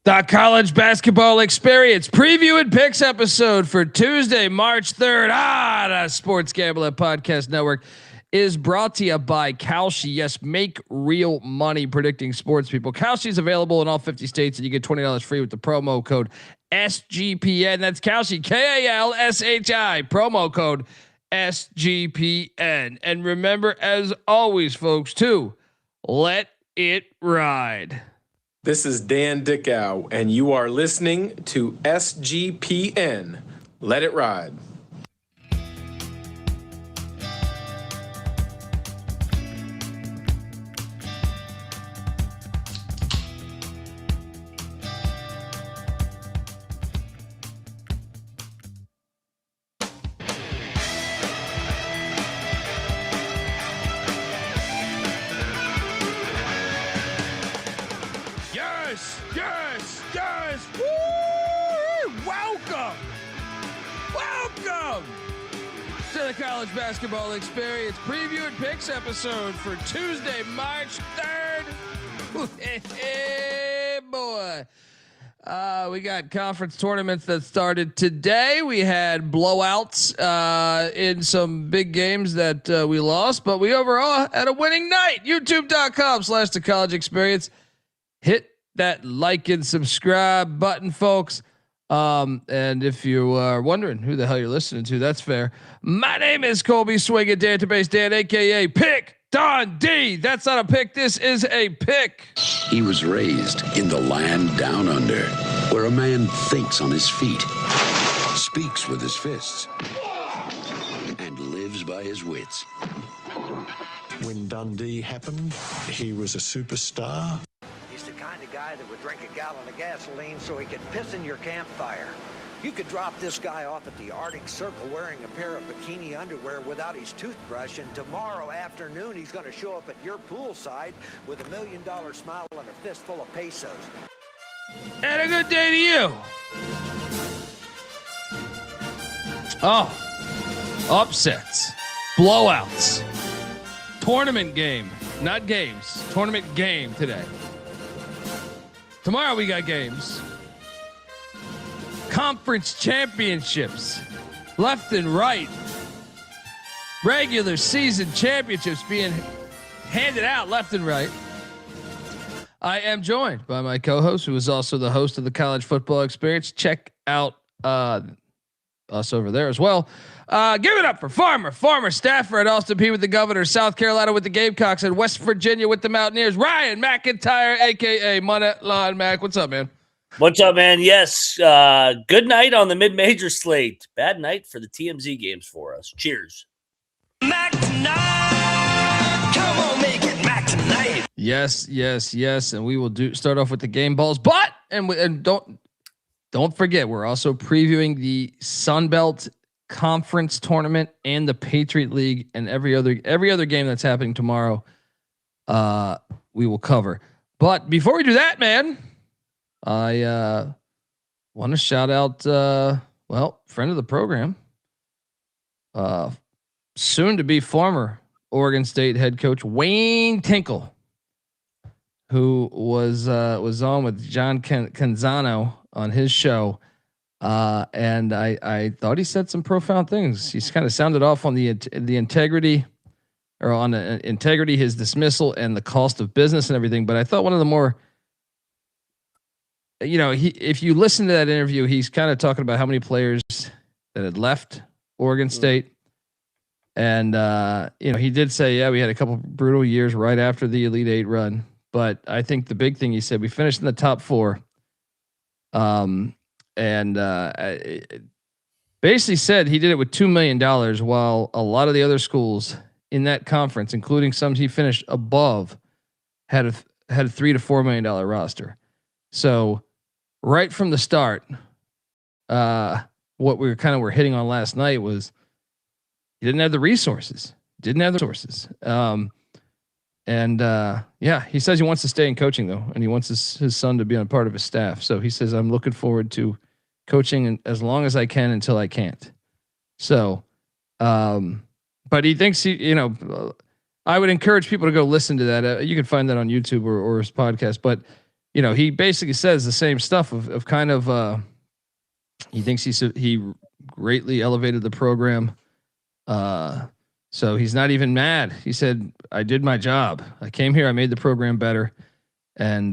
The college basketball experience preview and picks episode for Tuesday, March 3rd. The Sports Gambling Podcast Network is brought to you by Kalshi. Yes, make real money predicting sports, people. Kalshi is available in all 50 states, and you get $20 free with the promo code SGPN. That's Kalshi, Kalshi, promo code SGPN. And remember, as always, folks, to let it ride. This is Dan Dickow, and you are listening to SGPN. Let it ride. Yes. Woo! Welcome to the college basketball experience preview and picks episode for Tuesday, March 3rd. Hey, boy. We got conference tournaments that started today. We had blowouts in some big games that we lost, but we overall had a winning night. YouTube.com/the college experience. Hit that like and subscribe button, folks. And if you are wondering who the hell you're listening to, that's fair. My name is Colby Swinging Database Dan, aka Pick Don D. That's not a pick. This is a pick. He was raised in the land down under, where a man thinks on his feet, speaks with his fists, and lives by his wits. When Dundee happened, he was a superstar. He's the kind of guy that would drink a gallon of gasoline so he could piss in your campfire. You could drop this guy off at the Arctic Circle wearing a pair of bikini underwear without his toothbrush, and tomorrow afternoon he's going to show up at your poolside with $1 million smile and a fistful of pesos. And a good day to you. Oh, upsets, blowouts, tournament game, not games, tournament game today. Tomorrow we got games. Conference championships, left and right. Regular season championships being handed out left and right. I am joined by my co-host, who is also the host of the College Football Experience. Check out us over there as well. Give it up for former staffer at Austin Peay with the Governors, South Carolina with the Gamecocks, and West Virginia with the Mountaineers, Ryan McIntyre, aka Money Line Mac. What's up, man? What's up, man? Yes. Good night on the mid-major slate. Bad night for the TMZ games for us. Cheers. Mac tonight! Come on, make it Mac tonight! Yes. And we will start off with the game balls, but and don't forget, we're also previewing the Sun Belt Conference tournament and the Patriot League and every other game that's happening tomorrow. We will cover. But before we do that, man, I want to shout out friend of the program, soon to be former Oregon State head coach Wayne Tinkle, who was on with John Canzano on his show. And I thought he said some profound things. He's kind of sounded off on the integrity, or on the integrity, his dismissal and the cost of business and everything. But I thought one of the more, if you listen to that interview, he's kind of talking about how many players that had left Oregon State. And, he did say, we had a couple brutal years right after the Elite Eight run. But I think the big thing he said, we finished in the top four. Basically said he did it with $2 million, while a lot of the other schools in that conference, including some he finished above, had a $3 to $4 million roster. So right from the start, what we were hitting on last night was he didn't have the resources. He says he wants to stay in coaching though, and he wants his son to be on part of his staff. So he says, I'm looking forward to coaching as long as I can until I can't. So, but he thinks I would encourage people to go listen to that. You can find that on YouTube or his podcast. But he basically says the same stuff of kind of he thinks he greatly elevated the program. So he's not even mad. He said, I did my job. I came here, I made the program better. And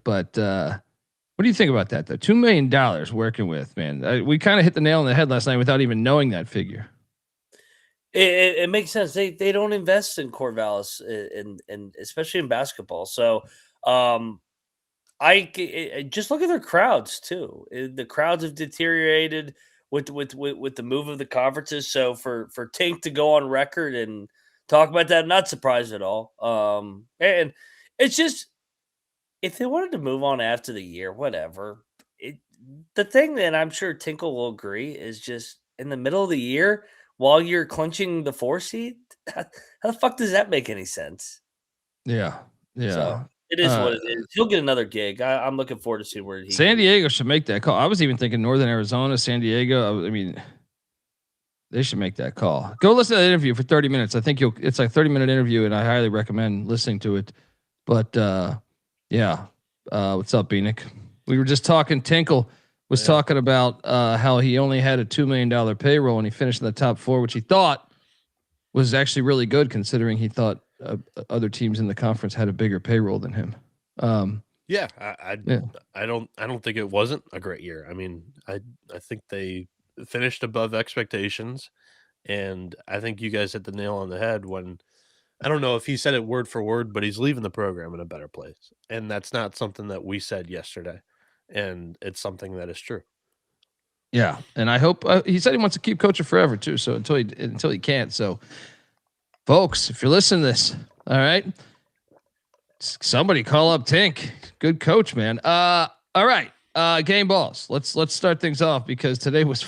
but what do you think about that though? $2 million working with, man. We kind of hit the nail on the head last night without even knowing that figure. It makes sense. They don't invest in Corvallis and especially in basketball. So I just look at their crowds too. The crowds have deteriorated with the move of the conferences. So for Tink to go on record and talk about that, I'm not surprised at all. And it's just, if they wanted to move on after the year, whatever. The thing that I'm sure Tinkle will agree is just in the middle of the year while you're clinching the 4 seed. How the fuck does that make any sense? Yeah. So it is what it is. He'll get another gig. I'm looking forward to see where he. San Diego should make that call. I was even thinking Northern Arizona, San Diego. I mean, they should make that call. Go listen to that interview for 30 minutes. I think it's like a 30-minute interview, and I highly recommend listening to it. But yeah. What's up, Bieniek? We were just talking. Tinkle was talking about how he only had a $2 million payroll and he finished in the top 4, which he thought was actually really good considering he thought other teams in the conference had a bigger payroll than him. I don't think it wasn't a great year. I mean, I think they finished above expectations, and I think you guys hit the nail on the head when. I don't know if he said it word for word, but he's leaving the program in a better place. And that's not something that we said yesterday. And it's something that is true. Yeah. And I hope he said he wants to keep coaching forever too. So until he can't. So folks, if you're listening to this, all right, somebody call up Tink. Good coach, man. All right. Game balls. Let's start things off because today was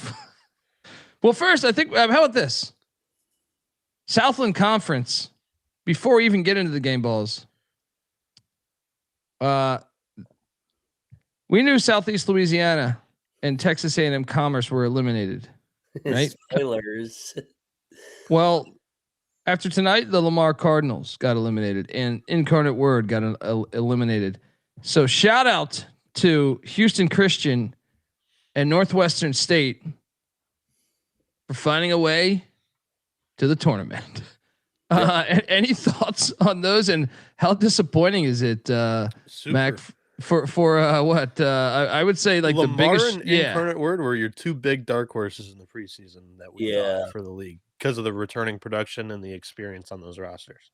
well, first I think, how about this? Southland Conference. Before we even get into the game balls, we knew Southeast Louisiana and Texas A&M Commerce were eliminated, right? Spoilers. Well, after tonight, the Lamar Cardinals got eliminated and Incarnate Word got eliminated. So shout out to Houston Christian and Northwestern State for finding a way to the tournament. Any thoughts on those and how disappointing is it, Mac, for what? I would say like Lamar the biggest and Incarnate Word were your 2 big dark horses in the preseason that we got for the league because of the returning production and the experience on those rosters.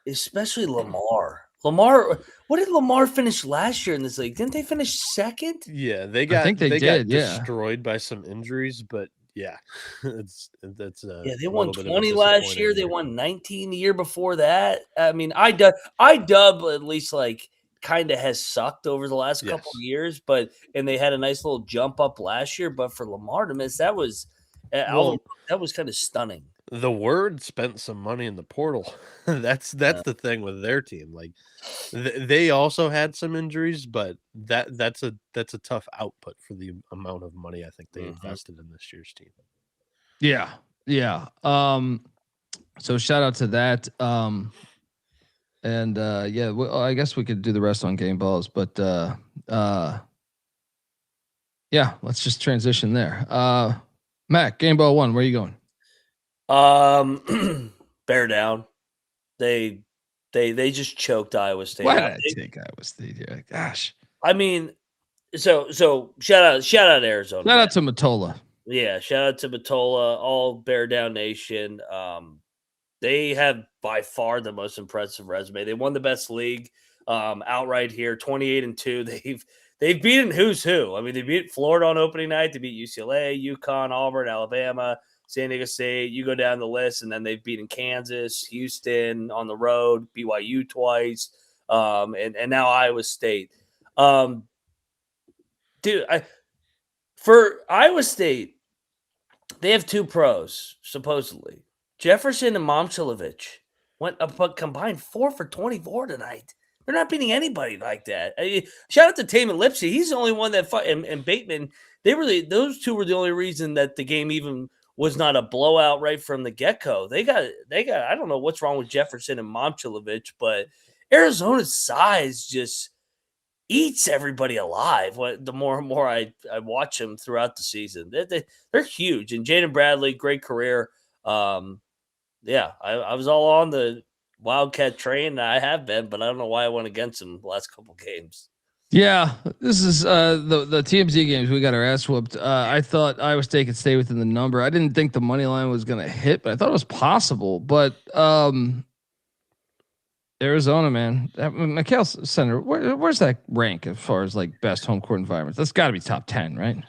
Especially Lamar. What did Lamar finish last year in this league? Didn't they finish second? Yeah, they got got destroyed by some injuries, but yeah, they won 20 last year. They won 19 the year before that. I mean, I-dub at least like kind of has sucked over the last couple of years, and they had a nice little jump up last year. But for Lamar to miss, that was kind of stunning. The Word spent some money in the portal. That's the thing with their team. Like they also had some injuries, but that's a tough output for the amount of money I think they invested in this year's team. Yeah. So shout out to that. Well, I guess we could do the rest on game balls, but let's just transition there. Mac, game ball 1, where are you going? Bear down. They just choked Iowa State. Why did I take Iowa State here? Gosh. I mean, so shout out Arizona. Shout out to Matola. Yeah, shout out to Matola, all Bear Down Nation. They have by far the most impressive resume. They won the best league outright here, 28-2. They've beaten who's who. I mean, they beat Florida on opening night. They beat UCLA, UConn, Auburn, Alabama, San Diego State. You go down the list, and then they've beaten Kansas, Houston on the road, BYU twice, and now Iowa State. For Iowa State, they have 2 pros, supposedly. Jefferson and Momcilovic went up combined 4 for 24 tonight. They're not beating anybody like that. Shout out to Taman Lipsy. He's the only one that and Bateman. Those 2 were the only reason that the game even was not a blowout right from the get-go. They got. I don't know what's wrong with Jefferson and Momcilovic, but Arizona's size just eats everybody alive. The more and more I watch them throughout the season, they're huge. And Jaden Bradley, great career. Yeah, I was all on the Wildcat train. And I have been, but I don't know why I went against him the last couple games. Yeah, this is the TMZ games. We got our ass whooped. I thought Iowa State could stay within the number. I didn't think the money line was going to hit, but I thought it was possible. But Arizona, man, McKale Center. Where's that rank as far as like best home court environments? That's got to be top 10, right?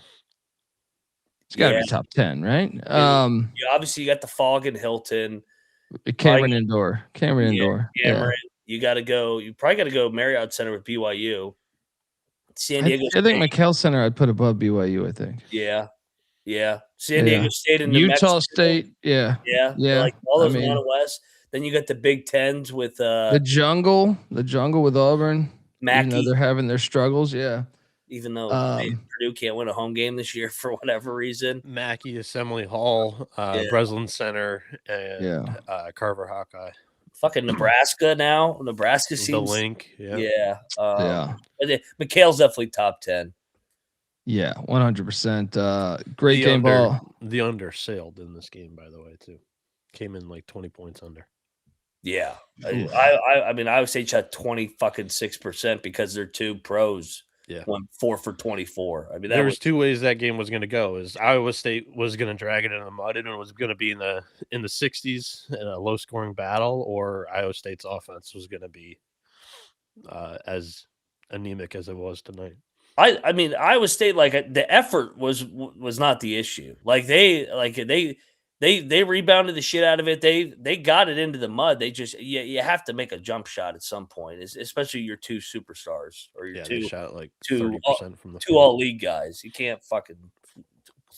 It's got to be top 10, right? Obviously, you got the Fog in Hilton, Cameron Indoor. Cameron. You got to go. You probably got to go Marriott Center with BYU. San Diego. I think McKale Center I'd put above BYU. I think. Yeah. San Diego State and Utah State. Yeah. Like all those Mountain West. Then you got the Big Tens with the jungle with Auburn. Mackey. Even though they're having their struggles. Yeah. Even though Purdue can't win a home game this year for whatever reason. Mackey, Assembly Hall, Breslin Center, and Carver Hawkeye. Fucking Nebraska now. Nebraska seems the link. Yeah. McHale's definitely top 10. Yeah, 100%. Great game ball. The under sailed in this game, by the way, too. Came in like 20 points under. Yeah. I mean, Iowa State shot 6% because they're two pros. Yeah. Went 4 for 24. I mean, there was two ways that game was going to go. Is Iowa State was going to drag it in the mud and it was going to be in the 60s in a low scoring battle, or Iowa State's offense was going to be as anemic as it was tonight. I mean, Iowa State, like the effort was not the issue. Like they rebounded the shit out of it. They got it into the mud. They just you have to make a jump shot at some point, especially your two superstars or your they shot like 30% from the all league guys. You can't fucking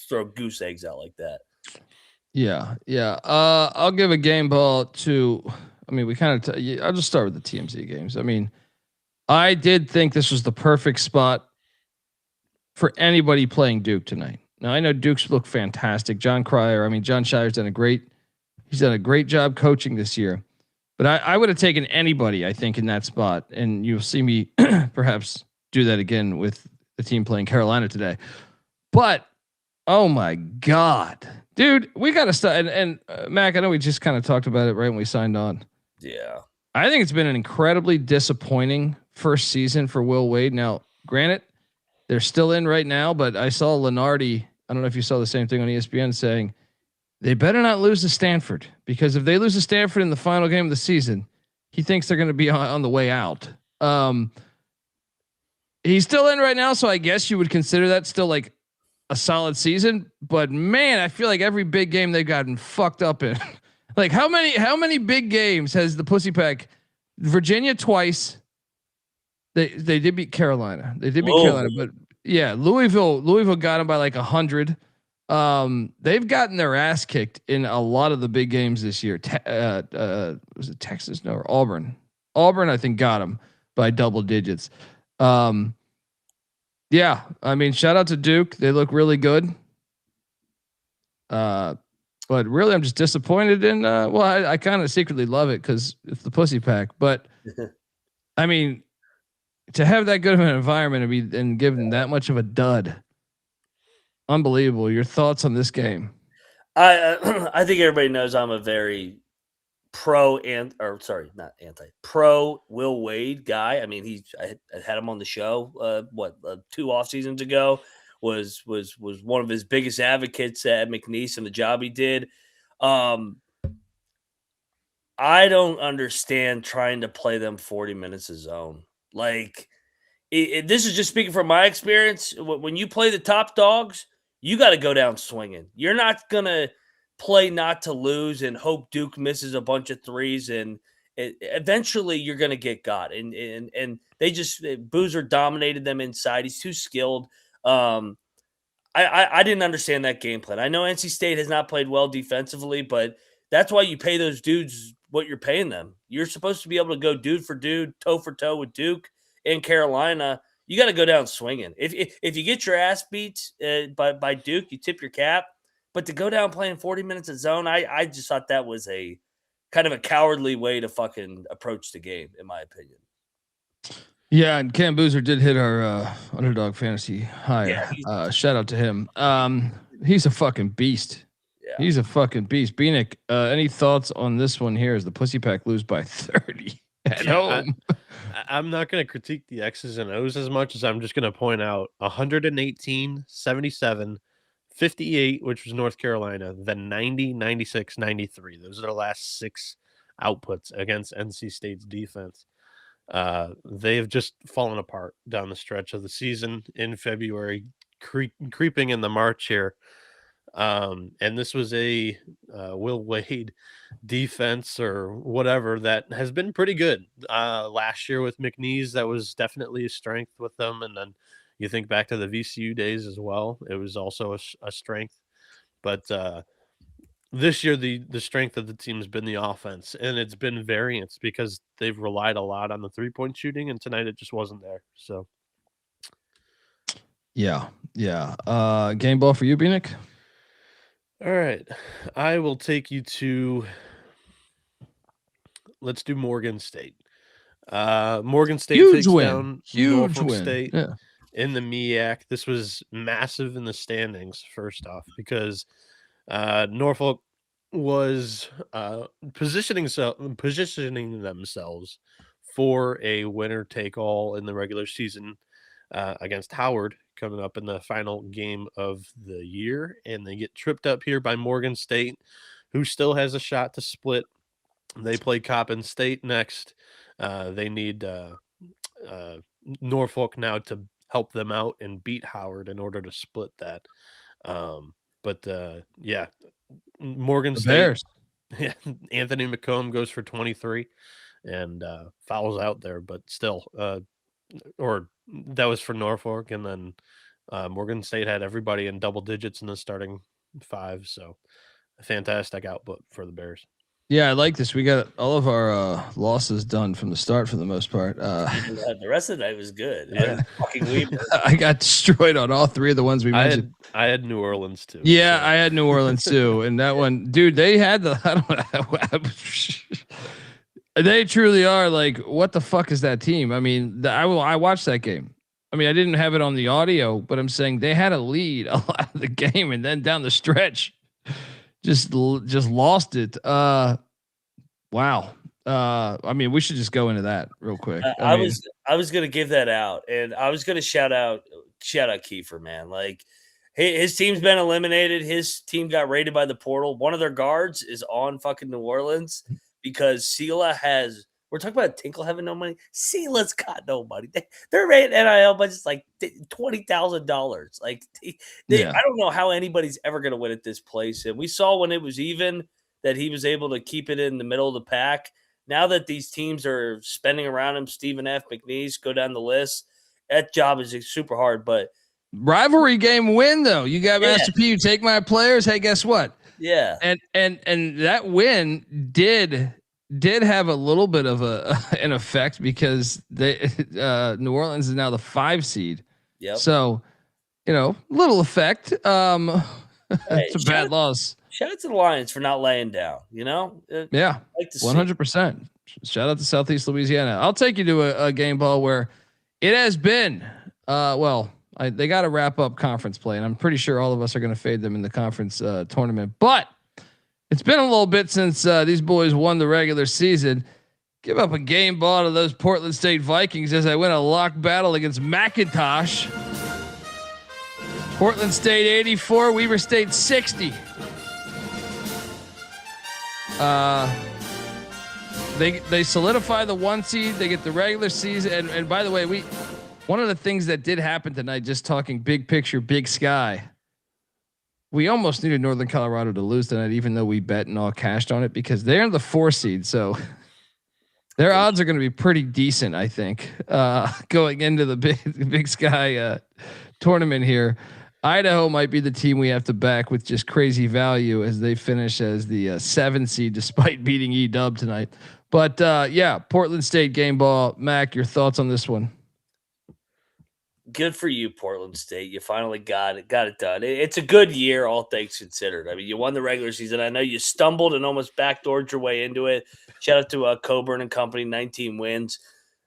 throw goose eggs out like that. Yeah. I'll give a game ball to. I mean, we kind of. I'll just start with the TMZ games. I mean, I did think this was the perfect spot for anybody playing Duke tonight. Now I know Duke's look fantastic. John Shire's done a great job coaching this year, but I would have taken anybody, I think, in that spot. And you'll see me perhaps do that again with the team playing Carolina today. But oh my God, dude, we got to start. And Mac, I know we just kind of talked about it right when we signed on. Yeah. I think it's been an incredibly disappointing first season for Will Wade. Now, granted, they're still in right now, but I saw Lenardi. I don't know if you saw the same thing on ESPN saying they better not lose to Stanford, because if they lose to Stanford in the final game of the season, he thinks they're going to be on the way out. He's still in right now, so I guess you would consider that still like a solid season. But man, I feel like every big game they've gotten fucked up in. Like how many big games has the Pussy Pack? Virginia twice. They did beat Carolina. But yeah, Louisville got them by like 100. They've gotten their ass kicked in a lot of the big games this year. Was it Texas? No, or Auburn. Auburn, I think, got them by double digits. Yeah, I mean, shout out to Duke. They look really good. But really, I'm just disappointed in. I kind of secretly love it because it's the Pussy Pack. But I mean, to have that good of an environment and given that much of a dud, unbelievable. Your thoughts on this game? I think everybody knows I'm a very pro Will Wade guy. I mean, I had him on the show 2 off seasons ago. Was one of his biggest advocates at McNeese and the job he did. I don't understand trying to play them 40 minutes of zone. Like this is just speaking from my experience. When you play the top dogs, you got to go down swinging. You're not gonna play not to lose and hope Duke misses a bunch of threes, and eventually you're gonna get got. And they just Boozer dominated them inside. He's too skilled. I didn't understand that game plan. I know NC State has not played well defensively, but that's why you pay those dudes what you're paying them. You're supposed to be able to go dude for dude, toe for toe with Duke and Carolina. You got to go down swinging. If you get your ass beat by Duke, you tip your cap. But to go down playing 40 minutes of zone, I just thought that was a kind of a cowardly way to fucking approach the game, in my opinion. Yeah, and Cam Boozer did hit our underdog fantasy higher. Shout out to him. He's a fucking beast. Yeah. He's a fucking beast. Bieniek, any thoughts on this one here as the Pussy Pack lose by 30 at home? I'm not going to critique the X's and O's as much as I'm just going to point out 118, 77, 58, which was North Carolina, then 90, 96, 93. Those are the last 6 outputs against NC State's defense. They've just fallen apart down the stretch of the season in February, creeping in the March here. And this was a Will Wade defense or whatever that has been pretty good. Last year with McNeese, that was definitely a strength with them. And then you think back to the VCU days as well. It was also a strength. But this year, the strength of the team has been the offense, and it's been variance because they've relied a lot on the 3-point shooting, and tonight it just wasn't there. So, yeah. Game ball for you, Bieniek? All right. I will take you to, let's do Morgan State. Morgan State Huge takes win. down Huge Norfolk win. State Yeah. in the MEAC. This was massive in the standings, first off, because Norfolk was positioning themselves for a winner-take-all in the regular season against Howard coming up in the final game of the year, and they get tripped up here by Morgan State, who still has a shot to split. They play Coppin State next. They need Norfolk now to help them out and beat Howard in order to split that. Yeah, Morgan State. Bears. Yeah, Anthony McComb goes for 23 and fouls out there, but still, or that was for Norfolk, and then Morgan State had everybody in double digits in the starting 5, so a fantastic output for the Bears. Yeah, I like this. We got all of our losses done from the start for the most part. The rest of the night was good. Yeah. Fucking Weaver. I got destroyed on all 3 of the ones we mentioned. I had New Orleans too. Yeah, so. I had New Orleans too, and that one, dude, they had the. I don't know. They truly are like, what the fuck is that team? I mean, I watched that game. I mean, I didn't have it on the audio, but I'm saying they had a lead a lot of the game, and then down the stretch, just lost it. Wow. I mean, we should just go into that real quick. I was gonna give that out, and I was gonna shout out Kiefer, man. Like his team's been eliminated. His team got raided by the portal. One of their guards is on fucking New Orleans because Sela has. We're talking about Tinkle having no money. Sela's got no money. They're rated NIL budget's like $20,000. Like I don't know how anybody's ever gonna win at this place. And we saw when it was even that he was able to keep it in the middle of the pack. Now that these teams are spending around him, Stephen F. McNeese, go down the list. That job is super hard, but rivalry game win though. You got Master P. You take my players. Hey, guess what? Yeah, and that win did have a little bit of an effect because New Orleans is now the 5 seed. Yep. So, little effect. It's a bad loss. Shout out to the Lions for not laying down. Yeah, 100%. Shout out to Southeast Louisiana. I'll take you to a game ball where it has been. They got to wrap up conference play, and I'm pretty sure all of us are going to fade them in the conference tournament. But it's been a little bit since these boys won the regular season. Give up a game ball to those Portland State Vikings as I win a lock battle against McIntyre. Portland State 84, Weber State 60. They solidify the 1 seed. They get the regular season. And by the way, one of the things that did happen tonight, just talking big picture, big sky. We almost needed Northern Colorado to lose tonight, even though we bet and all cashed on it because they're in the 4 seed. So their odds are going to be pretty decent, I think, going into the big sky tournament here. Idaho might be the team we have to back with just crazy value as they finish as the 7 seed, despite beating EW tonight. But Portland State game ball. Mac, your thoughts on this one? Good for you, Portland State. You finally got it done. It's a good year, all things considered. I mean, you won the regular season. I know you stumbled and almost backdoored your way into it. Shout out to Coburn and company, 19 wins.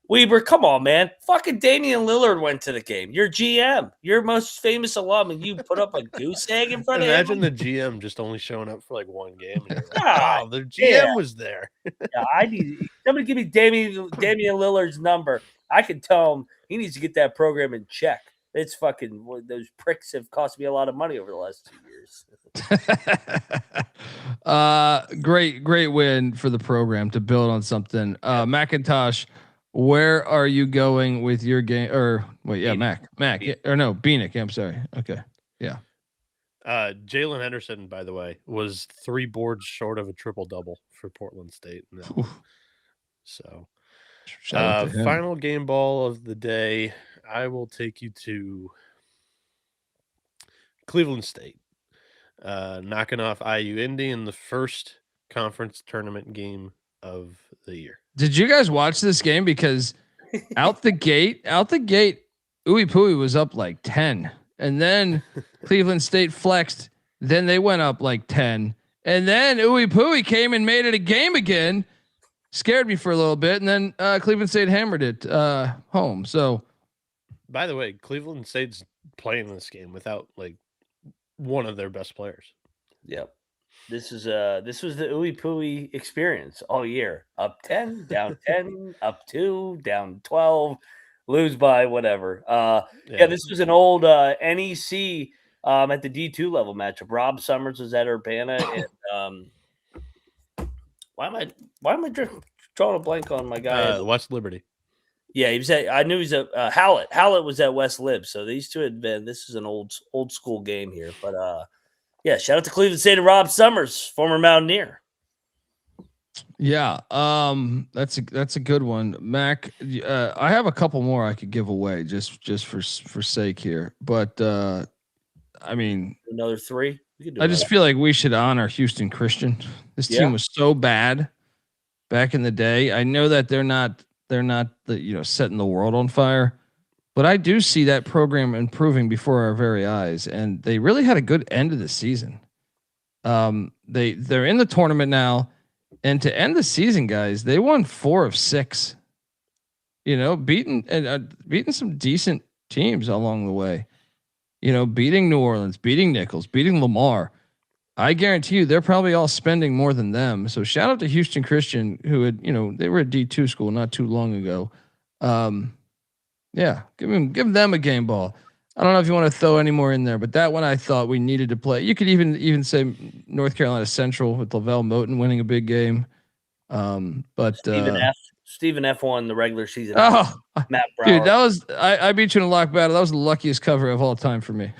Weber, come on, man. Fucking Damian Lillard went to the game. You're GM. You're most famous alum, and you put up a goose egg in front Imagine of him? the GM just only showing up for like one game. And you're like, God, wow, the GM yeah. was there. Yeah, I need somebody give me Damian Lillard's number. I can tell him he needs to get that program in check. It's fucking those pricks have cost me a lot of money over the last 2 years. Great win for the program to build on something. McIntosh, where are you going with your game? Or wait, yeah, Mac, or no, Bieniek. I'm sorry. Okay, yeah. Jalen Henderson, by the way, was 3 boards short of a triple double for Portland State. So, final game ball of the day. I will take you to Cleveland State, knocking off IU Indy in the first conference tournament game of the year. Did you guys watch this game? Because out the gate, Uwe Pui was up like 10, and then Cleveland State flexed. Then they went up like 10, and then Uwe Pui came and made it a game again. Scared me for a little bit, and then Cleveland State hammered it home. So, by the way, Cleveland State's playing this game without like one of their best players. Yep. This was the Uwe Pui experience all year. Up 10, down 10, up 2, down 12, lose by whatever. This was an old NEC at the D2 level matchup. Rob Summers was at Urbana, and why am I drawing a blank on my guy? West Liberty. Yeah, he was at. I knew he's at Hallett. Hallett was at West Lib, so these two had been. This is an old school game here, but yeah. Shout out to Cleveland State and Rob Summers, former Mountaineer. Yeah, that's a good one, Mac. I have a couple more I could give away just for sake here, but I mean another 3. I just feel like we should honor Houston Christian. This team was so bad back in the day. I know that they're not setting the world on fire, but I do see that program improving before our very eyes, and they really had a good end of the season. They're in the tournament now, and to end the season, guys, they won 4 of 6. Beating some decent teams along the way. Beating New Orleans, beating Nichols, beating Lamar. I guarantee you they're probably all spending more than them. So shout out to Houston Christian, who had, they were a D2 school not too long ago. Yeah, give them a game ball. I don't know if you want to throw any more in there, but that one I thought we needed to play. You could even say North Carolina Central with Lavelle Moten winning a big game. But Stephen F won the regular season. Oh, Matt Brower. Dude, that was I beat you in a lock battle. That was the luckiest cover of all time for me.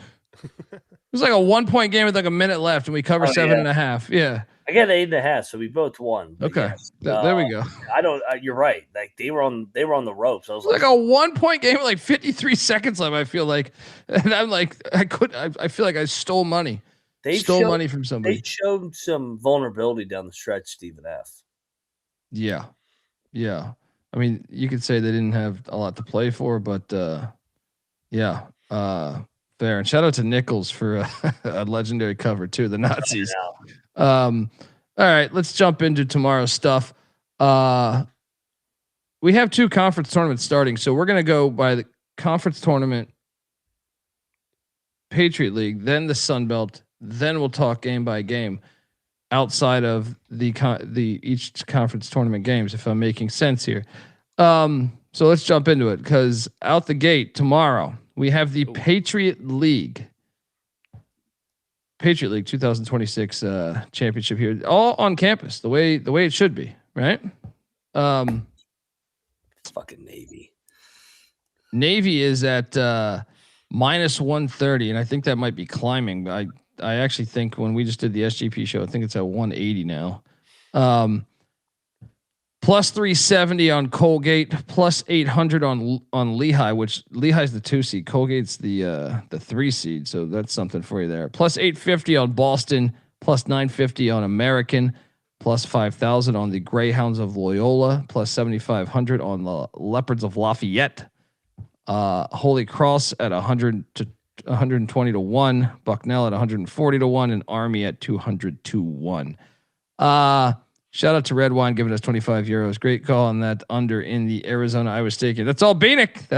It was like a 1-point game with like a minute left, and we covered 7.5. Yeah, I got 8.5, so we both won. Okay, there we go. I don't. You're right. Like they were on the ropes. I was like a 1-point game with like 53 seconds left. I feel like, and I'm like, I feel like I stole money. They stole money from somebody. They showed some vulnerability down the stretch. Stephen F. Yeah. I mean, you could say they didn't have a lot to play for, but yeah. Fair. And shout out to Nichols for a legendary cover too. The Nazis. All right, let's jump into tomorrow's stuff. We have 2 conference tournaments starting, so we're gonna go by the conference tournament, Patriot League, then the Sun Belt, then we'll talk game by game outside of the each conference tournament games, if I'm making sense here. So let's jump into it, because out the gate tomorrow we have the Patriot League 2026 championship here, all on campus, the way it should be, right? It's fucking Navy. Navy is at minus 130, and I think that might be climbing. I actually think when we just did the SGP show, I think it's at 180 now. Plus 370 on Colgate, plus 800 on Lehigh, which Lehigh's the 2 seed, Colgate's the 3 seed, so that's something for you there. Plus 850 on Boston, plus 950 on American, plus 5,000 on the Greyhounds of Loyola, plus 7,500 on the Leopards of Lafayette. Holy Cross at 120 to 1, Bucknell at 140 to 1, and Army at 200 to 1. Shout out to Red Wine giving us 25 euros. Great call on that under in the Arizona Iowa State game. That's all Bieniek.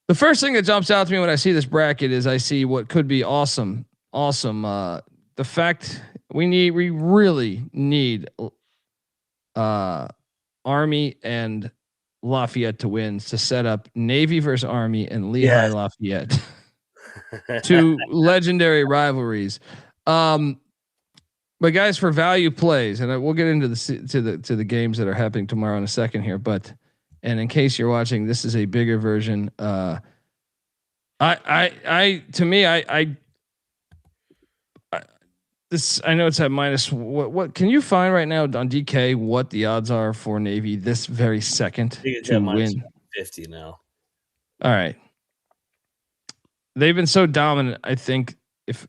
The first thing that jumps out to me when I see this bracket is I see what could be awesome. The fact we really need Army and Lafayette to win to set up Navy versus Army and Lehigh Lafayette. Two legendary rivalries. But guys, for value plays, and we'll get into the games that are happening tomorrow in a second here. And in case you're watching, this is a bigger version. I know it's at minus. What can you find right now on DK? What the odds are for Navy this very second to win? 50 now. All right. They've been so dominant. I think if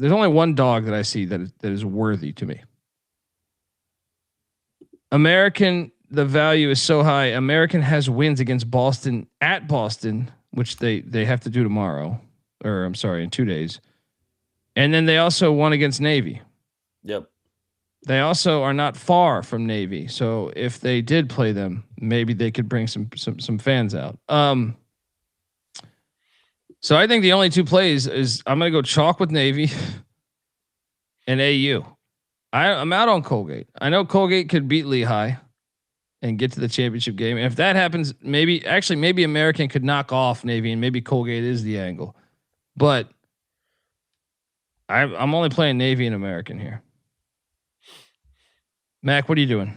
there's only one dog that I see that is worthy to me. American, the value is so high. American has wins against Boston at Boston, which they have to do tomorrow, or I'm sorry, in 2 days. And then they also won against Navy. Yep. They also are not far from Navy. So if they did play them, maybe they could bring some fans out. So I think the only two plays is I'm going to go chalk with Navy and AU. I'm out on Colgate. I know Colgate could beat Lehigh and get to the championship game. And if that happens, maybe American could knock off Navy and maybe Colgate is the angle. But I'm only playing Navy and American here. Mac, what are you doing?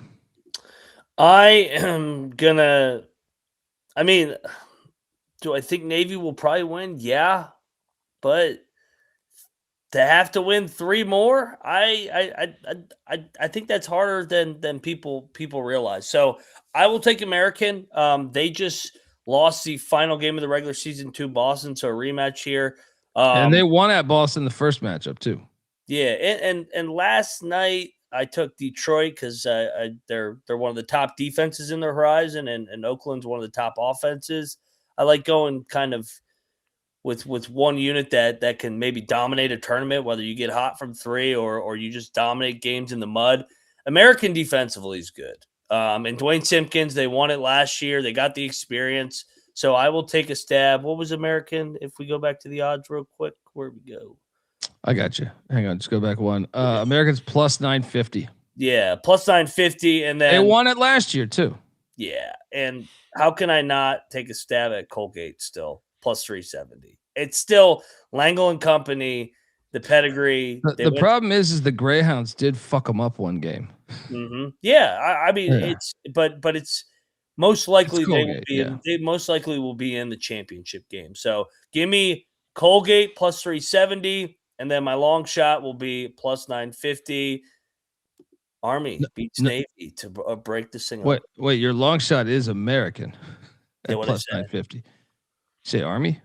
Do I think Navy will probably win? Yeah, but to have to win 3 more, I think that's harder than people realize. So I will take American. They just lost the final game of the regular season to Boston, so a rematch here. And they won at Boston the first matchup too. Yeah, and last night I took Detroit because they're one of the top defenses in the horizon, and Oakland's one of the top offenses. I like going kind of with one unit that can maybe dominate a tournament, whether you get hot from 3 or you just dominate games in the mud. American defensively is good. And Dwayne Simpkins, they won it last year. They got the experience. So I will take a stab. What was American? If we go back to the odds real quick, where we go? I got you. Hang on, just go back one. American's plus 950. Yeah, plus 950, and then they won it last year too. Yeah, and how can I not take a stab at Colgate still? Plus 370. It's still Langle and Company, the pedigree. The problem is the Greyhounds did fuck them up one game. Mm-hmm. Yeah, I mean it's but it's most likely they most likely will be in the championship game. So give me Colgate plus 370, and then my long shot will be plus 950. Army beats Navy to break this thing. Wait, your long shot is American at plus 950. Say Army?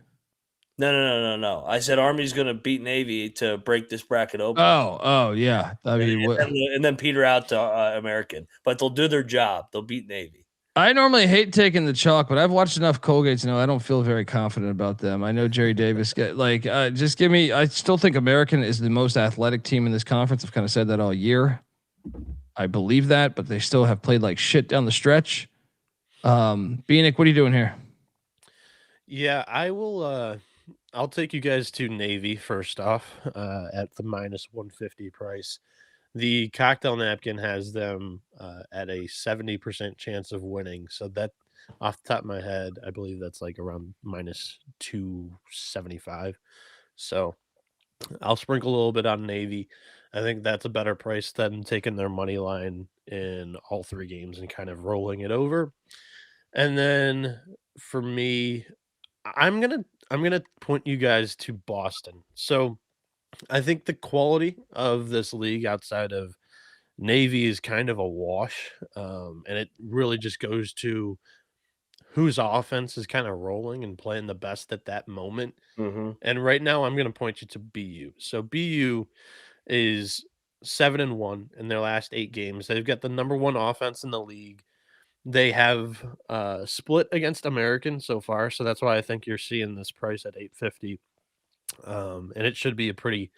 No. I said Army's going to beat Navy to break this bracket open. Oh, yeah. I mean, and then peter out to American, but they'll do their job. They'll beat Navy. I normally hate taking the chalk, but I've watched enough Colgates to know I don't feel very confident about them. I know Jerry Davis just give me. I still think American is the most athletic team in this conference. I've kind of said that all year. I believe that, but they still have played like shit down the stretch. Bieniek, what are you doing here? Yeah, I will. I'll take you guys to Navy first off at the minus 150 price. The cocktail napkin has them at a 70% chance of winning. So that, off the top of my head, I believe that's like around minus 275. So I'll sprinkle a little bit on Navy. I think that's a better price than taking their money line in all 3 games and kind of rolling it over. And then for me, I'm gonna point you guys to Boston. So I think the quality of this league outside of Navy is kind of a wash, and it really just goes to whose offense is kind of rolling and playing the best at that moment. Mm-hmm. And right now, I'm going to point you to BU. So BU is 7-1 in their last 8 games. They've got the number 1 offense in the league. They have split against American so far, so that's why I think you're seeing this price at $850. And it should be a pretty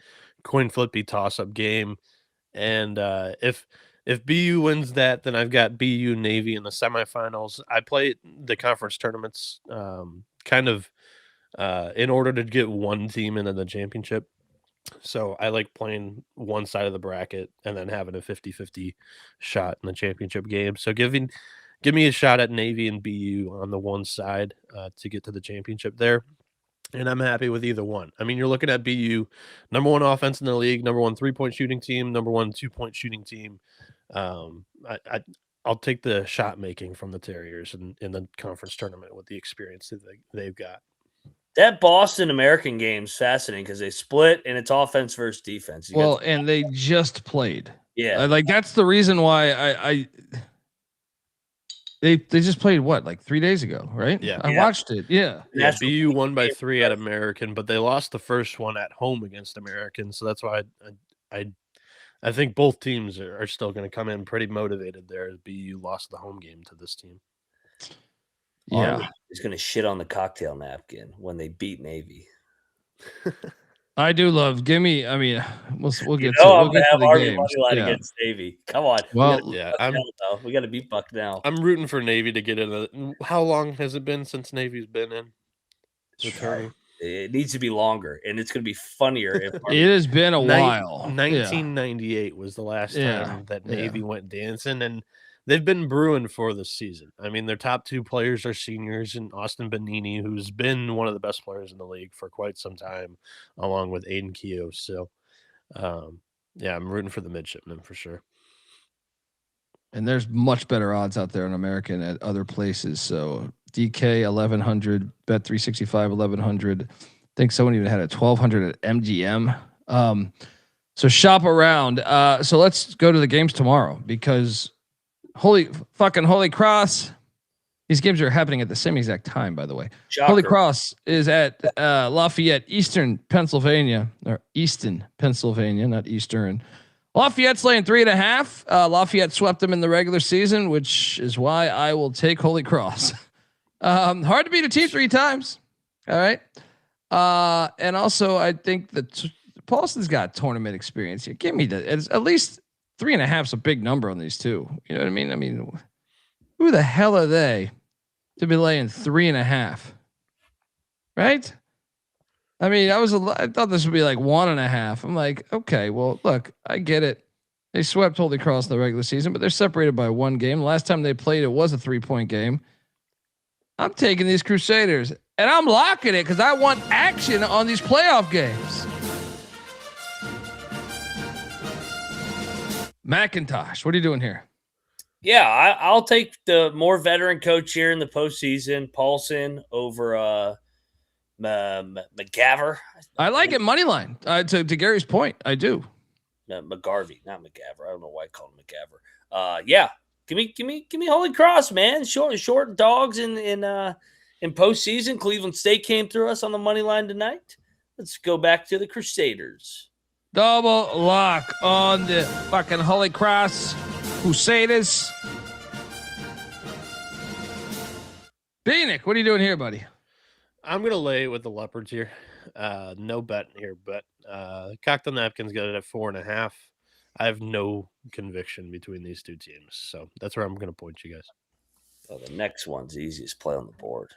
coin flippy toss-up game. And if BU wins that, then I've got BU Navy in the semifinals. I play the conference tournaments kind of in order to get one team into the championship. So I like playing one side of the bracket and then having a 50-50 shot in the championship game. So give me a shot at Navy and BU on the one side to get to the championship there. And I'm happy with either one. I mean, you're looking at BU, number 1 offense in the league, number 1 3-point shooting team, number 1 2-point shooting team. I'll take the shot making from the Terriers in the conference tournament with the experience that they've got. That Boston American game is fascinating because they split and it's offense versus defense. And they just played. Yeah. Like that's the reason why they just played like 3 days ago, right? Yeah. I watched it. Yeah. BU won by 3 at American, but they lost the first one at home against American. So that's why I think both teams are still going to come in pretty motivated there as BU lost the home game to this team. Yeah. He's going to shit on the cocktail napkin when they beat Navy. I do love. We'll get to the games. Money line against Navy. Come on. Well, we got to beat Bucknell. I'm rooting for Navy to get in. How long has it been since Navy's been in the tournament? It needs to be longer, and it's going to be funnier. It has been a while. 1998 was the last time that Navy went dancing, and they've been brewing for this season. I mean, their top 2 players are seniors, and Austin Benini, who's been one of the best players in the league for quite some time, along with Aiden Keough. So, I'm rooting for the midshipmen for sure. And there's much better odds out there in American at other places. So DK 1100, Bet 365 1100. I think someone even had a 1200 at MGM. So shop around. So let's go to the games tomorrow because Holy Cross. These games are happening at the same exact time, by the way. Shocker. Holy Cross is at Lafayette, Eastern Pennsylvania, not Eastern. Lafayette's laying 3.5. Lafayette swept them in the regular season, which is why I will take Holy Cross. Hard to beat a team 3 times. All right. And also I think that Paulson's got tournament experience here. Give me at least 3.5 is a big number on these two. You know what I mean? I mean, who the hell are they to be laying 3.5? Right? I mean, I thought this would be like 1.5. I'm like, okay, well, look, I get it. They swept Holy Cross in the regular season, but they're separated by 1 game. Last time they played, it was a 3-point game. I'm taking these Crusaders, and I'm locking it because I want action on these playoff games. McIntyre, what are you doing here? Yeah, I'll take the more veteran coach here in the postseason, Paulson over McGavr. I like it money line. To Gary's point, I do. McGarvey, not McGavr. I don't know why I called him McGavr. Yeah, give me Holy Cross, man. Short dogs in postseason. Cleveland State came through us on the money line tonight. Let's go back to the Crusaders. Double lock on the fucking Holy Cross Crusaders. Bieniek, what are you doing here, buddy? I'm going to lay with the Leopards here. No bet here, but Cocktail Napkins got it at 4.5. I have no conviction between these two teams. So that's where I'm going to point you guys. Oh, the next one's the easiest play on the board.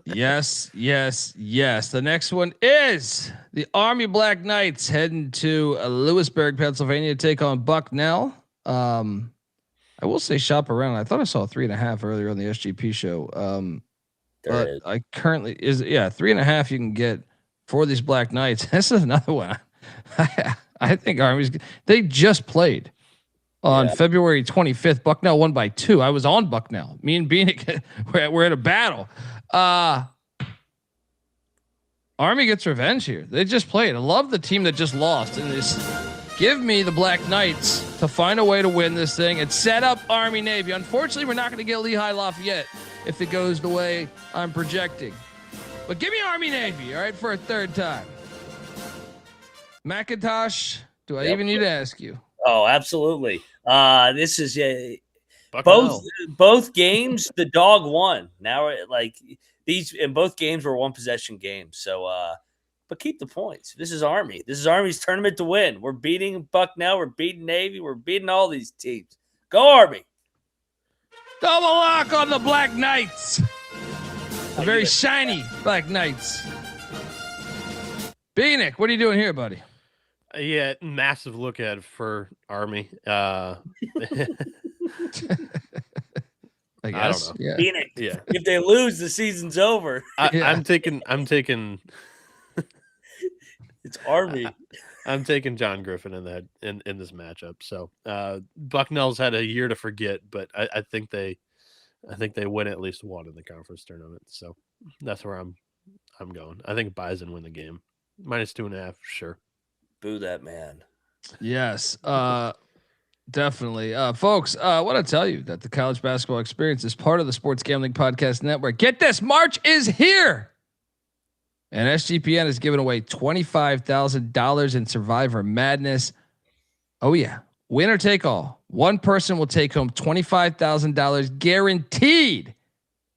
Yes. The next one is the Army Black Knights heading to Lewisburg, Pennsylvania to take on Bucknell. I will say shop around. I thought I saw 3.5 earlier on the SGP show. But I currently 3.5 you can get for these Black Knights. This is another one. I think Army's. They just played on February 25th. Bucknell won by 2. I was on Bucknell. Me and Bieniek we're at a battle. Army gets revenge here. They just played. I love the team that just lost in this. Give me the Black Knights to find a way to win this thing and set up Army Navy. Unfortunately, we're not going to get Lehigh Lafayette if it goes the way I'm projecting. But give me Army Navy, all right, for a 3rd time. McIntyre, do I even need to ask you? Oh, absolutely. This is both games. The dog won. Now, like these in both games were 1 possession games. So but keep the points. This is Army. This is Army's tournament to win. We're beating Bucknell. We're beating Navy. We're beating all these teams. Go Army. Double lock on the Black Knights. The very shiny Black Knights. Bieniek, what are you doing here, buddy? Yeah, massive look ahead for Army. I guess. Yeah. Bieniek. Yeah. If they lose, the season's over. I'm taking. It's Army. I'm taking John Griffin in this matchup. So Bucknell's had a year to forget, but I think they win at least one in the conference tournament. So that's where I'm going. I think Bison win the game. -2.5, sure. Boo that man. Yes, definitely. Folks, I want to tell you that the college basketball experience is part of the Sports Gambling Podcast Network. Get this, March is here. And SGPN is giving away $25,000 in Survivor Madness. Oh yeah. Winner take all. One person will take home $25,000 guaranteed.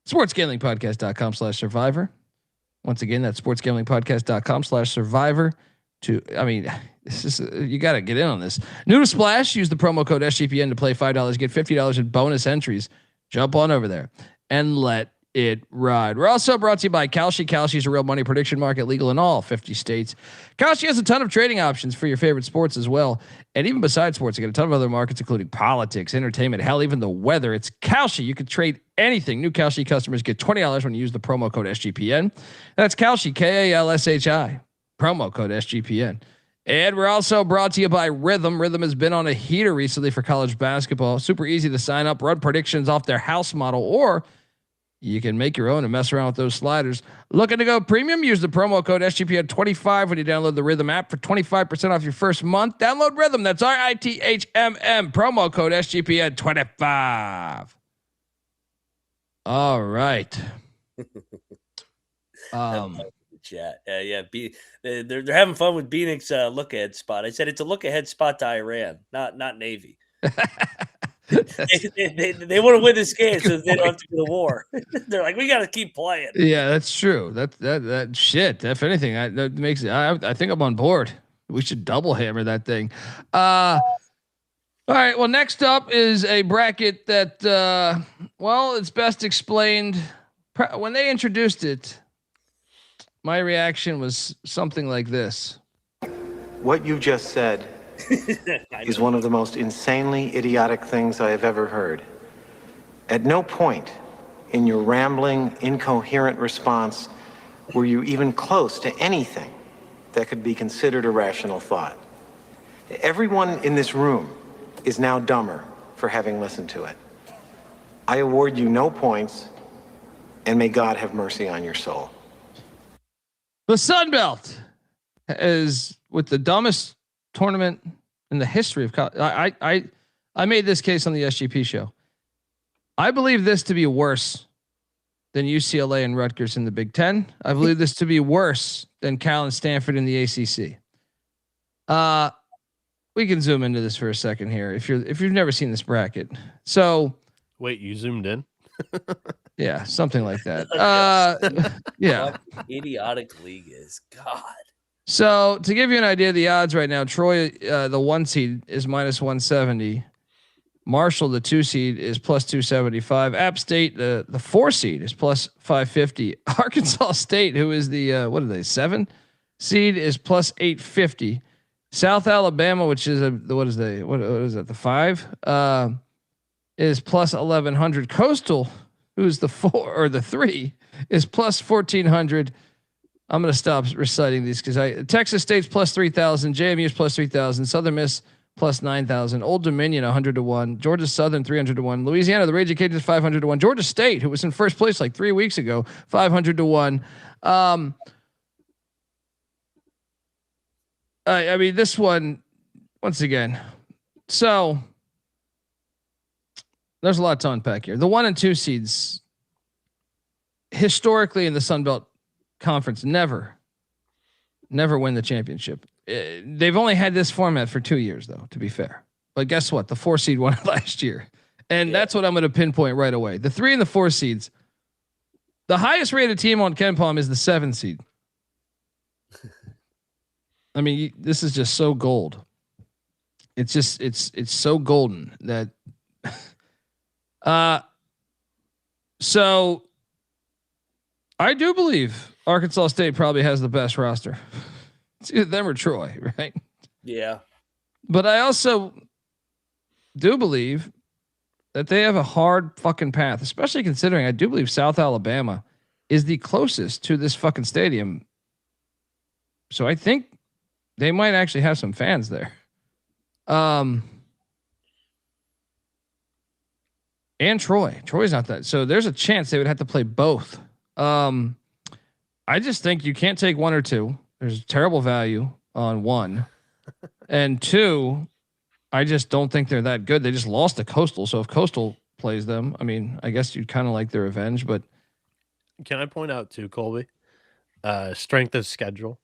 SportsGamblingPodcast.com/survivor. Once again, that's SportsGamblingPodcast.com/survivor. This is you got to get in on this. New to Splash, use the promo code SGPN to play $5, get $50 in bonus entries. Jump on over there and let it ride. We're also brought to you by Kalshi. Kalshi is a real money prediction market, legal in all 50 states. Kalshi has a ton of trading options for your favorite sports as well. And even besides sports, you get a ton of other markets, including politics, entertainment, hell, even the weather. It's Kalshi. You can trade anything. New Kalshi customers get $20 when you use the promo code SGPN. That's Kalshi, Kalshi, promo code SGPN. And we're also brought to you by Rhythm. Rhythm has been on a heater recently for college basketball. Super easy to sign up, run predictions off their house model, or you can make your own and mess around with those sliders. Looking to go premium? Use the promo code SGPN25 when you download the Rhythm app for 25% off your first month. Download Rhythm. That's RITHMM. Promo code SGPN25. All right. Chat. They're having fun with Bieniek's look ahead spot. I said it's a look ahead spot to Iran, not Navy. they want to win this game so they don't have to go to war. They're like, we got to keep playing. Yeah, that's true. That shit. If anything, that makes it. I think I'm on board. We should double hammer that thing. All right. Well, next up is a bracket that, it's best explained when they introduced it. My reaction was something like this. What you just said is one of the most insanely idiotic things I have ever heard. At no point in your rambling, incoherent response were you even close to anything that could be considered a rational thought. Everyone in this room is now dumber for having listened to it. I award you no points, and may God have mercy on your soul. The Sun Belt is with the dumbest tournament in the history of college. I made this case on the SGP show. I believe this to be worse than UCLA and Rutgers in the Big Ten. I believe this to be worse than Cal and Stanford in the ACC. We can zoom into this for a second here. If you've never seen this bracket. So wait, you zoomed in? Yeah, something like that. Yeah. What idiotic league is. God. So to give you an idea of the odds right now, Troy, the 1 seed is -170. Marshall, the 2 seed, is +275. App State, the 4 seed, is +550. Arkansas State, who is the 7 seed, is +850. South Alabama, which is what is that, the 5, is +1100. Coastal, who's the 4 or the 3, is +1400. I'm going to stop reciting these because Texas State's +3000, JMU's +3000, Southern Miss +9000, Old Dominion 100 to 1, Georgia Southern 300 to 1, Louisiana the Raging Cajuns 500 to 1, Georgia State, who was in first place like 3 weeks ago, 500 to 1. I mean, this one, once again, so there's a lot to unpack here. The 1 and 2 seeds historically in the Sun Belt Conference never win the championship. They've only had this format for 2 years, though, to be fair. But guess what? The 4 seed won it last year. And that's what I'm going to pinpoint right away. The 3 and the 4 seeds, the highest rated team on KenPom is the 7 seed. I mean, this is just so gold. It's just it's so golden that. So I do believe Arkansas State probably has the best roster. It's either them or Troy, right? Yeah. But I also do believe that they have a hard fucking path, especially considering I do believe South Alabama is the closest to this fucking stadium. So I think they might actually have some fans there. And Troy's not that. So there's a chance they would have to play both. I just think you can't take one or two. There's terrible value on one. And two, I just don't think they're that good. They just lost to Coastal. So if Coastal plays them, I mean, I guess you'd kind of like their revenge, but. Can I point out too, Colby? Strength of schedule.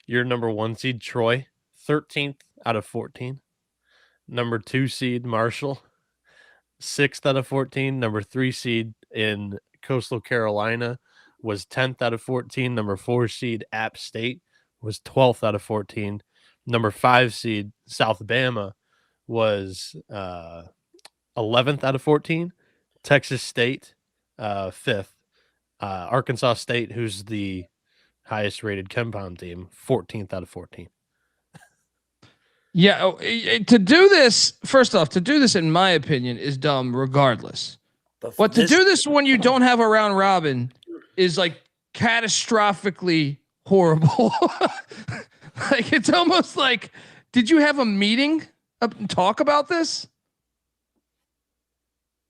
Your number 1 seed, Troy, 13th out of 14. Number 2 seed, Marshall, 6th out of 14. Number 3 seed in Coastal Carolina was 10th out of 14. Number 4 seed, App State, was 12th out of 14. Number 5 seed, South Bama, was 11th out of 14. Texas State, 5th. Arkansas State, who's the highest rated compound team, 14th out of 14. Yeah. To do this, first off, to do this, in my opinion, is dumb regardless. But to do this when you don't have a round robin is like catastrophically horrible. Like, it's almost like, did you have a meeting and talk about this?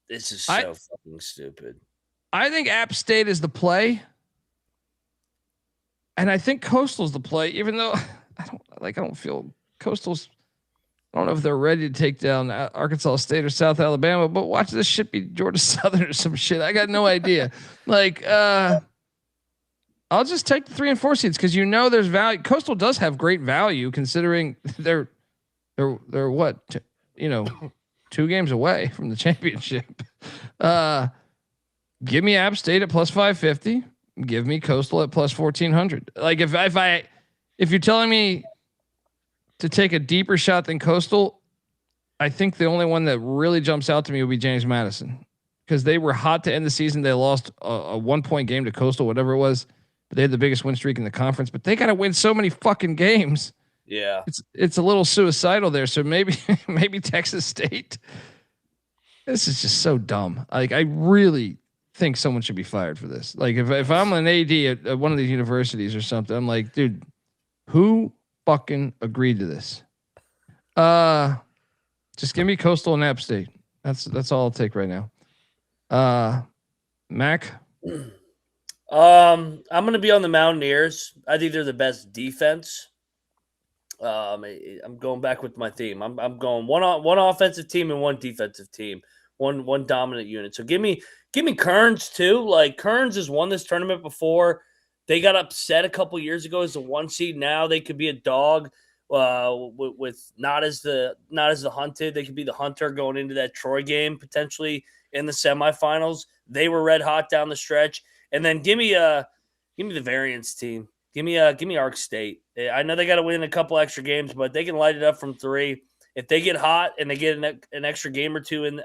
This is so fucking stupid. I think App State is the play. And I think Coastal's the play, even though I don't feel Coastal's, I don't know if they're ready to take down Arkansas State or South Alabama, but watch this shit be Georgia Southern or some shit. I got no idea. Like, I'll just take the 3 and 4 seeds because there's value. Coastal does have great value considering they're what, 2 games away from the championship. Give me App State at plus 550. Give me Coastal at plus 1400. Like if you're telling me to take a deeper shot than Coastal, I think the only one that really jumps out to me would be James Madison because they were hot to end the season. They lost a 1-point game to Coastal, whatever it was, but they had the biggest win streak in the conference. But they got to win so many fucking games. Yeah, it's a little suicidal there. So maybe Texas State. This is just so dumb. Like, I really think someone should be fired for this. Like, if I'm an AD at one of these universities or something, I'm like, dude, who fucking agreed to this? Just give me Coastal and App State. That's all I'll take right now. Mac. I'm gonna be on the Mountaineers. I think they're the best defense. I'm going back with my theme. I'm going one offensive team and one defensive team, one dominant unit. So give me Kearns too. Like, Kearns has won this tournament before. They got upset a couple years ago as a 1 seed. Now they could be a dog with not as the hunted. They could be the hunter going into that Troy game potentially in the semifinals. They were red hot down the stretch. And then give me the variance team. Give me Ark State. I know they got to win a couple extra games, but they can light it up from 3. If they get hot and they get an extra game or 2 in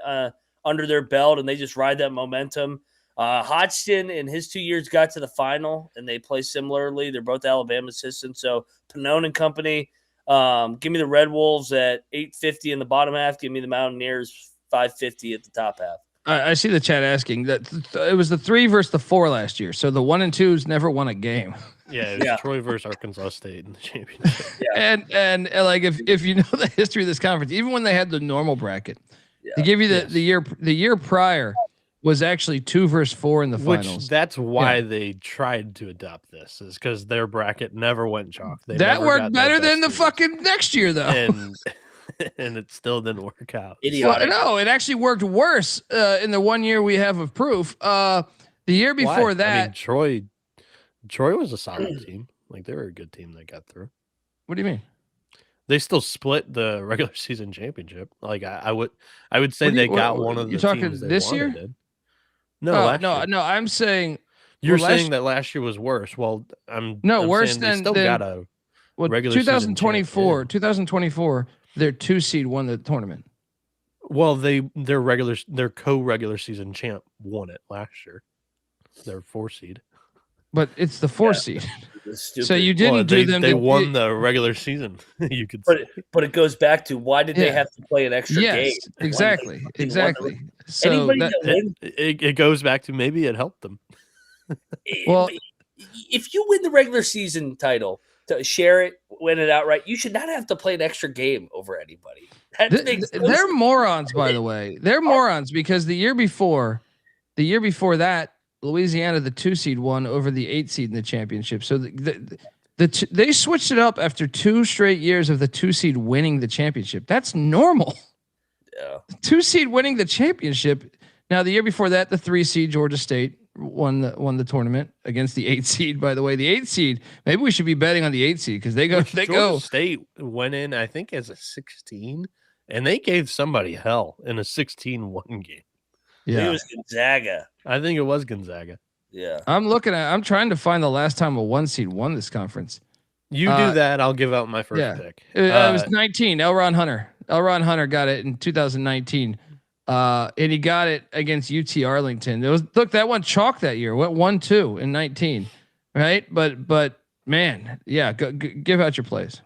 under their belt and they just ride that momentum. Hodgson in his 2 years got to the final and they play similarly. They're both Alabama assistants. So Pannone and company. Give me the Red Wolves at 850 in the bottom half. Give me the Mountaineers 550 at the top half. I see the chat asking that it was the 3 versus the 4 last year. So the 1 and 2s never won a game. Yeah, it was Troy versus Arkansas State in the championship. Yeah. And like if you know the history of this conference, even when they had the normal bracket, they give you the year prior was actually 2 versus 4 in the finals. That's why they tried to adopt this, is because their bracket never went chalk. That worked better than the fucking next year though. And it still didn't work out. Idiotic. Well, no, it actually worked worse in the 1 year we have of proof. The year before that, I mean, Troy was a solid team. Like, they were a good team that got through. What do you mean? They still split the regular season championship. Like, I would say they got one of the. You talking teams this year? Did. No, year. No. I'm saying you're saying that last year was worse. Well, I'm worse saying than they still got a regular season 2024, their 2 seed won the tournament. Well, their co-regular season champ won it last year. Their 4 seed. But it's the 4 seed. So you didn't do them. They won the regular season. You could but it goes back to why did they have to play an extra game? Yes, exactly. So anybody that wins, it goes back to maybe it helped them. Well, if you win the regular season title, to share it, win it outright, you should not have to play an extra game over anybody. They're morons, by the way. They're morons because the year before that, Louisiana, the 2 seed, won over the 8 seed in the championship. So they switched it up after 2 straight years of the 2 seed winning the championship. That's normal. Yeah. The 2 seed winning the championship. Now the year before that, the 3 seed Georgia State won the tournament against the 8 seed. By the way, the 8 seed. Maybe we should be betting on the 8 seed because Georgia State went in, I think, as a 16, and they gave somebody hell in a 16-1 game. Yeah, it was Gonzaga. I think it was Gonzaga. Yeah, I'm trying to find the last time a 1 seed won this conference. You do that, I'll give out my first pick. It was 19. L. Ron Hunter. L. Ron Hunter got it in 2019. And he got it against UT Arlington. That one chalk that year. Went 1-2 in 19, right? But man, yeah, give out your plays.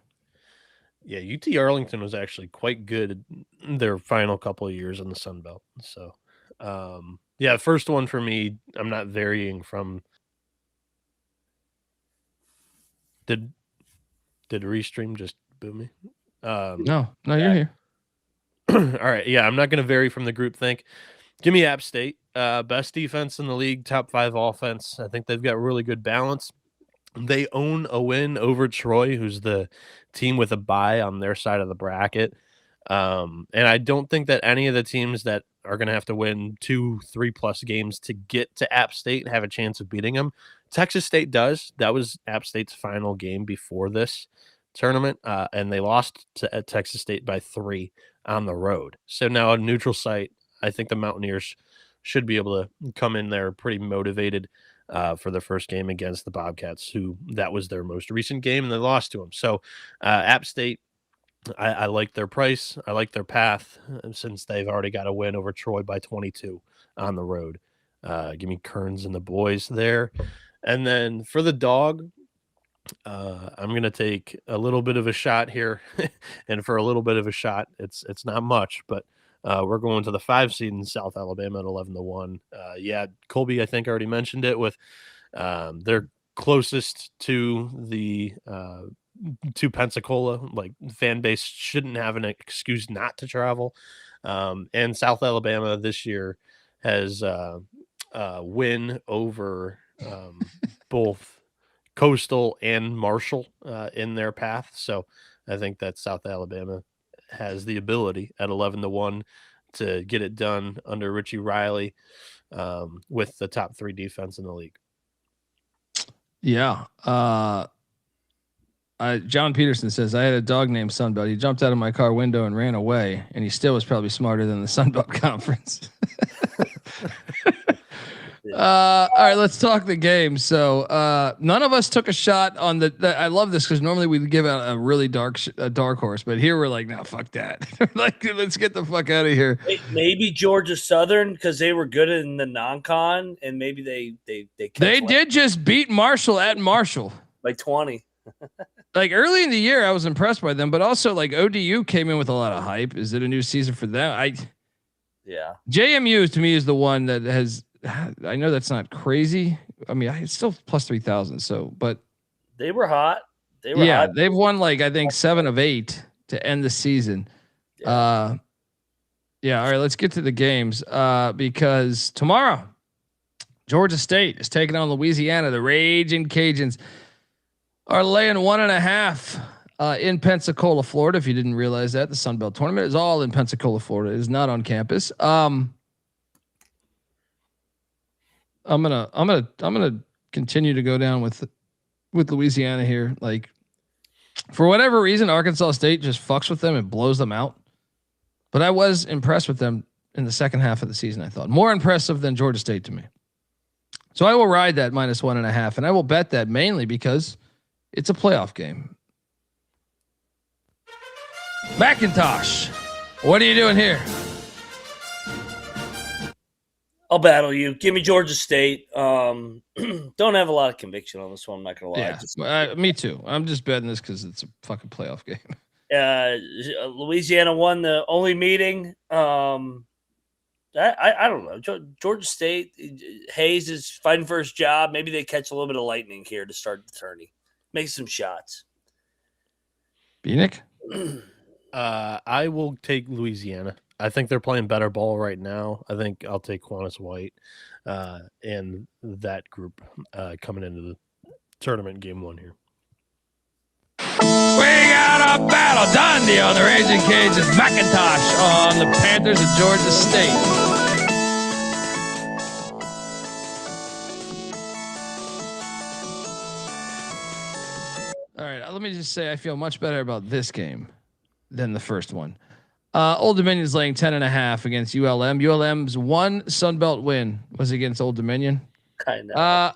Yeah, UT Arlington was actually quite good in their final couple of years in the Sun Belt. So, yeah, first one for me. I'm not varying from. Did Restream just boo me? No, you're here. All right. Yeah, I'm not going to vary from the group think. Give me App State. Best defense in the league, top 5 offense. I think they've got really good balance. They own a win over Troy, who's the team with a bye on their side of the bracket. And I don't think that any of the teams that are going to have to win 2-3+ games to get to App State have a chance of beating them. Texas State does. That was App State's final game before this tournament, and they lost to Texas State by 3 on the road. So now a neutral site, I think the Mountaineers should be able to come in there pretty motivated for the first game against the Bobcats, who that was their most recent game, and they lost to them. So App State, I like their price. I like their path since they've already got a win over Troy by 22 on the road. Give me Kearns and the boys there. And then for the dog, I'm going to take a little bit of a shot here. And for a little bit of a shot, it's not much, but we're going to the 5 seed in South Alabama at 11-1. Yeah, Colby, I think, already mentioned it with they're closest to the to Pensacola. Like, fan base shouldn't have an excuse not to travel. And South Alabama this year has win over both Coastal and Marshall in their path. So I think that South Alabama has the ability at 11-1 to get it done under Richie Riley with the top 3 defense in the league. Yeah. John Peterson says, I had a dog named Sunbelt. He jumped out of my car window and ran away, and he still was probably smarter than the Sunbelt Conference. All right, let's talk the game. So none of us took a shot on I love this because normally we give out a really dark horse, but here we're like, no, fuck that. Like, let's get the fuck out of here. Maybe Georgia Southern because they were good in the non-con, and maybe they did just beat Marshall at Marshall by 20. Like, early in the year, I was impressed by them, but also like ODU came in with a lot of hype. Is it a new season for them? Yeah. JMU to me is the one that has. I know that's not crazy. I mean, it's still plus 3,000. So, but they were hot. They've won like, I think 7 of 8 to end the season. Yeah. All right, let's get to the games because tomorrow Georgia State is taking on Louisiana. The Raging Cajuns are laying 1.5 in Pensacola, Florida. If you didn't realize that, the Sun Belt tournament is all in Pensacola, Florida. It is not on campus. I'm gonna continue to go down with Louisiana here. Like, for whatever reason, Arkansas State just fucks with them and blows them out. But I was impressed with them in the second half of the season. I thought more impressive than Georgia State to me. So I will ride that -1.5, and I will bet that mainly because it's a playoff game. McIntyre, what are you doing here? I'll battle you. Give me Georgia State. Don't have a lot of conviction on this one. I'm not gonna lie. Yeah, me too. I'm just betting this because it's a fucking playoff game. Louisiana won the only meeting. I don't know. Georgia State. Hayes is fighting for his job. Maybe they catch a little bit of lightning here to start the tourney. Make some shots. Bieniek? I will take Louisiana. I think they're playing better ball right now. I think I'll take Quantas White and that group coming into the tournament game 1 here. We got a battle. Dundee on the Raging Cajuns. McIntyre on the Panthers of Georgia State. All right, let me just say I feel much better about this game than the first one. Old Dominion's laying 10.5 against ULM. ULM's one Sunbelt win was against Old Dominion. I know.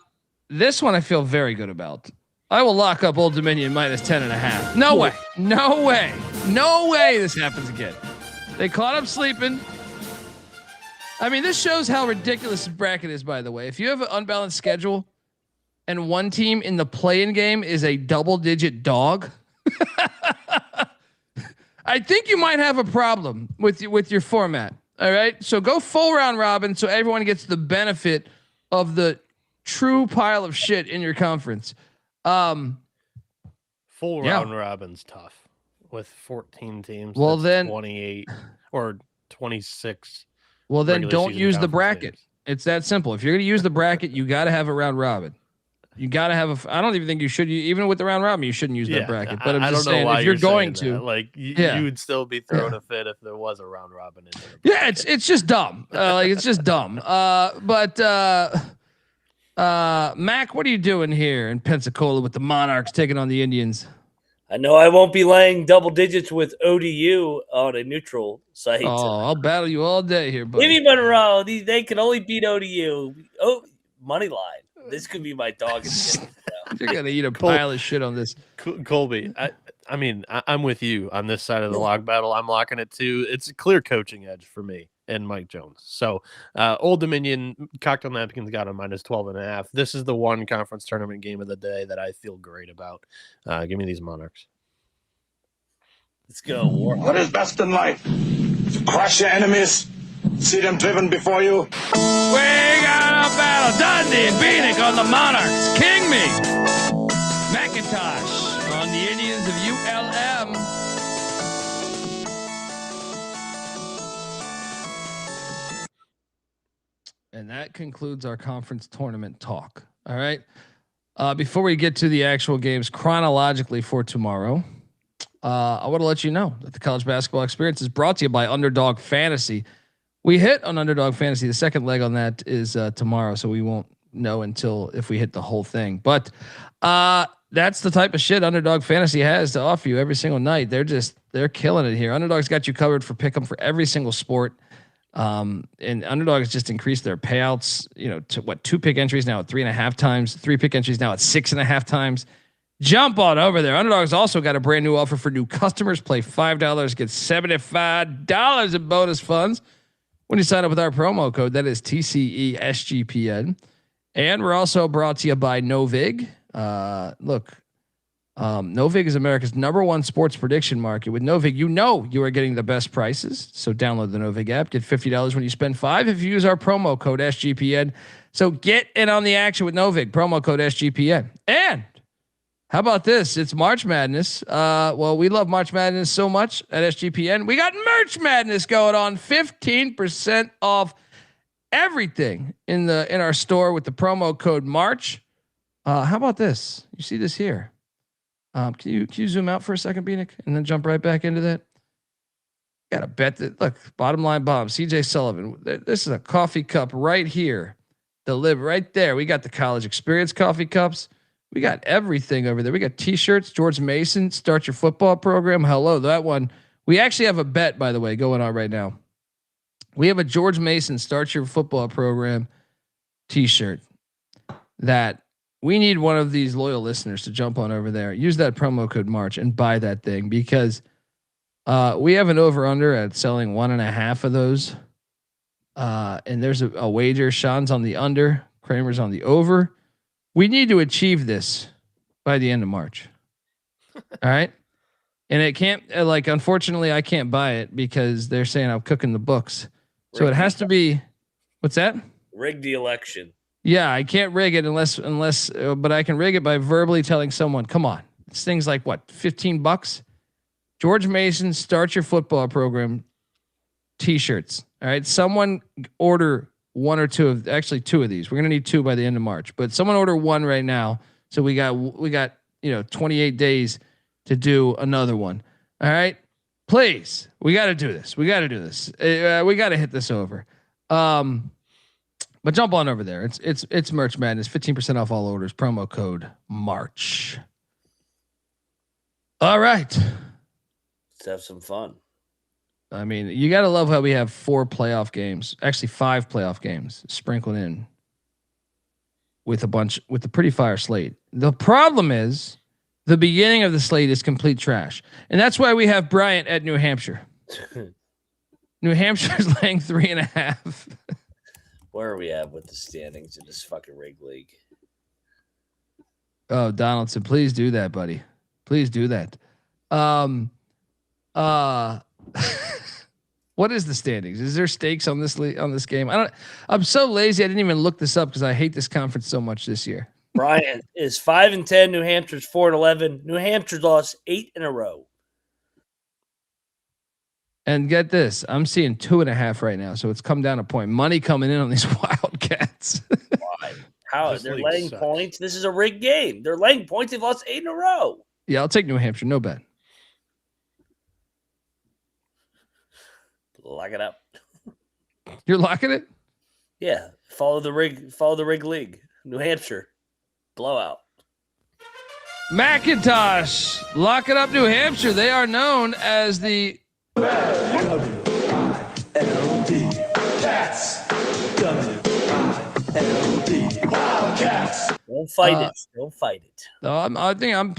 This one I feel very good about. I will lock up Old Dominion minus 10.5. No way. No way. No way this happens again. They caught up sleeping. I mean, this shows how ridiculous this bracket is, by the way. If you have an unbalanced schedule and one team in the play-in game is a double-digit dog, I think you might have a problem with your format. All right. So go full round robin so everyone gets the benefit of the true pile of shit in your conference. Full round robin's tough with 14 teams. Well, then 28 or 26. Well, then don't use the bracket. Games. It's that simple. If you're going to use the bracket, you got to have a round robin. You got to have I don't even think you should. Even with the round robin, you shouldn't use that bracket. But I'm just saying, if you're going to, like, you would still be throwing a fit if there was a round robin in there. Yeah, it's just dumb. It's just dumb. But Mac, what are you doing here in Pensacola with the Monarchs taking on the Indians? I know I won't be laying double digits with ODU on a neutral site. Oh, I'll battle you all day here, buddy. Maybe Monroe. They can only beat ODU. Oh, money line. This could be my dog. You're gonna eat a pile of shit on this, Colby. I mean, I'm with you on this side of the lock battle. I'm locking it too. It's a clear coaching edge for me and Mike Jones. So, Old Dominion cocktail napkins got a minus 12.5. This is the one conference tournament game of the day that I feel great about. Give me these Monarchs. Let's go. What is best in life? To crush your enemies. See them driven before you. We got a battle. Dundee and Bieniek on the Monarchs. King me. McIntyre on the Indians of ULM. And that concludes our conference tournament talk. All right. Before we get to the actual games chronologically for tomorrow, I want to let you know that the college basketball experience is brought to you by Underdog Fantasy. We hit on Underdog Fantasy. The second leg on that is tomorrow, so we won't know until if we hit the whole thing. But that's the type of shit Underdog Fantasy has to offer you every single night. They're killing it here. Underdog's got you covered for pick 'em for every single sport. And Underdog has just increased their payouts, to 2 pick entries now at 3.5 times, 3 pick entries now at 6.5 times. Jump on over there. Underdog's also got a brand new offer for new customers. Play $5, get $75 in bonus funds when you sign up with our promo code. That is TCESGPN. And we're also brought to you by Novig. Novig is America's #1 sports prediction market. With Novig, you are getting the best prices. So download the Novig app. Get $50 when you spend $5 if you use our promo code SGPN. So get in on the action with Novig. Promo code SGPN. And how about this? It's March Madness. Well, we love March Madness so much at SGPN. We got Merch Madness going on. 15% off everything in our store with the promo code March. How about this? You see this here? Can you zoom out for a second, Bieniek, and then jump right back into that? Got to bet that. Look, bottom line bomb. CJ Sullivan. This is a coffee cup right here. Deliver right there. We got the college experience coffee cups. We got everything over there. We got T-shirts. George Mason, start your football program. Hello, that one. We actually have a bet, by the way, going on right now. We have a George Mason, start your football program T-shirt that we need one of these loyal listeners to jump on over there. Use that promo code March and buy that thing, because We have an over/under at selling 1.5 of those. And there's a wager. Sean's on the under. Kramer's on the over. We need to achieve this by the end of March. All right. And it can't unfortunately I can't buy it because they're saying I'm cooking the books. So it has to be, what's that? Rig the election. Yeah. I can't rig it unless, but I can rig it by verbally telling someone, come on, this thing's like what, $15? George Mason, start your football program t-shirts. All right. Someone order one or two of, actually 2 of these. We're going to need 2 by the end of March, but someone order 1 right now. So we got 28 days to do another one. All right, please. We got to do this. We got to hit this over. But jump on over there. It's Merch Madness. 15% off all orders. Promo code March. All right. Let's have some fun. I mean, you got to love how we have 4 playoff games, actually 5 playoff games sprinkled in with a pretty fire slate. The problem is the beginning of the slate is complete trash. And that's why we have Bryant at New Hampshire. New Hampshire's laying 3.5. Where are we at with the standings in this fucking rig league? Oh, Donaldson, please do that, buddy. Please do that. What is the standings? Is there stakes on this game? I'm so lazy. I didn't even look this up because I hate this conference so much this year. Brian is 5-10. New Hampshire's 4-11. New Hampshire's lost 8 in a row. And get this, I'm seeing 2.5 right now, so it's come down a point. Money coming in on these Wildcats. Why? How they're laying points? This is a rigged game. They're laying points. They've lost 8 in a row. Yeah, I'll take New Hampshire. No bet. Lock it up. You're locking it? Yeah. Follow the rig league. New Hampshire. Blowout. Macintosh. Lock it up, New Hampshire. They are known as the Cats. Wildcats. Don't fight it. Don't fight it. No, I think I'm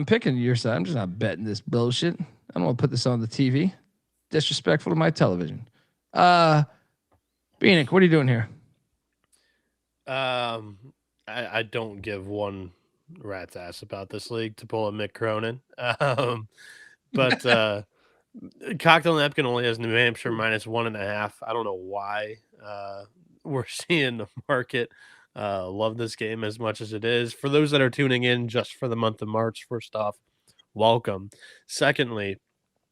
picking your side. I'm just not betting this bullshit. I don't want to put this on the TV. Disrespectful to my television. Bieniek, what are you doing here? I don't give one rat's ass about this league, to pull a Mick Cronin. But Cocktail Napkin only has New Hampshire -1.5. I don't know why we're seeing the market love this game as much as it is. For those that are tuning in just for the month of March, first off, welcome. Secondly,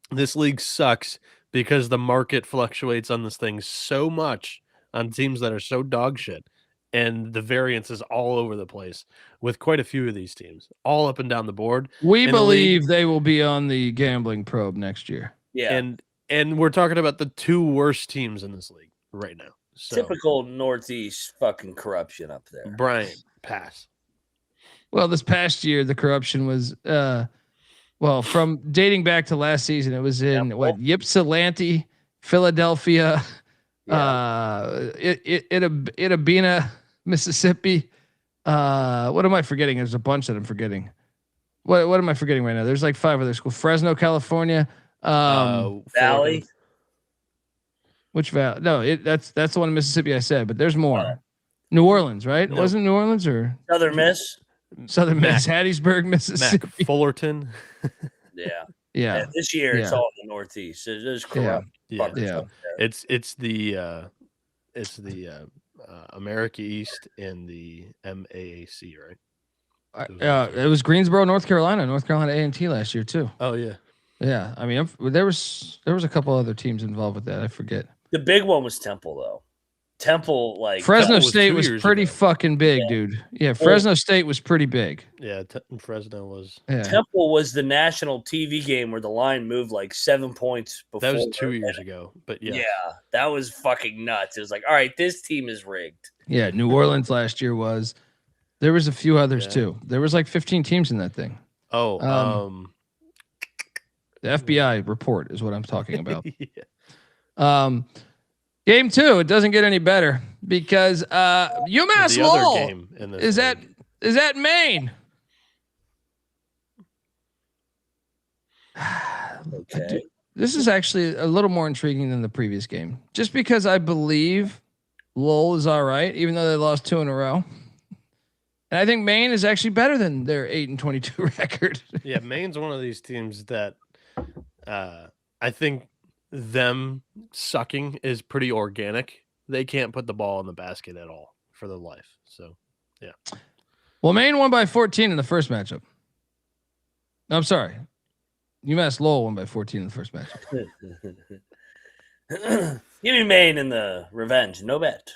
this league sucks because the market fluctuates on this thing so much on teams that are so dog shit. And the variance is all over the place with quite a few of these teams, all up and down the board. We believe they will be on the gambling probe next year. Yeah. And we're talking about the 2 worst teams in this league right now. So, typical Northeast fucking corruption up there. Brian, pass. Well, this past year, the corruption was, from dating back to last season, it was in Ypsilanti, Philadelphia, Itabena, Mississippi. What am I forgetting? There's a bunch that I'm forgetting. What am I forgetting right now? There's like 5 other schools. Fresno, California. Valley. Which valley? No, that's the one in Mississippi I said, but there's more. New Orleans, right? No. Wasn't New Orleans or Southern Miss? Southern Miss, Hattiesburg, Mississippi. Fullerton. Yeah. This year it's all in the Northeast. There's corrupt. Yeah. It's the America East and the MAAC, right? It was Greensboro, North Carolina A&T last year too. Oh yeah. Yeah, I mean, there was a couple other teams involved with that. I forget. The big one was Temple, though. Temple, like Fresno State was pretty fucking big, dude. Yeah, Fresno State was pretty big. Yeah, Fresno was. Yeah. Temple was the national TV game where the line moved like 7 points before. That was 2 years ago, but yeah. Yeah, that was fucking nuts. It was like, all right, this team is rigged. Yeah, New Orleans last year was. There was a few others too. There was like 15 teams in that thing. Oh, the FBI report is what I'm talking about. Game 2, it doesn't get any better because UMass Lowell is that Maine. Okay. This is actually a little more intriguing than the previous game, just because I believe Lowell is all right, even though they lost 2 in a row. And I think Maine is actually better than their 8-22 record. Yeah, Maine's one of these teams that I think them sucking is pretty organic. They can't put the ball in the basket at all for their life. So, yeah. Well, Maine won by 14 in the first matchup. I'm sorry. UMass Lowell won by 14 in the first matchup. Give me Maine in the revenge. No bet.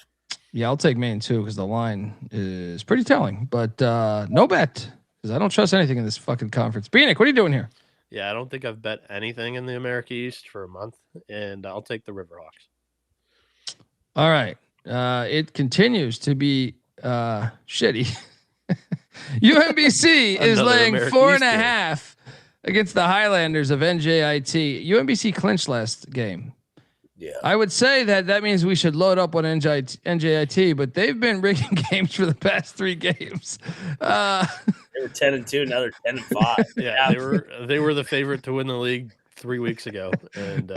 Yeah, I'll take Maine too because the line is pretty telling. But no bet because I don't trust anything in this fucking conference. Bieniek, what are you doing here? Yeah, I don't think I've bet anything in the America East for a month, and I'll take the Riverhawks. All right. It continues to be shitty. UMBC is laying America 4.5 against the Highlanders of NJIT. UMBC clinched last game. Yeah, I would say that means we should load up on NJIT, but they've been rigging games for the past 3 games. They were 10-2, now they're 10-5. Yeah, they were the favorite to win the league 3 weeks ago, and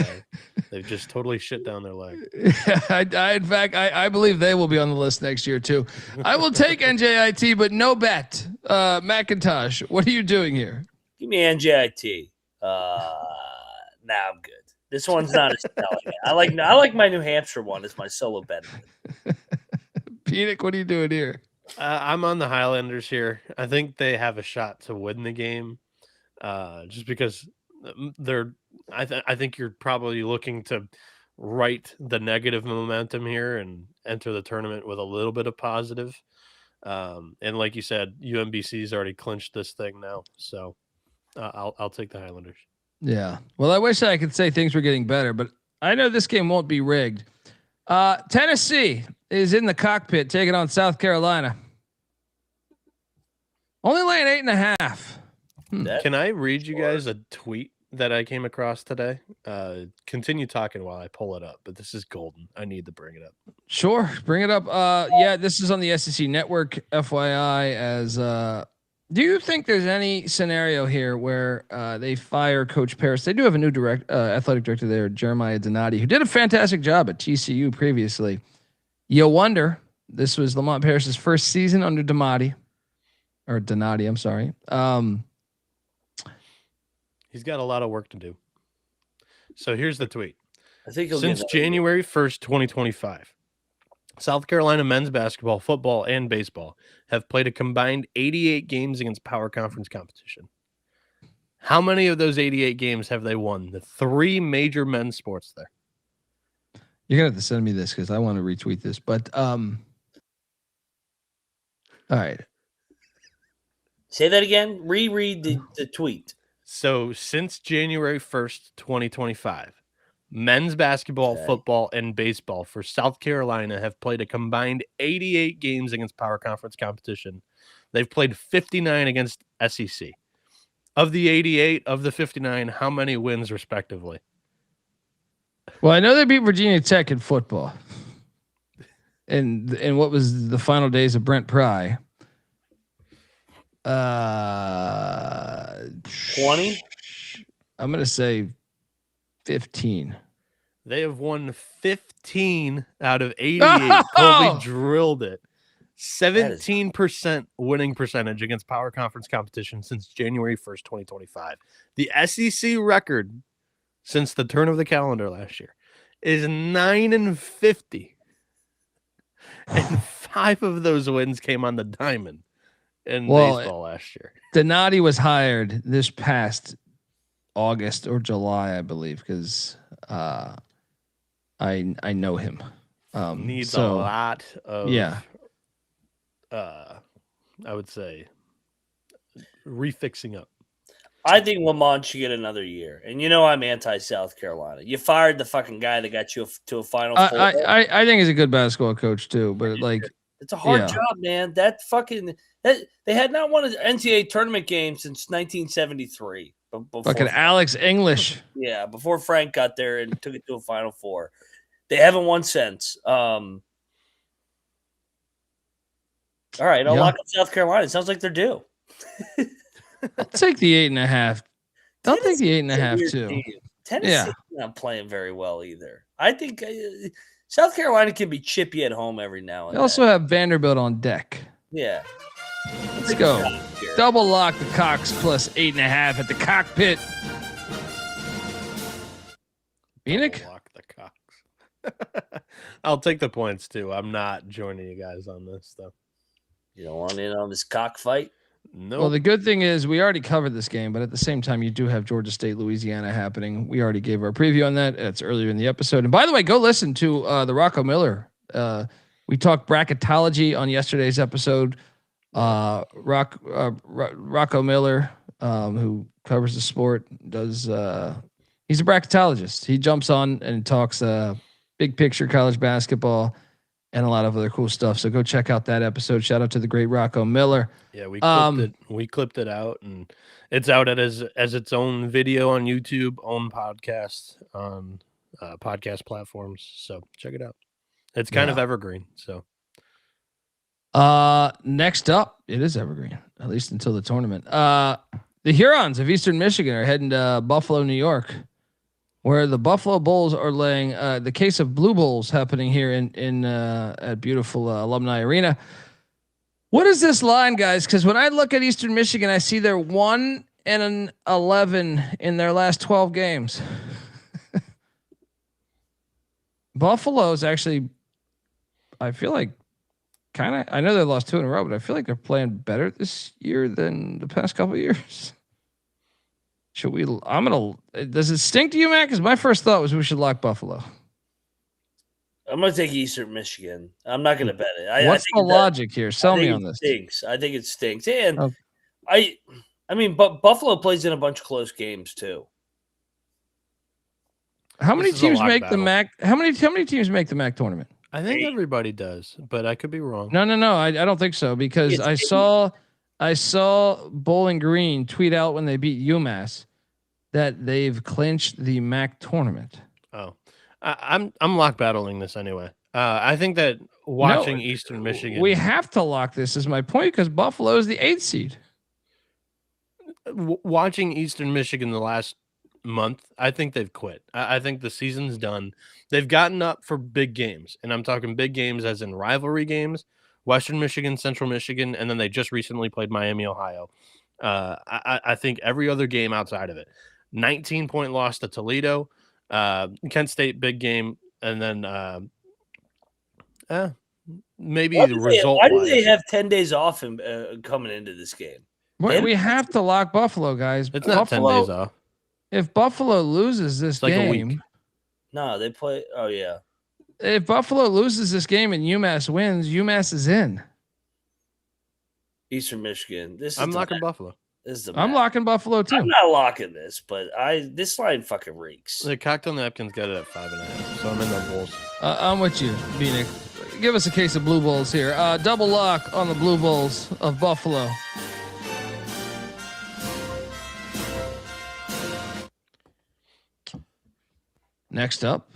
they've just totally shit down their leg. In fact, I believe they will be on the list next year too. I will take NJIT, but no bet. McIntyre, what are you doing here? Give me NJIT. Nah, I'm good. This one's not as telling. I like my New Hampshire one as my solo bet. Bieniek, what are you doing here? I'm on the Highlanders here. I think they have a shot to win the game, just because they're. I think you're probably looking to right the negative momentum here and enter the tournament with a little bit of positive. And like you said, UMBC's already clinched this thing now, so I'll take the Highlanders. Yeah. Well, I wish I could say things were getting better, but I know this game won't be rigged. Tennessee is in the cockpit taking on South Carolina. Only laying 8.5. Can I read you guys a tweet that I came across today? Continue talking while I pull it up, but this is golden. I need to bring it up. Sure. Bring it up. Yeah, this is on the SEC network, FYI, as, do you think there's any scenario here where they fire Coach Paris? They do have a new athletic director there, Jeremiah Donati, who did a fantastic job at TCU previously. You'll wonder, this was Lamont Paris's first season under Donati. I'm sorry. He's got a lot of work to do. So here's the tweet. I think since January 1st, 2025, South Carolina men's basketball, football, and baseball have played a combined 88 games against power conference competition. How many of those 88 games have they won? The 3 major men's sports there. You're gonna have to send me this because I want to retweet this. But all right. Say that again. Reread the tweet. So since January 1st, 2025, men's basketball, football, and baseball for South Carolina have played a combined 88 games against power conference competition. They've played 59 against SEC. Of the 88, of the 59, how many wins respectively? Well, I know they beat Virginia Tech in football. And what was the final days of Brent Pry? 20? I'm going to say 15. They have won 15 out of 88. Colby drilled it. 17% winning percentage against power conference competition since January 1st, 2025. The SEC record since the turn of the calendar last year is 9-50. And 5 of those wins came on the diamond in baseball last year. Donati was hired this past August or July, I believe, because I know him. Needs a lot of I would say refixing up. I think Lamont should get another year. And you know I'm anti-South Carolina. You fired the fucking guy that got you to a Final Four. I think he's a good basketball coach too, but it's a hard job, man. They had not won an NCAA tournament game since 1973. Fucking Alex English. Yeah, before Frank got there and took it to a Final Four. They haven't won since. All right, I'll lock up South Carolina. It sounds like they're due. I'll take the 8.5. I'll take the 8.5 too. Tennessee's not playing very well either. I think South Carolina can be chippy at home every now and They also have Vanderbilt on deck. Yeah. Let's go. Double lock the Cox plus 8.5 at the cockpit. Bieniek? Double lock the Cox. I'll take the points too. I'm not joining you guys on this though. You don't want in on this cockfight? No. Well, the good thing is we already covered this game, but at the same time, you do have Georgia State, Louisiana happening. We already gave our preview on that. It's earlier in the episode. And by the way, go listen to the Rocco Miller. We talked bracketology on yesterday's episode. Rocco Miller, who covers the sport, he's a bracketologist. He jumps on and talks big picture college basketball and a lot of other cool stuff. So go check out that episode. Shout out to the great Rocco Miller. Yeah, we clipped it out, and it's out as its own video on YouTube, own podcast on podcast platforms. So check it out. It's kind of evergreen. So next up, it is evergreen, at least until the tournament. The Hurons of Eastern Michigan are heading to Buffalo, New York, where the Buffalo Bulls are laying the case of Blue Bulls happening here in at beautiful Alumni Arena. What is this line, guys? Because when I look at Eastern Michigan, I see they're 1-11 in their last 12 games. Buffalo's actually, I feel like, I know they lost 2 in a row, but I feel like they're playing better this year than the past couple of years. Does it stink to you, Matt? Because my first thought was we should lock Buffalo. I'm going to take Eastern Michigan. I'm not going to bet it. What's the logic here? Sell me on this. I think it stinks. And I mean, but Buffalo plays in a bunch of close games too. How many teams make the MAC? How many teams make the MAC tournament? I think everybody does, but I could be wrong. No. I don't think so because I saw Bowling Green tweet out when they beat UMass that they've clinched the MAC tournament. Oh, I'm lock battling this anyway. I think that watching Eastern Michigan, we have to lock this. Is my point because Buffalo is the 8th seed. Watching Eastern Michigan the last month, I think they've quit. I think the season's done. They've gotten up for big games, and I'm talking big games as in rivalry games. Western Michigan, Central Michigan, and then they just recently played Miami, Ohio. I think every other game outside of it. 19-point loss to Toledo, Kent State big game, and then maybe the result. Why do they have 10 days off coming into this game? We have to lock Buffalo, guys. It's not Buffalo, 10 days off. If Buffalo loses this like game, a week. No, they play. Oh yeah. If Buffalo loses this game and UMass wins, UMass is in. Eastern Michigan. I'm locking Buffalo. I'm locking Buffalo too. I'm not locking this, but this line fucking reeks. The cocktail napkins got it at 5.5, so I'm in the Bulls. I'm with you, Bieniek. Give us a case of Blue Bulls here. Double lock on the Blue Bulls of Buffalo. Next up,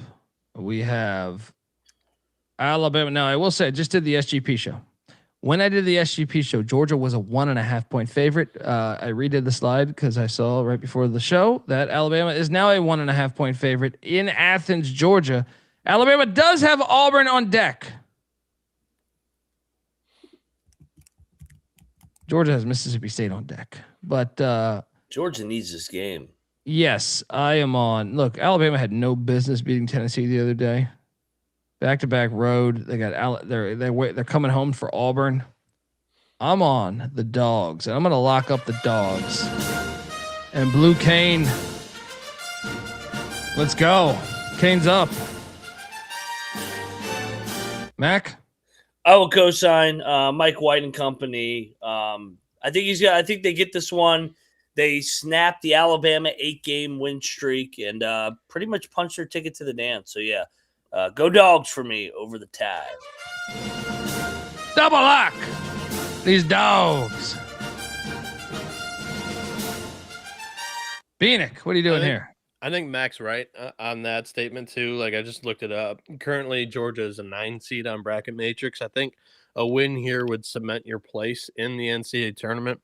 we have Alabama. Now, I will say, I just did the SGP show. When I did the SGP show, Georgia was a 1.5 point favorite. I redid the slide because I saw right before the show that Alabama is now a 1.5 point favorite in Athens, Georgia. Alabama does have Auburn on deck. Georgia has Mississippi State on deck, but Georgia needs this game. Yes, I am on. Look, Alabama had no business beating Tennessee the other day. Back-to-back road. They got they're coming home for Auburn. I'm on the Dogs, and I'm going to lock up the Dogs. And Blue Cane. Let's go. Cane's up. Mac? I will co-sign Mike White and company. I think they get this one. They snapped the Alabama 8-game win streak and pretty much punched their ticket to the dance. So, yeah, go Dogs for me over the Tide. Double lock. These Dogs. Bieniek, what are you doing here? I think Mac's right on that statement, too. Like, I just looked it up. Currently, Georgia is a 9 seed on Bracket Matrix. I think a win here would cement your place in the NCAA tournament.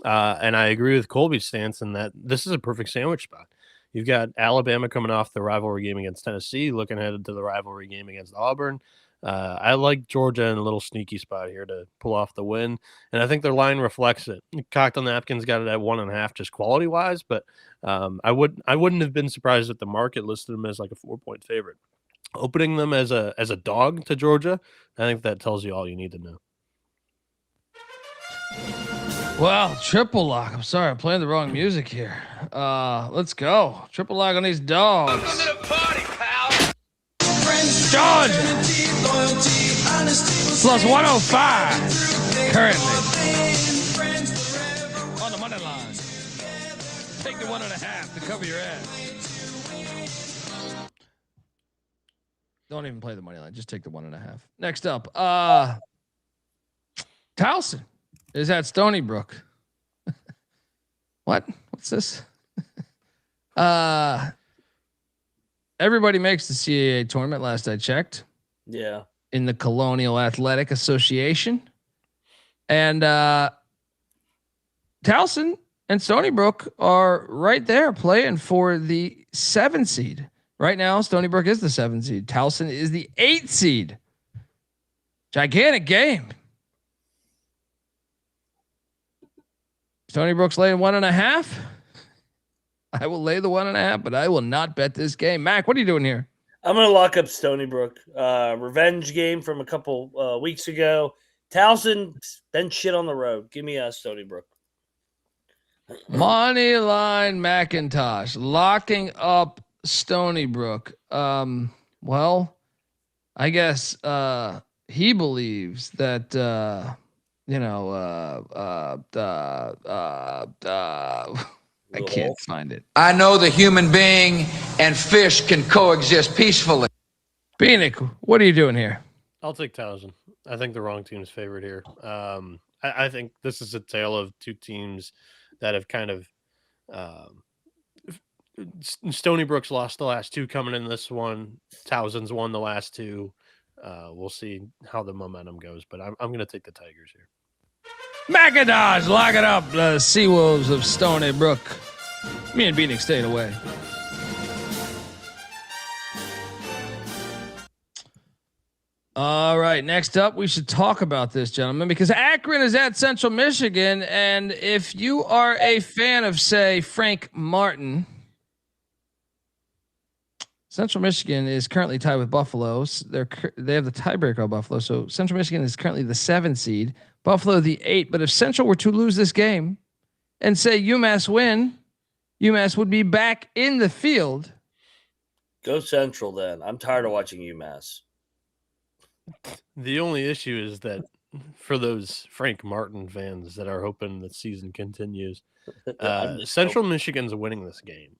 And I agree with Colby's stance in that this is a perfect sandwich spot. You've got Alabama coming off the rivalry game against Tennessee, looking ahead to the rivalry game against Auburn. I like Georgia in a little sneaky spot here to pull off the win, and I think their line reflects it. Cocktail Napkins got it at 1.5, just quality wise, but I wouldn't have been surprised if the market listed them as like a 4-point favorite. Opening them as a dog to Georgia, I think that tells you all you need to know. Well, triple lock. I'm sorry, I'm playing the wrong music here. Let's go. Triple lock on these dogs. Welcome to the party, pal. Georgia. Plus 105 currently. On the money line. Take the 1.5 to cover your ass. Don't even play the money line. Just take the 1.5. Next up, Towson is at Stony Brook. What? What's this? Everybody makes the CAA tournament. Last I checked. Yeah. In the Colonial Athletic Association, and Towson and Stony Brook are right there playing for the 7 seed. Right now, Stony Brook is the 7 seed. Towson is the 8 seed. Gigantic game. Stony Brook's laying 1.5. I will lay the 1.5, but I will not bet this game. Mac, what are you doing here? I'm going to lock up Stony Brook. Revenge game from a couple weeks ago. Towson, then shit on the road. Give me Stony Brook. Money line McIntyre locking up Stony Brook. Well, I guess he believes that I can't find it. I know the human being and fish can coexist peacefully. Bieniek, what are you doing here? I'll take Towson. I think the wrong team's favorite here. I think this is a tale of two teams that have kind of Stony Brook's lost the last 2 coming in this one. Towson's won the last 2. We'll see how the momentum goes, but I'm going to take the Tigers here. McIntyre, lock it up. The Seawolves of Stony Brook. Me and Bieniek stayed away. All right, next up, we should talk about this, gentlemen, because Akron is at Central Michigan, and if you are a fan of, say, Frank Martin, Central Michigan is currently tied with Buffalo. They have the tiebreaker on Buffalo, so Central Michigan is currently the 7 seed. Buffalo the 8. But if Central were to lose this game and say UMass win, UMass would be back in the field. Go Central then. I'm tired of watching UMass. The only issue is that for those Frank Martin fans that are hoping the season continues, Central Michigan's winning this game.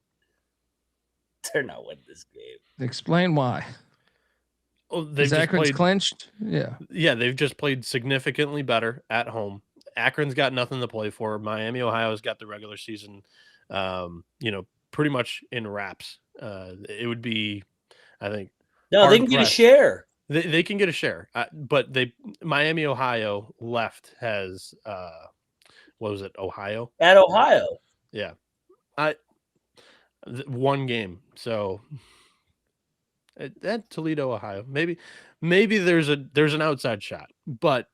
They're not winning this game. Explain why. Oh, they've Akron's clinched? Yeah. Yeah, they've just played significantly better at home. Akron's got nothing to play for. Miami, Ohio's got the regular season, pretty much in wraps. It would be, I think. No, they can get a share. They can get a share, but Miami, Ohio left has what was it? Ohio at Ohio. Yeah, one game. So at Toledo, Ohio, maybe there's an outside shot, but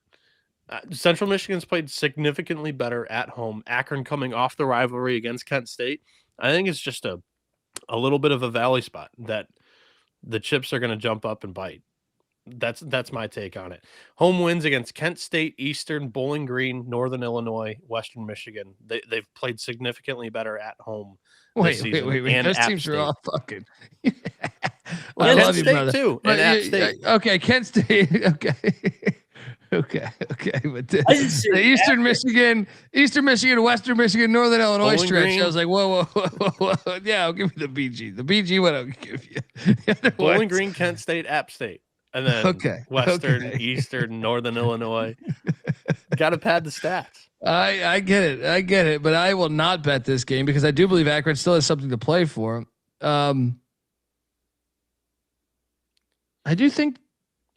Central Michigan's played significantly better at home. Akron coming off the rivalry against Kent State. I think it's just a little bit of a valley spot that the chips are going to jump up and bite. That's my take on it. Home wins against Kent State, Eastern, Bowling Green, Northern Illinois, Western Michigan. They've played significantly better at home. Wait. Those teams are all fucking. I love you, brother. Too. And App State. Okay, Kent State. Okay. But the Eastern Michigan, Western Michigan, Northern Illinois Bowling stretch. Green. I was like, whoa. Yeah, I'll give you the BG. The BG, what I'll give you. Bowling Green, Kent State, App State. And then Western, Eastern, Northern Illinois. Got to pad the stats. I get it. But I will not bet this game because I do believe Akron still has something to play for. I do think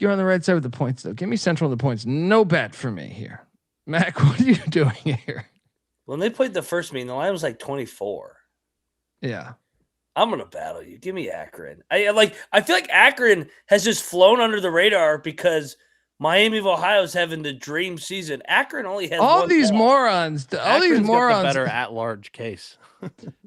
you're on the right side with the points, though. Give me Central on the points. No bet for me here. Mac, what are you doing here? When they played the first meeting, the line was like 24. Yeah. I'm gonna battle you. Give me Akron. I feel like Akron has just flown under the radar because Miami of Ohio is having the dream season. Akron only has all these morons. All these morons. Got the better at-large case.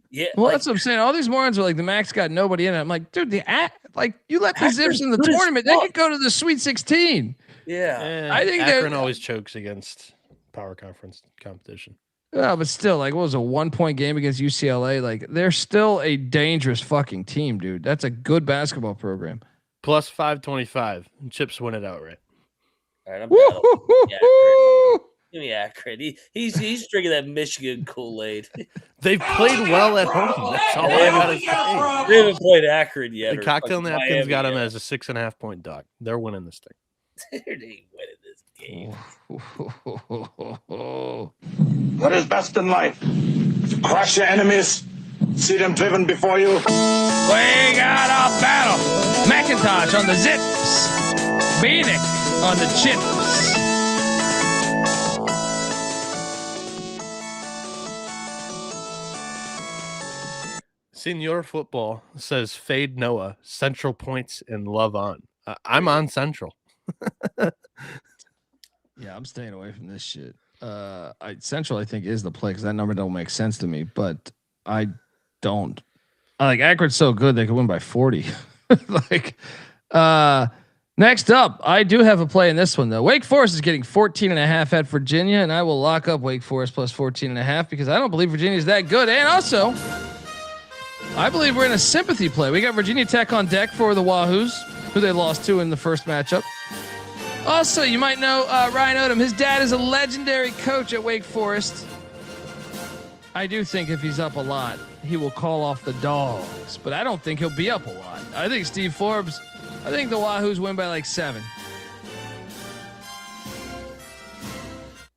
Yeah, well, that's what I'm saying. All these morons are like the Max got nobody in it. I'm like, dude, you let the Zips in the tournament, they could go to the Sweet 16. Yeah, I think Akron always chokes against power conference competition. Yeah, but still, like, what was a 1-point game against UCLA? Like, they're still a dangerous fucking team, dude. That's a good basketball program. Plus 525. Chips win it outright. All right, I'm battling. Give me Akron. He's drinking that Michigan Kool-Aid. They've played well at home. That's all I gotta say. They haven't played Akron yet. The cocktail napkins got him as a 6.5-point dog. They're winning this thing. They ain't winning this game. What is best in life? To crush your enemies, see them driven before you. We got a battle. McIntyre on the Zips. Bieniek on the Chips. Senior football says fade Noah, Central points and love on. I'm on Central. Yeah, I'm staying away from this shit. Central, I think, is the play because that number don't make sense to me, but I don't. Akron's so good they could win by 40. Next up, I do have a play in this one though. Wake Forest is getting 14.5 at Virginia, and I will lock up Wake Forest plus 14.5 because I don't believe Virginia is that good, and also I believe we're in a sympathy play. We got Virginia Tech on deck for the Wahoos, who they lost to in the first matchup. Also, you might know Ryan Odom. His dad is a legendary coach at Wake Forest. I do think if he's up a lot, he will call off the Dogs, but I don't think he'll be up a lot. I think Steve Forbes, I think the Wahoos win by like 7.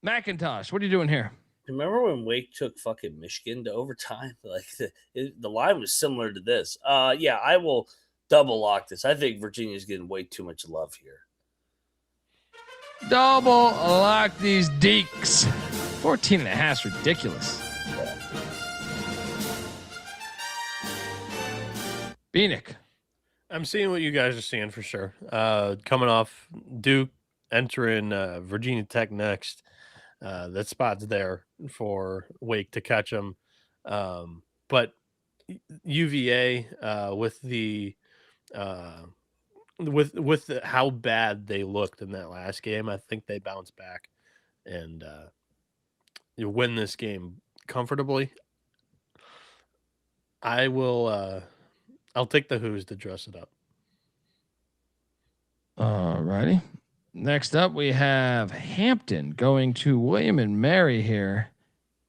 McIntyre, what are you doing here? Remember when Wake took fucking Michigan to overtime? Like the line was similar to this. Yeah, I will double lock this. I think Virginia's getting way too much love here. Double lock these deeks. 14.5 is ridiculous. Bieniek. I'm seeing what you guys are seeing for sure. Coming off Duke, entering Virginia Tech next. That spot's there for Wake to catch them. But UVA with the with how bad they looked in that last game, I think they bounce back and you win this game comfortably. I will. I'll take the Who's to dress it up. All righty. Next up, we have Hampton going to William and Mary here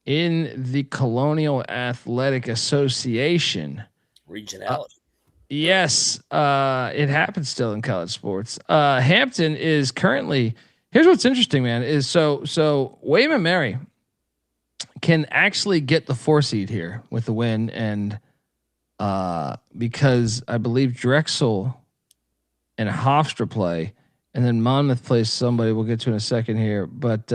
in the Colonial Athletic Association. Regionality. Yes, it happens still in college sports. Hampton is currently. Here's what's interesting, man. Is so William and Mary can actually get the 4 seed here with the win, and because I believe Drexel and Hofstra play. And then Monmouth plays somebody we'll get to in a second here. But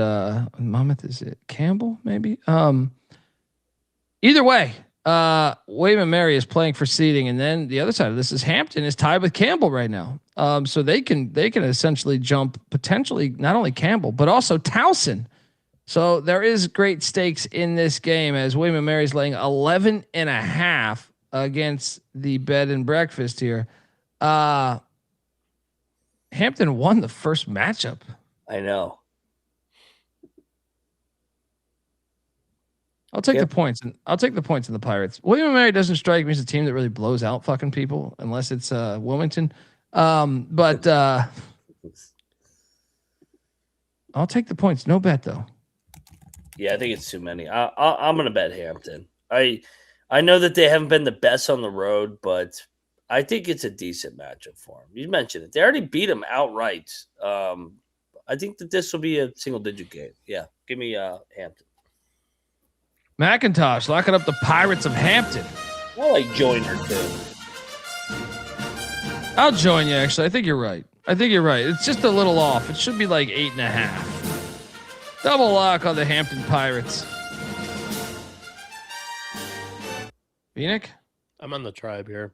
Monmouth, is it Campbell, maybe? Either way, William and Mary is playing for seeding. And then the other side of this is Hampton is tied with Campbell right now. So they can essentially jump potentially not only Campbell, but also Towson. So there is great stakes in this game as William and Mary is laying 11.5 against the bed and breakfast here. Hampton won the first matchup. I know. I'll take the points, and I'll take the points in the Pirates. William and Mary doesn't strike me as a team that really blows out fucking people unless it's Wilmington. But I'll take the points. No bet though. Yeah, I think it's too many. I'm gonna bet Hampton. I know that they haven't been the best on the road, but I think it's a decent matchup for them. You mentioned it. They already beat them outright. I think that this will be a single-digit game. Yeah, give me Hampton. McIntyre locking up the Pirates of Hampton. I like Joyner too. I'll join you. Actually, I think you're right. It's just a little off. It should be like 8.5. Double lock on the Hampton Pirates. Bieniek? I'm on the Tribe here.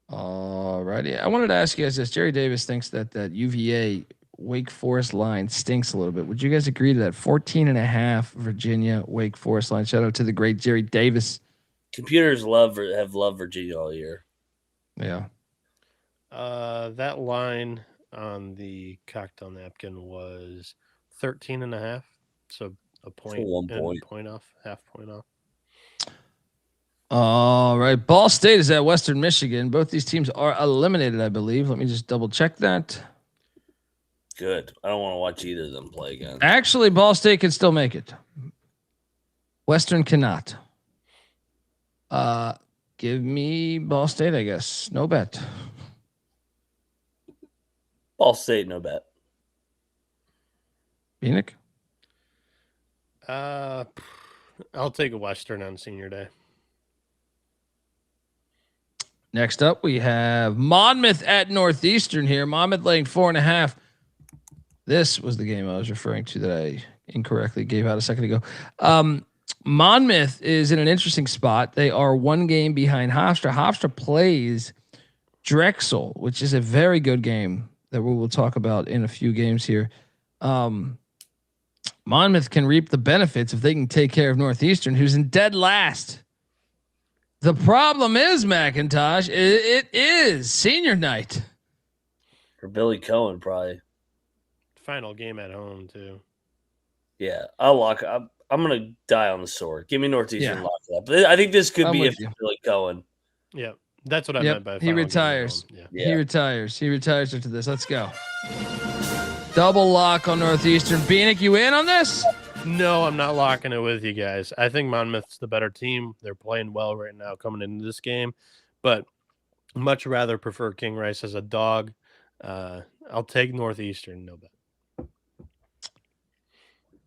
All righty. I wanted to ask you guys this. Jerry Davis thinks that UVA Wake Forest line stinks a little bit. Would you guys agree to that? 14.5 Virginia Wake Forest line. Shout out to the great Jerry Davis. Computers have loved Virginia all year. Yeah. That line on the cocktail napkin was 13.5. So a point, point off, half point off. All right. Ball State is at Western Michigan. Both these teams are eliminated, I believe. Let me just double check that. Good. I don't want to watch either of them play again. Actually, Ball State can still make it. Western cannot. Give me Ball State, I guess. No bet. Ball State, no bet. Bieniek? I'll take a Western on senior day. Next up, we have Monmouth at Northeastern here. Monmouth laying 4.5. This was the game I was referring to that I incorrectly gave out a second ago. Monmouth is in an interesting spot. They are one game behind Hofstra. Hofstra plays Drexel, which is a very good game that we will talk about in a few games here. Monmouth can reap the benefits if they can take care of Northeastern, who's in dead last. The problem is, McIntyre, it is senior night. For Billy Cohen, probably. Final game at home, too. Yeah, I'll lock up. I'm going to die on the sword. Give me Northeastern lock it up. I think this could be if Billy Cohen. Yeah, that's what I meant by he retires. Yeah. He retires. He retires after this. Let's go. Double lock on Northeastern. Bieniek, you in on this? No, I'm not locking it with you guys. I think Monmouth's the better team. They're playing well right now coming into this game, but much rather prefer King Rice as a dog. I'll take Northeastern, no bet.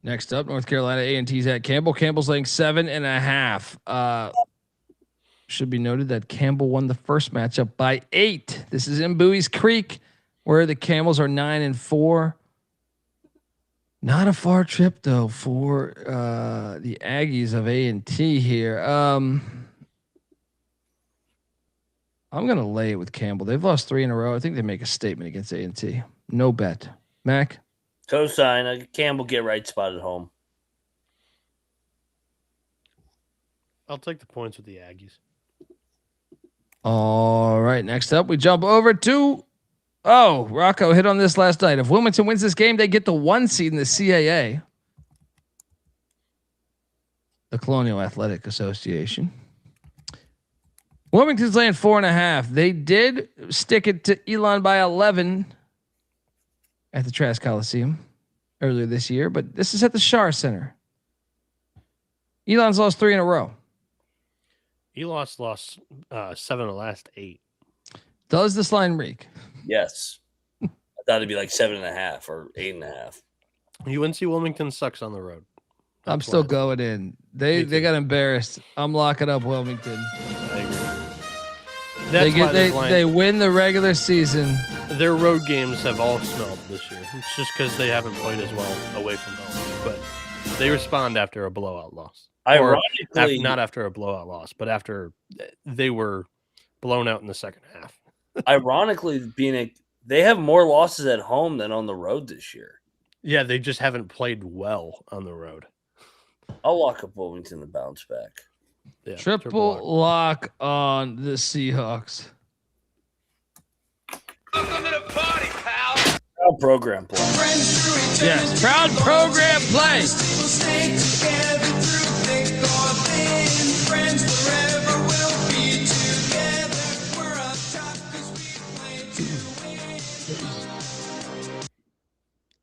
Next up, North Carolina A&T's at Campbell. Campbell's laying 7.5. Should be noted that Campbell won the first matchup by 8. This is in Bowie's Creek, where the Camels are 9-4. Not a far trip though for the Aggies of A&T here. I'm gonna lay it with Campbell. They've lost 3 in a row. I think they make a statement against A&T. No bet. Mac? Cosign. Campbell get right spot at home. I'll take the points with the Aggies. All right. Next up, we jump over to Rocco hit on this last night. If Wilmington wins this game, they get the 1 seed in the CAA, the Colonial Athletic Association. Wilmington's laying 4.5. They did stick it to Elon by 11 at the Trask Coliseum earlier this year, but this is at the Shar Center. Elon's lost 3 in a row. Elon's lost 7 of the last 8. Does this line reek? Yes. I thought it'd be like 7.5 or 8.5. UNC Wilmington sucks on the road. I'm still going in. They got embarrassed. I'm locking up Wilmington. I agree. They win the regular season. Their road games have all smelled this year. It's just because they haven't played as well away from home. But they respond after a blowout loss. Ironically, not after a blowout loss, but after they were blown out in the second half. Ironically, they have more losses at home than on the road this year. Yeah, they just haven't played well on the road. I'll lock up Wilmington to bounce back. Yeah, triple lock on the Seahawks. Welcome to the party, pal. Proud program play. Yes, proud program play.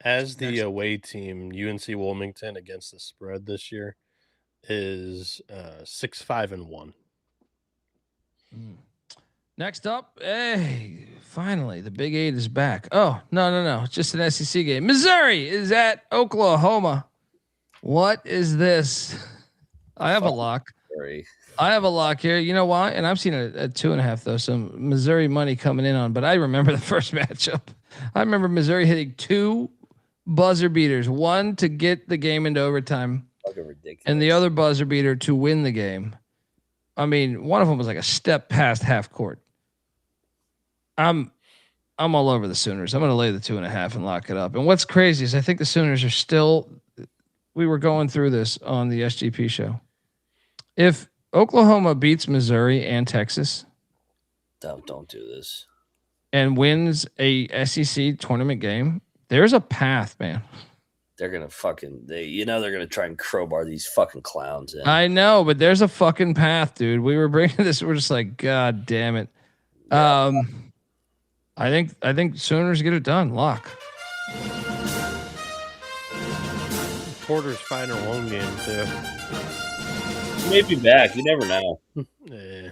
As the away team, UNC Wilmington against the spread this year is 6-5-1. Next up, finally, the Big 8 is back. Oh, no. It's just an SEC game. Missouri is at Oklahoma. What is this? I have a lock. I have a lock here. You know why? And I've seen a 2.5, though. Some Missouri money coming in on, but I remember the first matchup. I remember Missouri hitting 2 buzzer beaters, one to get the game into overtime, and the other buzzer beater to win the game. I mean, one of them was like a step past half court. I'm all over the Sooners. I'm going to lay the 2.5 and lock it up. And what's crazy is I think the Sooners are still. We were going through this on the SGP show. If Oklahoma beats Missouri and Texas, don't do this, and wins a SEC tournament game, there's a path, man. They're gonna they're gonna try and crowbar these fucking clowns in. I know, but there's a fucking path, dude. We were bringing this. We're just like, God damn it. Yeah. I think Sooners get it done. Lock. Porter's final home game too. He may be back. You never know. Yeah.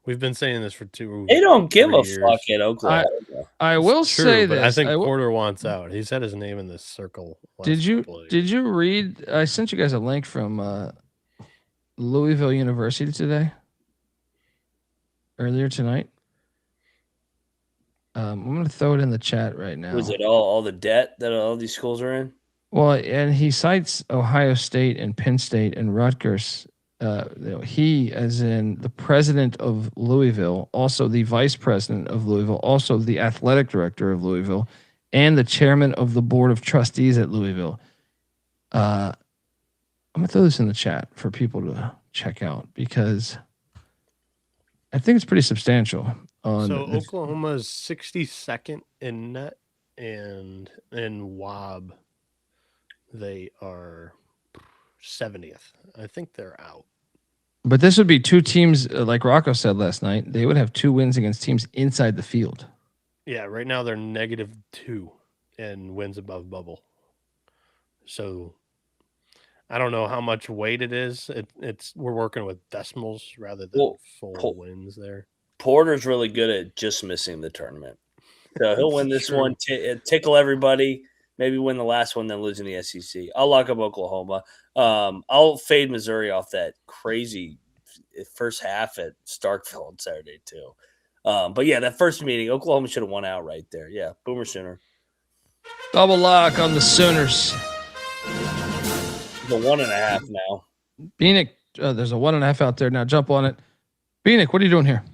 We've been saying this for 2. They don't give a years. fuck at Oklahoma. I will say this. I think Porter wants out. He's had his name in this circle. Did you read? I sent you guys a link from Louisville University today. Earlier tonight. I'm going to throw it in the chat right now. Was it all the debt that all these schools are in? Well, and he cites Ohio State and Penn State and Rutgers. He, as in the president of Louisville, also the vice president of Louisville, also the athletic director of Louisville, and the chairman of the board of trustees at Louisville. I'm going to throw this in the chat for people to check out because I think it's pretty substantial. Oklahoma is 62nd in net, and in WAB, they are 70th. I think they're out. But this would be two teams, like Rocco said last night. They would have 2 wins against teams inside the field. Yeah, right now they're -2 and wins above bubble. So I don't know how much weight it is. We're working with decimals rather than full wins there. Porter's really good at just missing the tournament. So he'll win this one, tickle everybody, maybe win the last one, then lose in the SEC. I'll lock up Oklahoma. I'll fade Missouri off that crazy first half at Starkville on Saturday too. But yeah, that first meeting, Oklahoma should have won out right there. Yeah, Boomer Sooner. Double lock on the Sooners. The 1.5 now. Bieniek, there's a 1.5 out there now. Jump on it. Bieniek, what are you doing here?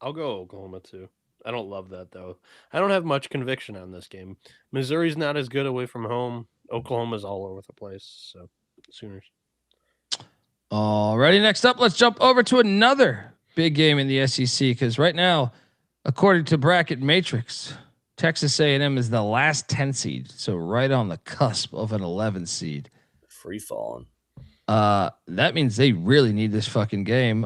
I'll go Oklahoma too. I don't love that though. I don't have much conviction on this game. Missouri's not as good away from home. Oklahoma's all over the place. So Sooners. Alrighty, next up, let's jump over to another big game in the SEC because right now, according to Bracket Matrix, Texas A&M is the last 10 seed, so right on the cusp of an 11 seed. Free falling. That means they really need this fucking game.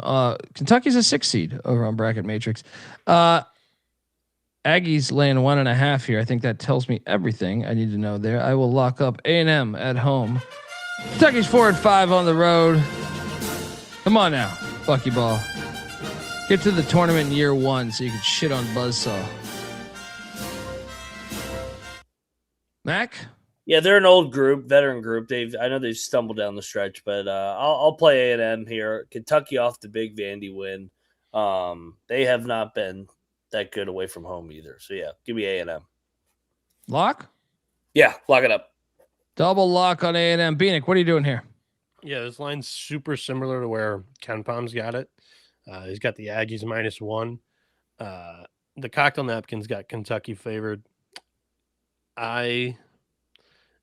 Kentucky's a 6 seed over on Bracket Matrix. Aggies laying 1.5 here. I think that tells me everything I need to know there. I will lock up A&M at home. Kentucky's 4-5 on the road. Come on now, Buckyball. Get to the tournament in year 1 so you can shit on Buzzsaw. Mac? Yeah, they're an old group, veteran group. I know they've stumbled down the stretch, but I'll play A&M here. Kentucky off the big Vandy win. They have not been that good away from home either. So yeah, give me A&M. Lock? Yeah, lock it up. Double lock on A&M. Bieniek, what are you doing here? Yeah, this line's super similar to where Ken Palm's got it. He's got the Aggies -1. The cocktail napkins got Kentucky favored. I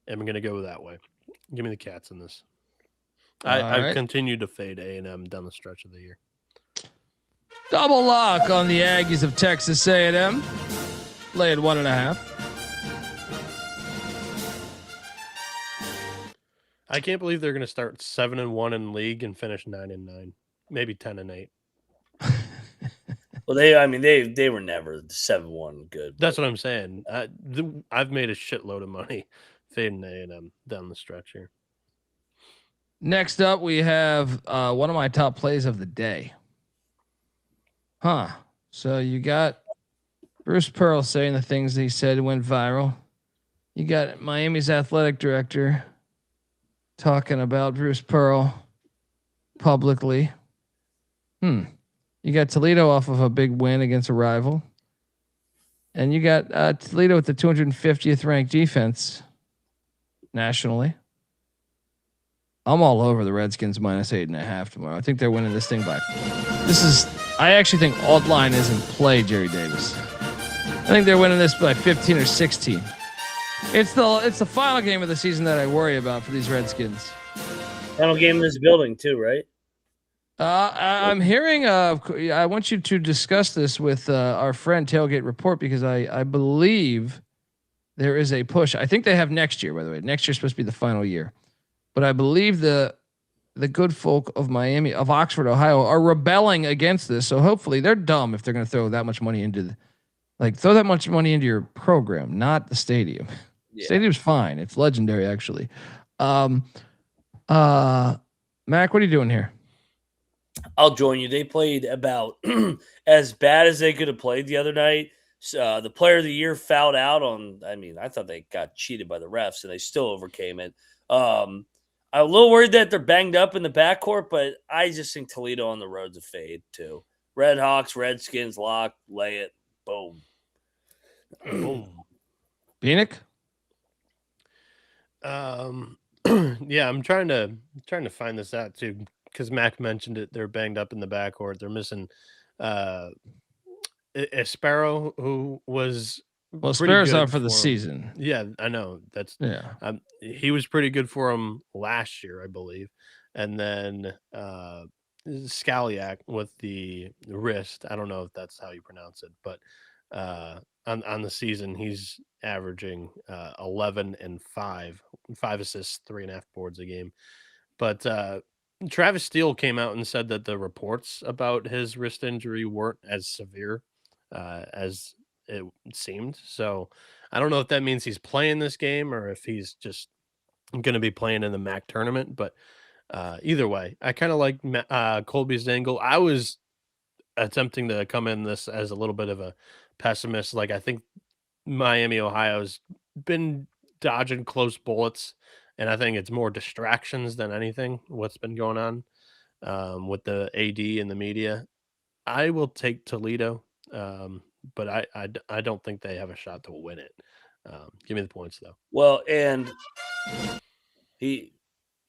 am going to go that way. Give me the Cats in this. I've continued to fade A&M down the stretch of the year. Double lock on the Aggies of Texas A&M. Lay at 1.5. I can't believe they're going to start 7-1 in league and finish 9-9, maybe 10-8. Well, they were never 7-1 good. That's what I'm saying. I've made a shitload of money fading A&M down the stretch here. Next up, we have one of my top plays of the day. So you got Bruce Pearl saying the things that he said went viral. You got Miami's athletic director talking about Bruce Pearl publicly. You got Toledo off of a big win against a rival. And you got Toledo with the 250th ranked defense nationally. I'm all over the Redskins -8.5 tomorrow. I think they're winning this thing by. I actually think alt line is in play, Jerry Davis. I think they're winning this by 15 or 16. It's the final game of the season that I worry about for these Redskins. Final game in this building too, right? I'm hearing. I want you to discuss this with our friend Tailgate Report because I believe there is a push. I think they have next year. By the way, next year's supposed to be the final year, but I believe the good folk of Miami, of Oxford, Ohio, are rebelling against this. So hopefully they're dumb if they're going to throw that much money into throw that much money into your program, not the stadium. Yeah. Stadium's fine. It's legendary, actually. Mac, what are you doing here? I'll join you. They played about as bad as they could have played the other night. The player of the year fouled out on, I thought they got cheated by the refs and they still overcame it. I'm a little worried that they're banged up in the backcourt, but I just think Toledo on the road's a fade too. Red Hawks, Redskins, lock, lay it, boom. Boom. Bieniek? Yeah, I'm trying to find this out too. Because Mac mentioned it, they're banged up in the backcourt. They're missing Sparrow, who was Sparrow's out for the season. Yeah, I know. He was pretty good for him last year, I believe. And then Scaliac with the wrist. I don't know if that's how you pronounce it, but on the season, he's averaging 11 and 5 assists, 3.5 boards a game. But Travis Steele came out and said that the reports about his wrist injury weren't as severe as it seemed. So I don't know if that means he's playing this game or if he's just going to be playing in the MAC tournament. But either way, I kind of like Colby's angle. I was attempting to come in this as a little bit of a pessimist. Like, I think Miami, Ohio's been dodging close bullets. And I think it's more distractions than anything, what's been going on with the AD and the media. I will take Toledo, but I don't think they have a shot to win it. Give me the points, though. Well, and you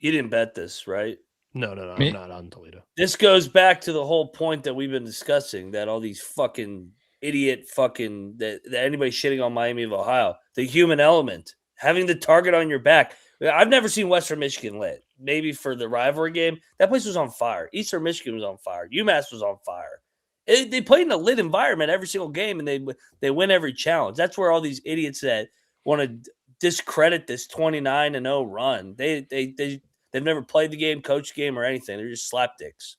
didn't bet this, right? No, I'm not on Toledo. This goes back to the whole point that we've been discussing, that all these fucking idiot that anybody shitting on Miami of Ohio, the human element, having the target on your back. I've never seen Western Michigan lit. Maybe for the rivalry game, that place was on fire. Eastern Michigan was on fire. UMass was on fire. They played in a lit environment every single game, and they win every challenge. That's where all these idiots that want to discredit this 29-0 run. They've never played the game, coached the game, or anything. They're just slapdicks.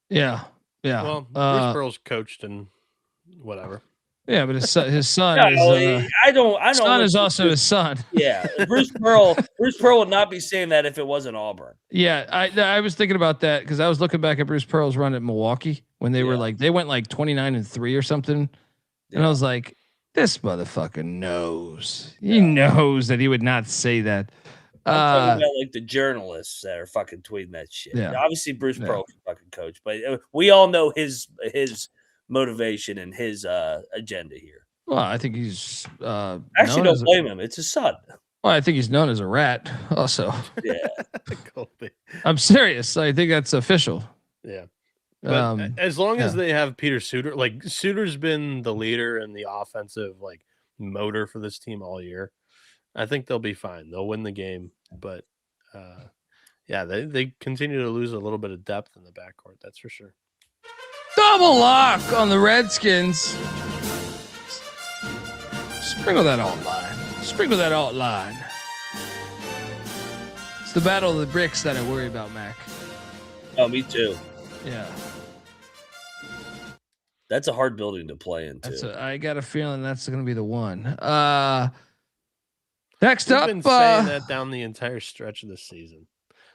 Yeah. Well, Bruce Pearl's coached and whatever. Yeah, but his son is. Son is also his son. Yeah, Bruce Pearl would not be saying that if it wasn't Auburn. Yeah, I was thinking about that because I was looking back at Bruce Pearl's run at Milwaukee when they were they went 29-3 or something, and I was like, this motherfucker knows. He knows that he would not say that. I'm talking about the journalists that are fucking tweeting that shit. Yeah. Obviously, Bruce Pearl can fucking coach, but we all know his motivation and his agenda here. Well, I think he's actually don't blame him. It's his son. Well, I think he's known as a rat also. Yeah. I'm serious. I think that's official. Yeah. But as long as they have Peter Suter, Suter's been the leader and the offensive motor for this team all year. I think they'll be fine. They'll win the game, but they continue to lose a little bit of depth in the backcourt. That's for sure. Double lock on the Redskins. Sprinkle that alt line. It's the battle of the bricks that I worry about, Mac. Oh, me too. Yeah. That's a hard building to play into. I got a feeling that's going to be the one. Next We've up. Been saying that down the entire stretch of the season.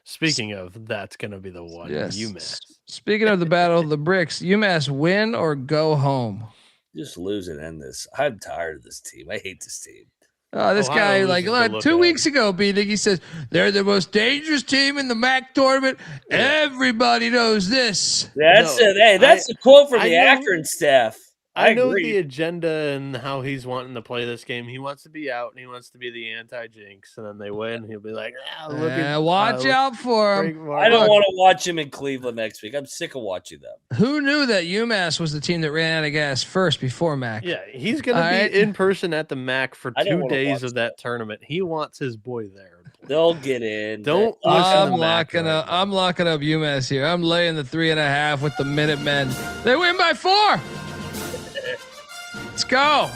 Speaking of, that's going to be the one. Yes. UMass. Speaking of the battle of the bricks, UMass win or go home? Just lose and end this. I'm tired of this team. I hate this team. This Ohio guy, 2 weeks ago, B-Nick, he says, they're the most dangerous team in the MAC tournament. Yeah. Everybody knows this. That's a quote from the Akron staff. I know agree. the agenda and how he's wanting to play this game. He wants to be out and he wants to be the anti-jinx. And then they win. He'll be like, watch out for him. I don't want to watch him in Cleveland next week. I'm sick of watching them. Who knew that UMass was the team that ran out of gas first before MAC? Yeah, he's going to be in person at the MAC for 2 days of that tournament. He wants his boy there. They'll get in. Don't I'm locking up UMass here. I'm laying the 3.5 with the Minutemen. They win by 4. Let's go.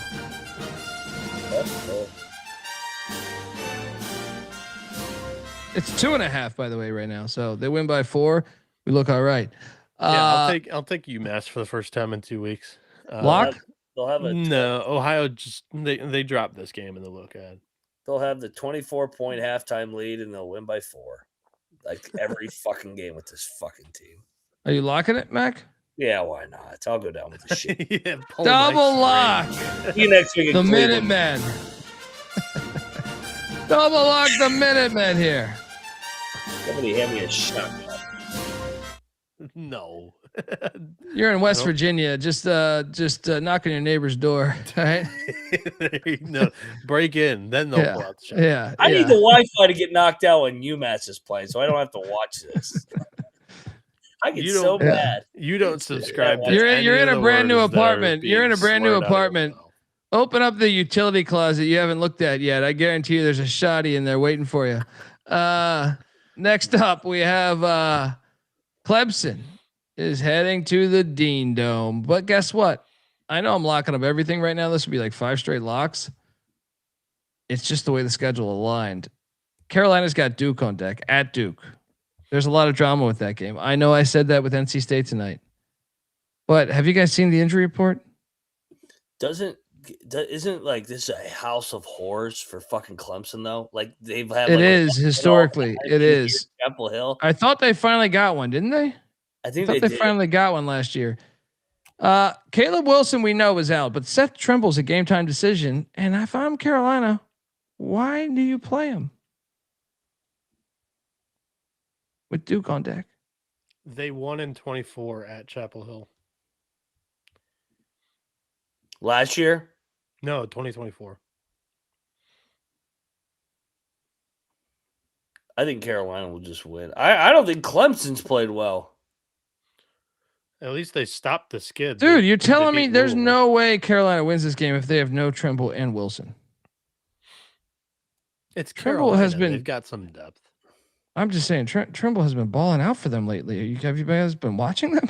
It's 2.5, by the way, right now. So they win by 4. We look all right. Yeah, I'll take UMass for the first time in 2 weeks. Lock? They'll have Ohio just they dropped this game in the look at. They'll have the 24-point halftime lead and they'll win by 4. Like every fucking game with this fucking team. Are you locking it, Mac? Yeah, why not? I'll go down with the shit. Yeah, double lock. See you next week. The Minutemen. Double lock the Minutemen here. Somebody hand me a shot. No. You're in West Virginia, just knocking your neighbor's door, right? No, break in, then they'll pull out the shot. Yeah, I need the Wi-Fi to get knocked out when UMass is playing, so I don't have to watch this. I get so mad. You don't subscribe. You're in a brand new apartment. You're in a brand new apartment. Open up the utility closet you haven't looked at yet. I guarantee you, there's a shoddy in there waiting for you. Next up, we have Clemson is heading to the Dean Dome. But guess what? I know I'm locking up everything right now. This would be like 5 straight locks. It's just the way the schedule aligned. Carolina's got Duke on deck at Duke. There's a lot of drama with that game. I know I said that with NC State tonight. But have you guys seen the injury report? Isn't like this a house of horrors for fucking Clemson though? Like they've had. It is historically. It is. Temple Hill. I thought they finally got one, didn't they? I think they finally got one last year. Caleb Wilson, we know, is out, but Seth Trimble's a game time decision. And if I'm Carolina, why do you play him with Duke on deck? They won in 24 at Chapel Hill last year. No, 2024. I think Carolina will just win. I don't think Clemson's played well. At least they stopped the skid. Dude, you're telling me there's no way Carolina wins this game if they have no Trimble and Wilson. It's Trimble Carolina. They've got some depth. I'm just saying, Trimble has been balling out for them lately. Have you guys been watching them?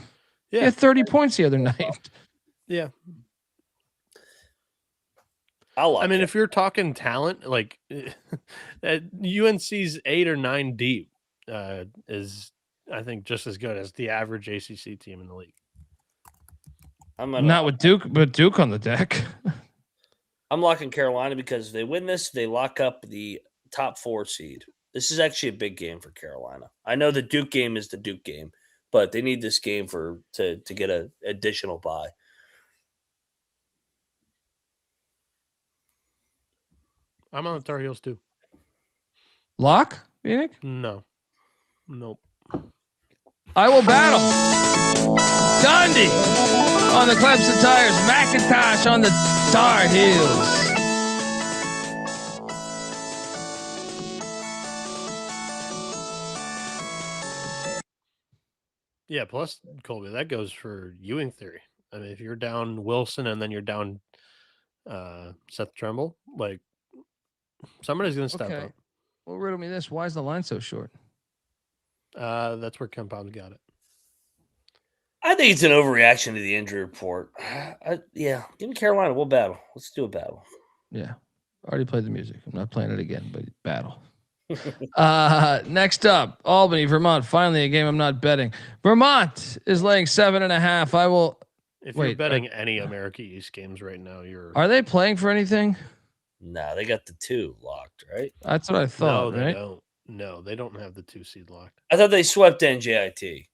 Yeah, he had 30 points the other night. Yeah. I mean, if you're talking talent, like UNC's 8 or 9 deep is, I think, just as good as the average ACC team in the league. Not with Duke, but Duke on the deck. I'm locking Carolina because if they win this, they lock up the top 4 seed. This is actually a big game for Carolina. I know the Duke game is the Duke game, but they need this game to get an additional bye. I'm on the Tar Heels too. Lock, Bieniek? No. Nope. I will battle. Dundee on the Clemson Tires. McIntyre on the Tar Heels. Yeah, plus, Colby, that goes for Ewing theory. I mean, if you're down Wilson and then you're down Seth Trimble, like, somebody's going to step up. Well, riddle me this. Why is the line so short? That's where Ken Palm's got it. I think it's an overreaction to the injury report. Yeah, give me Carolina. We'll battle. Let's do a battle. Yeah. Already played the music. I'm not playing it again, but battle. Next up, Albany, Vermont. Finally, a game I'm not betting. Vermont is laying 7.5. I will. If you're betting any America East games right now, Are they playing for anything? No, they got the 2 locked, right? That's what I thought. No, they right? don't. No, they don't have the 2 seed locked. I thought they swept NJIT.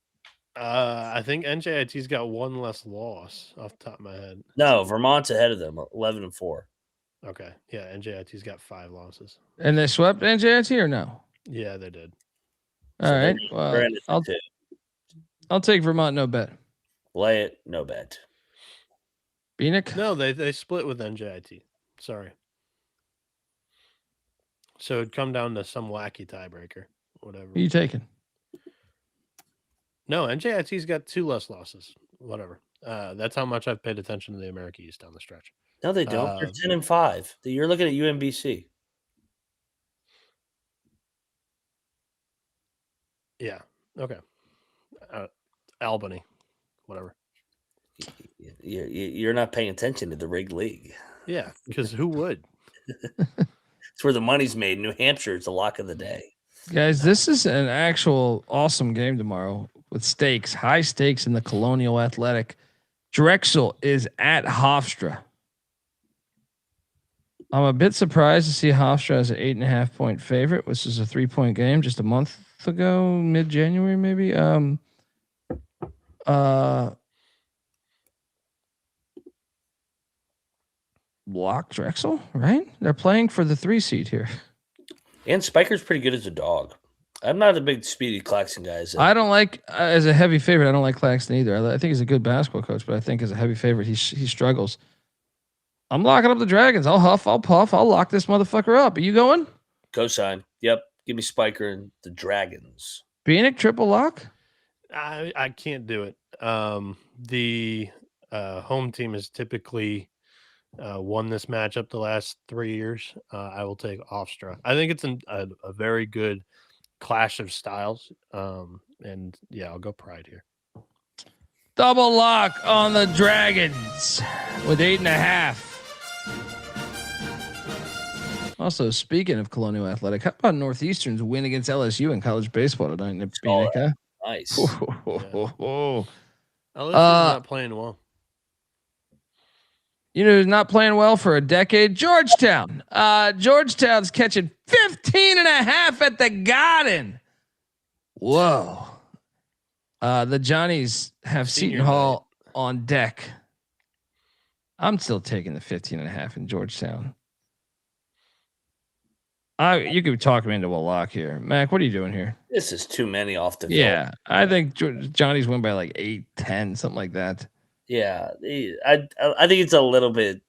I think NJIT's got 1 less loss off the top of my head. No, Vermont's ahead of them, 11-4. Okay, yeah, NJIT's got 5 losses. And they swept NJIT or no? Yeah, they did. All right. Well, I'll take Vermont no bet. Play it, no bet. Bieniek? No, they split with NJIT. Sorry. So it'd come down to some wacky tiebreaker, whatever. Who are you taking? No, NJIT's got 2 less losses. Whatever. That's how much I've paid attention to the America East down the stretch. No, they don't. They're 10-5. You're looking at UMBC. Yeah. Okay. Albany, whatever. You're not paying attention to the rigged league. Yeah, because who would? It's where the money's made. New Hampshire is the lock of the day. Guys, this is an actual awesome game tomorrow with stakes, high stakes in the Colonial Athletic. Drexel is at Hofstra. I'm a bit surprised to see Hofstra as an 8.5-point favorite, which is a 3-point game just a month ago, mid-January maybe. Block Drexel, right? They're playing for the 3 seed here. And Spiker's pretty good as a dog. I'm not a big Speedy Claxton guy. I don't like as a heavy favorite. I don't like Claxton either. I think he's a good basketball coach, but I think as a heavy favorite, he struggles. I'm locking up the Dragons. I'll huff. I'll puff. I'll lock this motherfucker up. Are you going? Cosign. Yep. Give me Spiker and the Dragons. Bieniek triple lock. I can't do it. The home team has typically won this matchup the last 3 years. I will take Hofstra. I think it's a very good clash of styles. And yeah, I'll go Pride here. Double lock on the Dragons with 8.5. Also, speaking of Colonial Athletic, how about Northeastern's win against LSU in college baseball tonight? Nice. LSU's not playing well. You know who's not playing well for a decade? Georgetown. Georgetown's catching 15.5 at the Garden. Whoa. The Johnnies have Seton Hall on deck. I'm still taking the 15.5 in Georgetown. You could talk me into a lock here. Mac, what are you doing here? This is too many off the field. Yeah, I think Johnny's win by like 8-10, something like that. Yeah, I think it's a little bit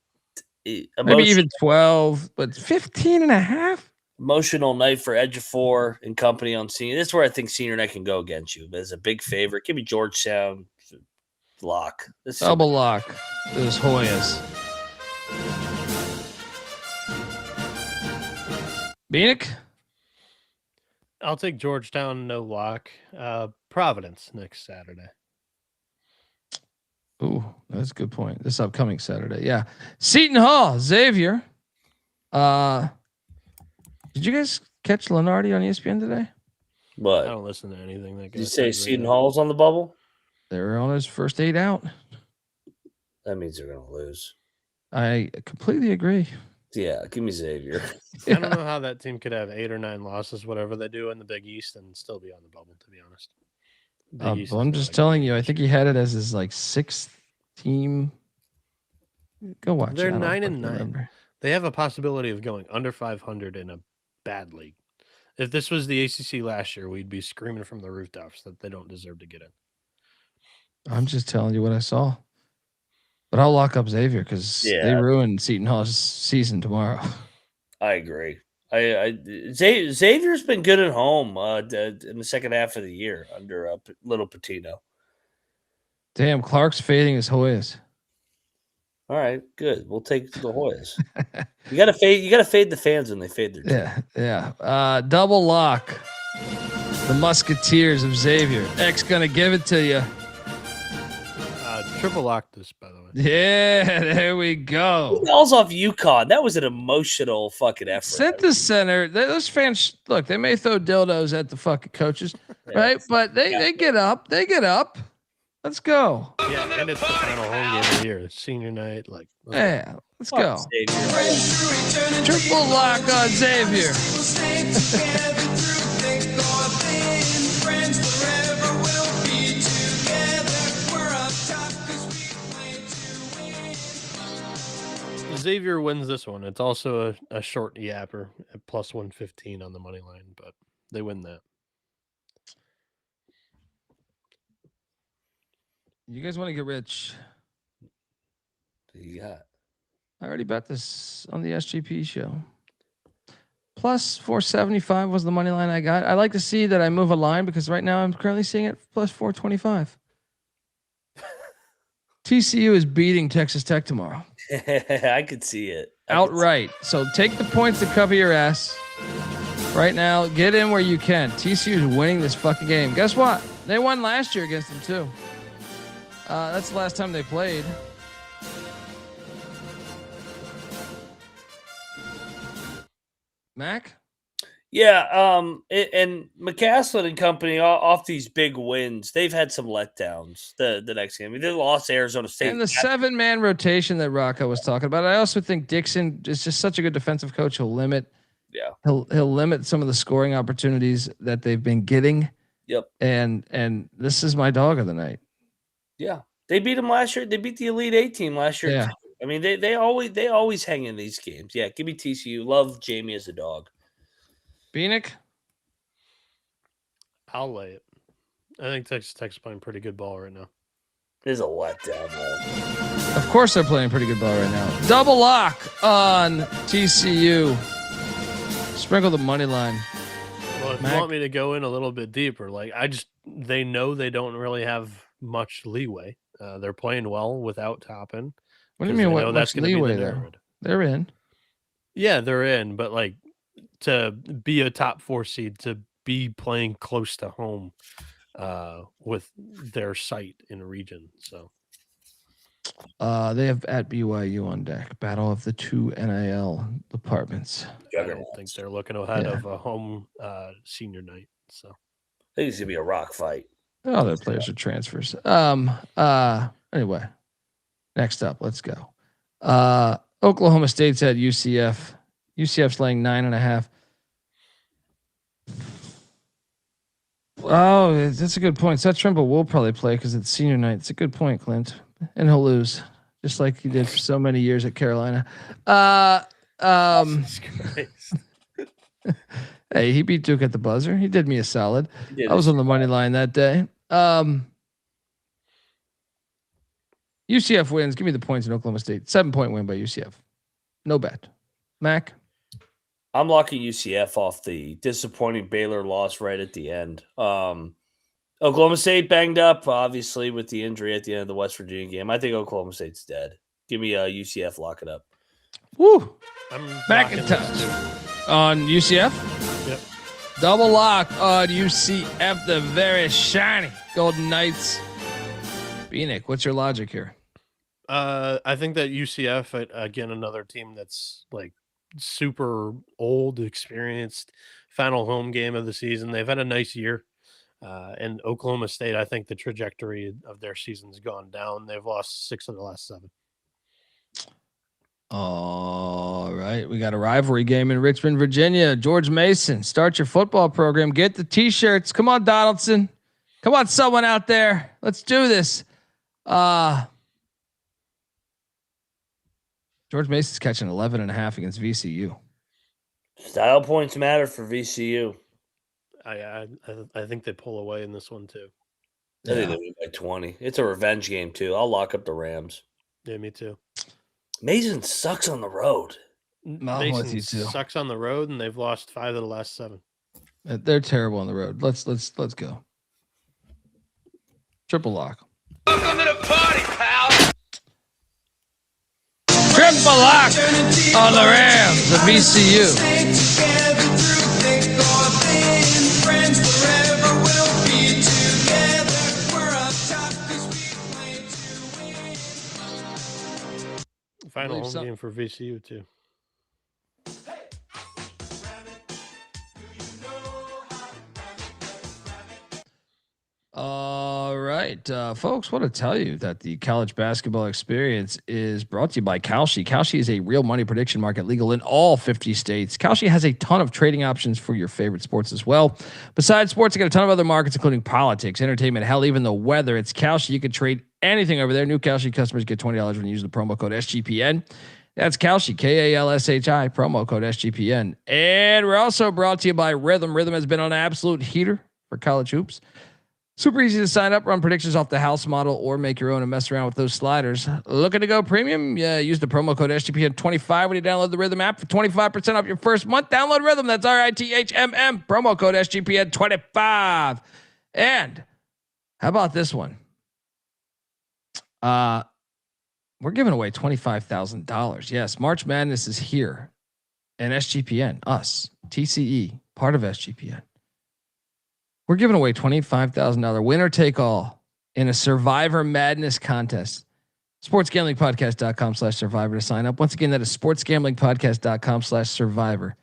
maybe even 12, but 15.5. Emotional night for Ejiofor and company on senior. This is where I think senior night can go against you. But as a big favorite, give me Georgetown lock. Double lock. Those Hoyas. Bieniek? I'll take Georgetown, no lock. Providence next Saturday. Ooh, that's a good point. This upcoming Saturday. Yeah. Seton Hall, Xavier. Did you guys catch Lenardi on ESPN today? What? I don't listen to anything that Did you say Seton Hall's on the bubble? They're on his first 8 out. That means they're going to lose. I completely agree. Yeah, give me Xavier. I don't know how that team could have 8 or 9 losses, whatever they do in the Big East, and still be on the bubble, to be honest. Well, I'm just telling you, I think he had it as his like 6th team. Go watch. They're it. 9-9. They have a possibility of going under 500 in a bad league. If this was the ACC last year, we'd be screaming from the rooftops that they don't deserve to get in. I'm just telling you what I saw. But I'll lock up Xavier because they ruined Seton Hall's season tomorrow. I agree. Xavier's been good at home in the second half of the year under Little Patino. Damn, Clark's fading his Hoyas. All right, good. We'll take the Hoyas. You gotta fade the fans when they fade their team. Yeah. Double lock. The Musketeers of Xavier. X gonna give it to you. Triple lock this, by the way. Yeah, there we go. Balls off UConn. That was an emotional fucking effort. Center Center. Those fans, look, they may throw dildos at the fucking coaches, right? But they get up. They get up. Let's go. Yeah, and it's the final home game of the year. Senior night. Let's go. Triple lock on Xavier. Xavier wins this one. It's also a short yapper at plus 115 on the money line, but they win that. You guys want to get rich? Who you got? I already bet this on the SGP show. Plus 475 was the money line I got. I like to see that I move a line because right now I'm currently seeing it plus 425. TCU is beating Texas Tech tomorrow. I could see it. Outright. So take the points to cover your ass. Right now, get in where you can. TCU is winning this fucking game. Guess what? They won last year against them too. That's the last time they played. Mac? Yeah, and McCaslin and company off these big wins, they've had some letdowns. The next game, they lost to Arizona State, and the 7-man rotation that Rocco was talking about. I also think Dixon is just such a good defensive coach. He'll limit some of the scoring opportunities that they've been getting. Yep. And this is my dog of the night. Yeah, they beat them last year. They beat the Elite 8 team last year. Yeah. Too. I mean, they always hang in these games. Yeah, give me TCU. Love Jamie as a dog. Bieniek? I'll lay it. I think Texas Tech's playing pretty good ball right now. There's a letdown, though. Of course they're playing pretty good ball right now. Double lock on TCU. Sprinkle the money line. Well, if you want me to go in a little bit deeper, they know they don't really have much leeway. They're playing well without Toppin. What do you mean? What much leeway there? They're in. Yeah, they're in, but to be a top 4 seed, to be playing close to home with their site in a region. So they have at BYU on deck. Battle of the 2 NIL departments. I don't think they're looking ahead of a home senior night. So I think it's gonna be a rock fight. Oh, their players are transfers. Anyway, next up, let's go. Oklahoma State's at UCF. UCF's laying 9.5. Oh, that's a good point. Seth Trimble will probably play because it's senior night. It's a good point, Clint. And he'll lose, just like he did for so many years at Carolina. Hey, he beat Duke at the buzzer. He did me a solid. I was on the money line that day. UCF wins. Give me the points in Oklahoma State. 7-point win by UCF. No bet. Mac? I'm locking UCF off the disappointing Baylor loss right at the end. Oklahoma State banged up, obviously, with the injury at the end of the West Virginia game. I think Oklahoma State's dead. Give me UCF, lock it up. Woo! I'm McIntyre on UCF? Yep. Double lock on UCF, the very shiny Golden Knights. Bieniek, what's your logic here? I think that UCF, again, another team that's super old, experienced, final home game of the season. They've had a nice year. And Oklahoma State, I think the trajectory of their season's gone down. They've lost 6 of the last 7. All right. We got a rivalry game in Richmond, Virginia. George Mason, start your football program. Get the T-shirts. Come on, Donaldson. Come on, someone out there. Let's do this. George Mason's catching 11.5 against VCU. Style points matter for VCU. I think they pull away in this one too. I think they win by 20. It's a revenge game too. I'll lock up the Rams. Yeah, me too. Mason sucks on the road. Mason sucks on the road, and they've lost 5 of the last 7. They're terrible on the road. Let's go. Triple lock. Welcome to the party, pal. Triple lock on the Rams of VCU. Final home game for VCU too. All right, folks, want to tell you that the college basketball experience is brought to you by Kalshi. Kalshi is a real money prediction market, legal in all 50 states. Kalshi has a ton of trading options for your favorite sports as well. Besides sports, they got a ton of other markets, including politics, entertainment, hell, even the weather. It's Kalshi. You can trade anything over there. New Kalshi customers get $20 when you use the promo code SGPN. That's Kalshi, Kalshi, promo code SGPN. And we're also brought to you by Rhythm. Rhythm has been on an absolute heater for college hoops. Super easy to sign up, run predictions off the house model, or make your own and mess around with those sliders. Looking to go premium? Yeah, use the promo code SGPN25 when you download the Rhythm app for 25% off your first month. Download Rhythm. That's RITHMM. Promo code SGPN25. And how about this one? We're giving away $25,000. Yes, March Madness is here. And SGPN, us, TCE, part of SGPN. We're giving away $25,000 winner take all in a Survivor Madness contest. SportsGamblingPodcast.com/survivor to sign up. Once again, that is SportsGamblingPodcast.com/survivor.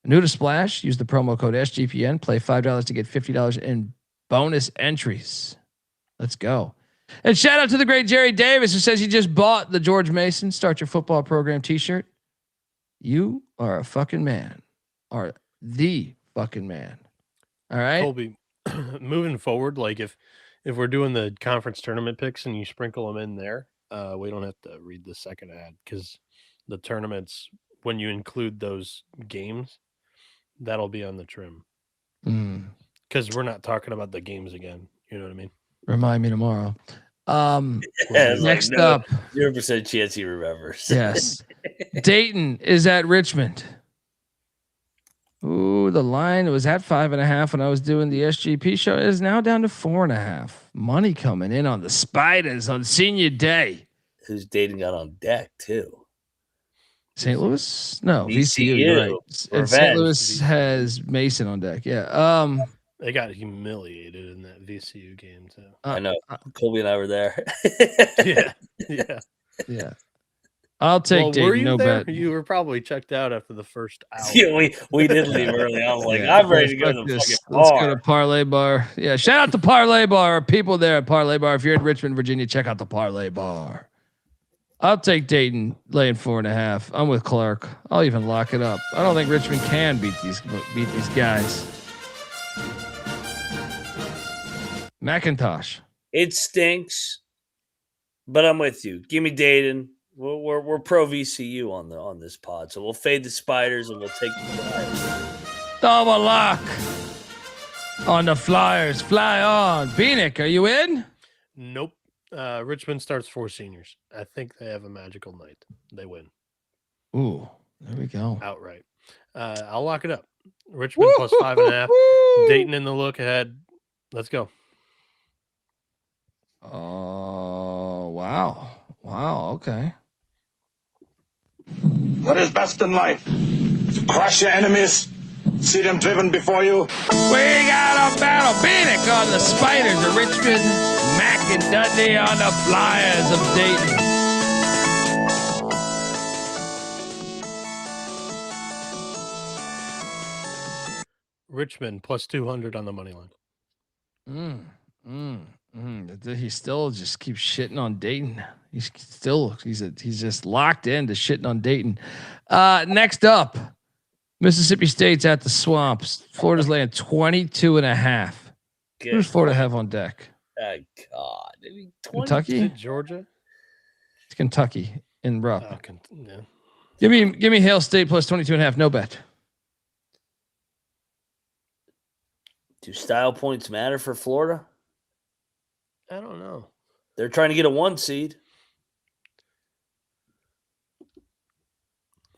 New to Splash, use the promo code SGPN. Play $5 to get $50 in bonus entries. Let's go. And shout out to the great Jerry Davis, who says he just bought the George Mason Start Your Football Program t-shirt. You are a fucking man. Are the fucking man. All right, Colby, moving forward, like if we're doing the conference tournament picks and you sprinkle them in there, we don't have to read the second ad because the tournaments, when you include those games, that'll be on the trim. Because we're not talking about the games again. You know what I mean? Remind me tomorrow. Next up, 0% chance he remembers. Yes, Dayton is at Richmond. Ooh, the line was at 5.5 when I was doing the SGP show. It is now down to 4.5. Money coming in on the Spiders on senior day. Who's Dayton got on deck too? St. Louis? No, VCU. VCU. Right. And St. Louis has Mason on deck. Yeah. They got humiliated in that VCU game too. I know. Colby and I were there. Yeah. I'll take Dayton. Were you no there? bet. You were probably checked out after the first hour. Yeah, we did leave early. I was like, I'm ready to go to the fucking bar. Let's go to Parlay Bar. Yeah, shout out to Parlay Bar. People there at Parlay Bar. If you're in Richmond, Virginia, check out the Parlay Bar. I'll take Dayton laying 4.5. I'm with Clark. I'll even lock it up. I don't think Richmond can beat these guys. McIntyre. It stinks, but I'm with you. Give me Dayton. We're pro VCU on this pod, so we'll fade the Spiders and we'll take the Flyers. Double lock on the Flyers. Fly on. Bieniek, are you in? Nope. Richmond starts 4 seniors. I think they have a magical night. They win. Ooh, there we go. Outright. I'll lock it up. Richmond plus 5.5. Dayton in the look ahead. Let's go. Oh, wow. Wow, okay. What is best in life? To crush your enemies, see them driven before you. We got a battle. Bieniek on the Spiders of Richmond. Mac and Dudley on the Flyers of Dayton. Richmond plus 200 on the money line. He still just keeps shitting on Dayton. He's just locked into shitting on Dayton. Next up, Mississippi State's at the Swamps. Florida's laying 22.5. Who's Florida have on deck? God, Kentucky? Is it Georgia? It's Kentucky in Rupp. Yeah. Give me Hail State plus 22.5. No bet. Do style points matter for Florida? I don't know. They're trying to get a 1 seed.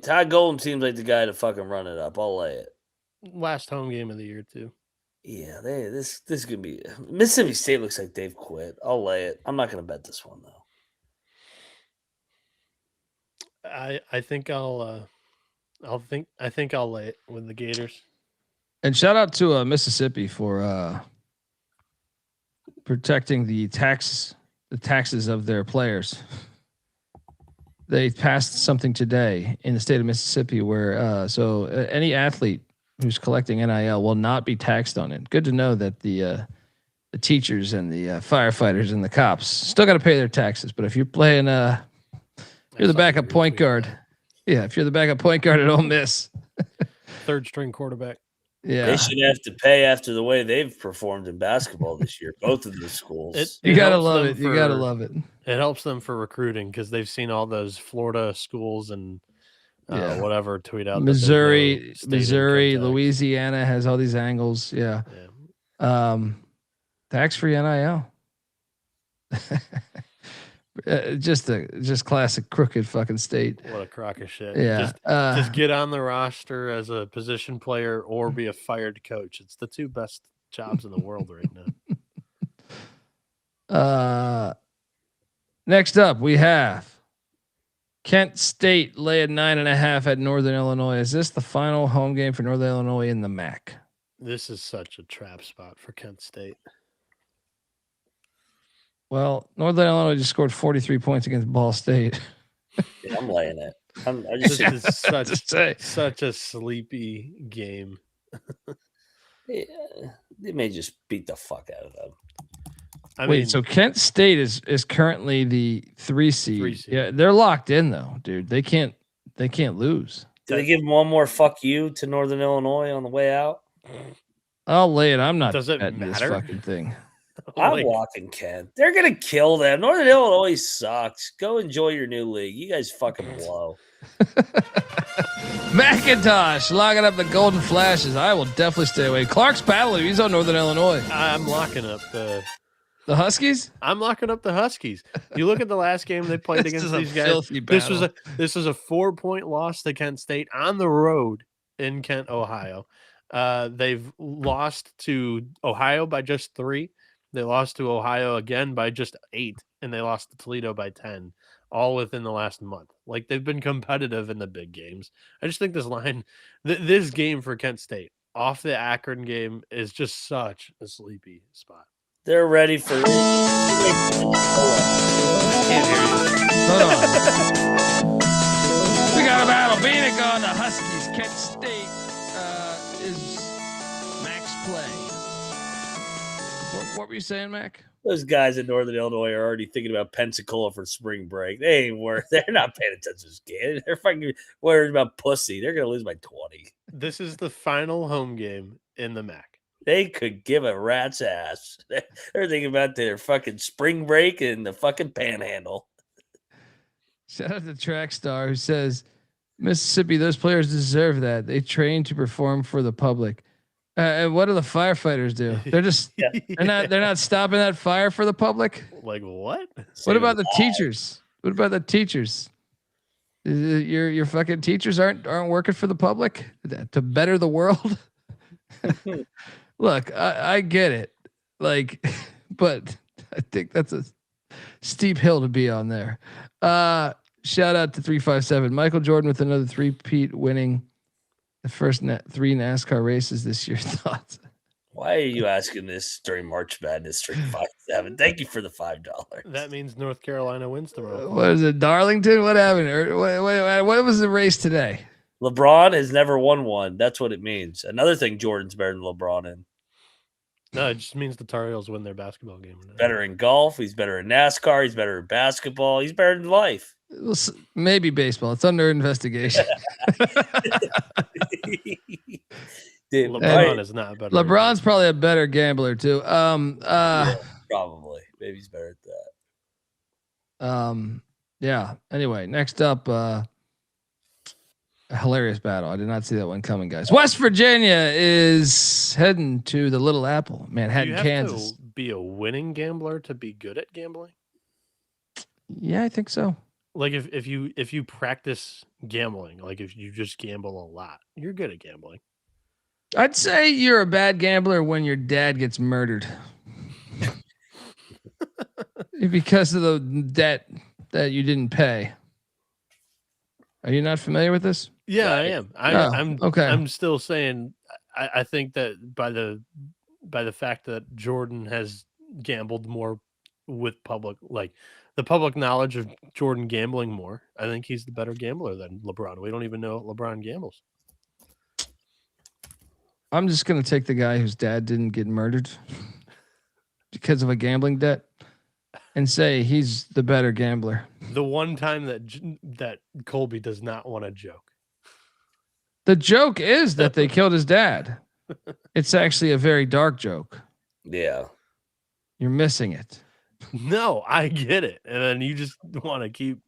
Ty Golden seems like the guy to fucking run it up. I'll lay it. Last home game of the year too. Yeah, this is gonna be Mississippi State looks like they've quit. I'll lay it. I'm not gonna bet this one though. I think I'll lay it with the Gators. And shout out to Mississippi for protecting the taxes of their players. They passed something today in the state of Mississippi where any athlete who's collecting NIL will not be taxed on it. Good to know that the teachers and the firefighters and the cops still got to pay their taxes. But if you're playing, you're the backup point guard. Yeah, if you're the backup point guard at Ole Miss, third string quarterback. Yeah, they should have to pay after the way they've performed in basketball this year. Both of those schools. You gotta love it. You gotta love it. It helps them for recruiting because they've seen all those Florida schools and whatever tweet out. Missouri, Louisiana has all these angles. Yeah. Tax-free NIL. Just classic crooked fucking state. What a crock of shit. Yeah. Just get on the roster as a position player or be a fired coach. It's the two best jobs in the world right now. Next up, we have Kent State laying 9.5 at Northern Illinois. Is this the final home game for Northern Illinois in the MAC? This is such a trap spot for Kent State. Well, Northern Illinois just scored 43 points against Ball State. Yeah, I'm laying it. This is such a sleepy game. Yeah, they may just beat the fuck out of them. I mean, so Kent State is currently the 3 seed. Yeah, they're locked in though, dude. They can't lose. Do they give them one more fuck you to Northern Illinois on the way out? I'll lay it. I'm not. Does it betting matter? This fucking thing. I'm walking Kent. They're gonna kill them. Northern Illinois sucks. Go enjoy your new league. You guys fucking blow. McIntyre locking up the Golden Flashes. I will definitely stay away. Clark's paddling. He's on Northern Illinois. I'm locking up the Huskies. I'm locking up the Huskies. You look at the last game they played against these guys. This was a 4-point loss to Kent State on the road in Kent, Ohio. They've lost to Ohio by just 3. They lost to Ohio again by just 8, and they lost to Toledo by 10, all within the last month. Like, they've been competitive in the big games. I just think this line, this game for Kent State off the Akron game is just such a sleepy spot. They're ready for. I can't hear you. Hold on. We got a battle. Bieniek on the Huskies. Kent State is Mac's play. What were you saying, Mac? Those guys in Northern Illinois are already thinking about Pensacola for spring break. They ain't worth. They're not paying attention to this game. They're fucking worried about pussy. They're gonna lose by 20. This is the final home game in the MAC. They could give a rat's ass. They're thinking about their fucking spring break and the fucking panhandle. Shout out to Track Star who says, Mississippi, those players deserve that. They train to perform for the public. And what do the firefighters do? They're just they're not stopping that fire for the public. Like what? What about the teachers? What about the teachers? Your fucking teachers aren't working for the public to better the world. Look, I get it. Like, but I think that's a steep hill to be on there. Shout out to 357 Michael Jordan with another 3-peat winning the first 3 NASCAR races this year. Thoughts? Why are you asking this during March Madness? 357. Thank you for the $5. That means North Carolina wins tomorrow. What is it, Darlington? What happened? What was the race today? LeBron has never won one. That's what it means. Another thing Jordan's better than LeBron in. No, it just means the Tar Heels win their basketball game. Better in golf. He's better in NASCAR. He's better in basketball. He's better in life. Maybe baseball. It's under investigation. Dude, LeBron is not better. LeBron's probably a better gambler too. Yeah, probably. Maybe he's better at that. Yeah. Anyway, next up, a hilarious battle. I did not see that one coming, guys. West Virginia is heading to the Little Apple, Manhattan, Kansas. To be a winning gambler to be good at gambling? Yeah, I think so. Like if you practice gambling, like if you just gamble a lot, you're good at gambling. I'd say you're a bad gambler when your dad gets murdered because of the debt that you didn't pay. Are you not familiar with this? Yeah, I am. I'm okay. I'm still saying I think that by the fact that Jordan has gambled more with public, like the public knowledge of Jordan gambling more, I think he's the better gambler than LeBron. We don't even know LeBron gambles. I'm just going to take the guy whose dad didn't get murdered because of a gambling debt and say he's the better gambler. The one time that Colby does not want to joke. The joke is that they killed his dad. It's actually a very dark joke. Yeah. You're missing it. No, I get it. And then you just want to keep,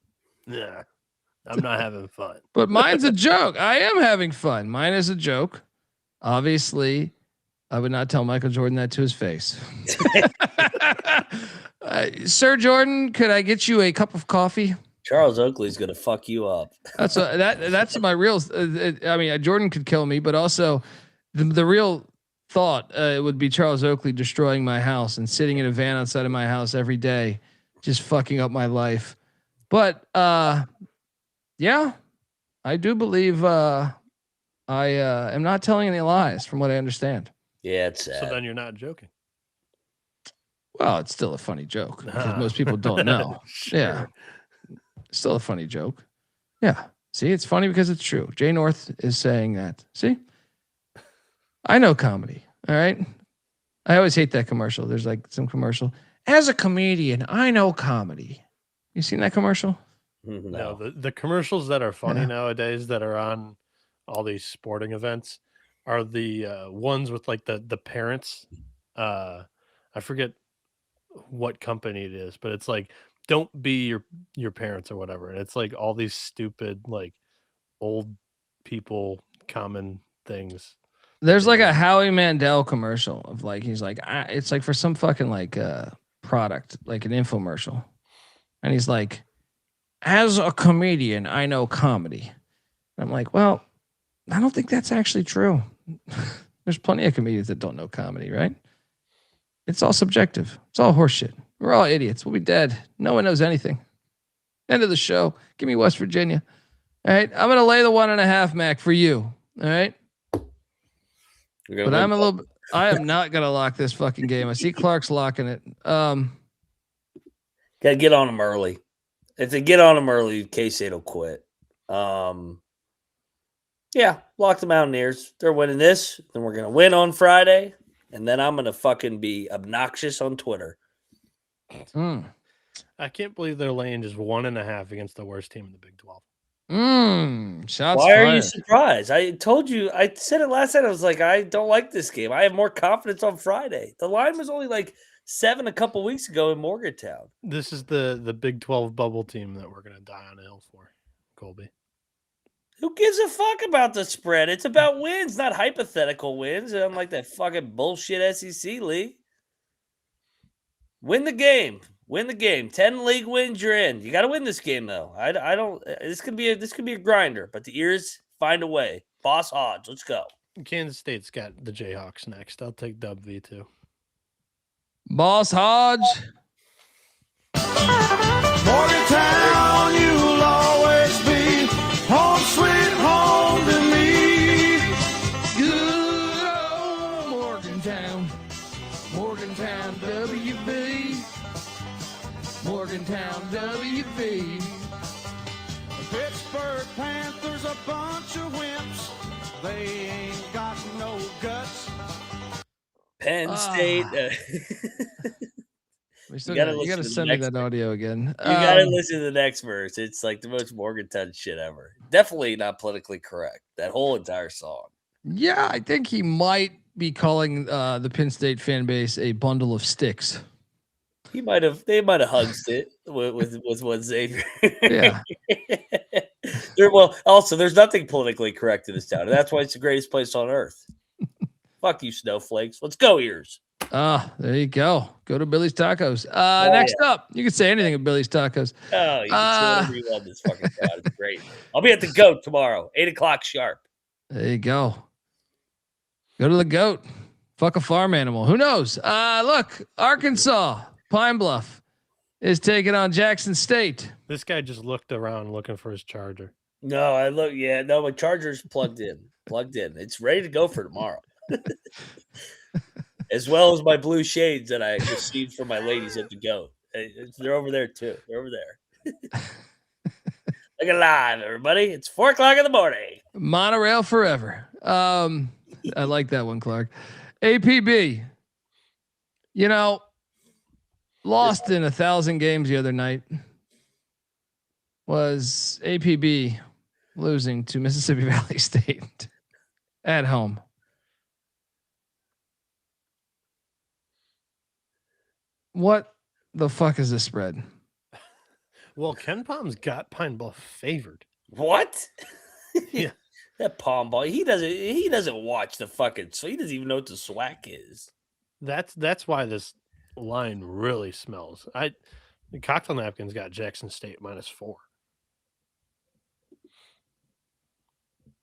I'm not having fun. But mine's a joke. I am having fun. Mine is a joke. Obviously, I would not tell Michael Jordan that to his face. Sir Jordan, could I get you a cup of coffee? Charles Oakley's gonna fuck you up. That's my real. I mean, Jordan could kill me, but also the real thought would be Charles Oakley destroying my house and sitting in a van outside of my house every day, just fucking up my life. But yeah, I do believe I am not telling any lies, from what I understand. Yeah, it's sad. So then you're not joking. Well, it's still a funny joke because most people don't know. Sure. Yeah. Still a funny joke. Yeah. See, it's funny because it's true. Jay North is saying that. See? I know comedy. All right. I always hate that commercial. There's like some commercial. As a comedian, I know comedy. You seen that commercial? No, the commercials that are funny nowadays that are on all these sporting events are the ones with like the parents. I forget what company it is, but it's like, don't be your parents or whatever. And it's like all these stupid, like old people common things. There's like a Howie Mandel commercial of like, he's like, it's like for some fucking like product, like an infomercial. And he's like, as a comedian, I know comedy. And I'm like, well, I don't think that's actually true. There's plenty of comedians that don't know comedy, right? It's all subjective. It's all horseshit. We're all idiots. We'll be dead. No one knows anything. End of the show. Give me West Virginia. All right. I'm going to lay the 1.5, Mac, for you. All right. But I am not going to lock this fucking game. I see Clark's locking it. Gotta get on them early. If they get on them early, K-State will quit. Yeah, lock the Mountaineers. They're winning this. Then we're going to win on Friday. And then I'm going to fucking be obnoxious on Twitter. I can't believe they're laying just 1.5 against the worst team in the Big 12. Shots Why fired. are you surprised? I told you, I said it last night. I was like, I don't like this game. I have more confidence on Friday. The line was only like 7 a couple weeks ago in Morgantown. This is the Big 12 bubble team that we're going to die on a hill for, Colby. Who gives a fuck about the spread? It's about wins, not hypothetical wins. Unlike that fucking bullshit SEC league. Win the game. Win the game. 10 league wins, you're in. You got to win this game, though. I don't. This could be a grinder, but the ears find a way. Boss Hodge, let's go. Kansas State's got the Jayhawks next. I'll take Dub V2. Boss Hodge. Morgantown, you'll always be home sweet home to me. Good old Morgantown. Morgantown, WB. Morgantown, WB. Pittsburgh Panthers, a bunch of wimps. They ain't got no guts. Penn State. You gotta send me that audio again. You gotta listen to the next verse. It's like the most Morgantown shit ever. Definitely not politically correct. That whole entire song. Yeah, I think he might be calling the Penn State fan base a bundle of sticks. They might have hugged it with what Xavier. Yeah. Also, there's nothing politically correct in this town. And that's why it's the greatest place on earth. Fuck you, snowflakes. Let's go, ears. There you go. Go to Billy's Tacos. Next up, you can say anything at Billy's Tacos. Oh, you can say whatever you want this fucking crowd. It's great. I'll be at the GOAT tomorrow, 8:00 sharp. There you go. Go to the GOAT. Fuck a farm animal. Who knows? Look, Arkansas, Pine Bluff is taking on Jackson State. This guy just looked around looking for his charger. No, my charger's plugged in. It's ready to go for tomorrow. As well as my blue shades that I received from my ladies at the GOAT. They're over there too. They're over there. Look alive, everybody. It's 4:00 in the morning. Monorail forever. I like that one, Clark. APB. Lost in 1,000 games the other night was APB losing to Mississippi Valley State at home. What the fuck is this spread? Well, Ken Palm's got Pine Bluff favored. What? Yeah. That palm ball. He doesn't watch the fucking. So he doesn't even know what the SWAC is. That's why this line really smells. The cocktail napkins got Jackson State -4.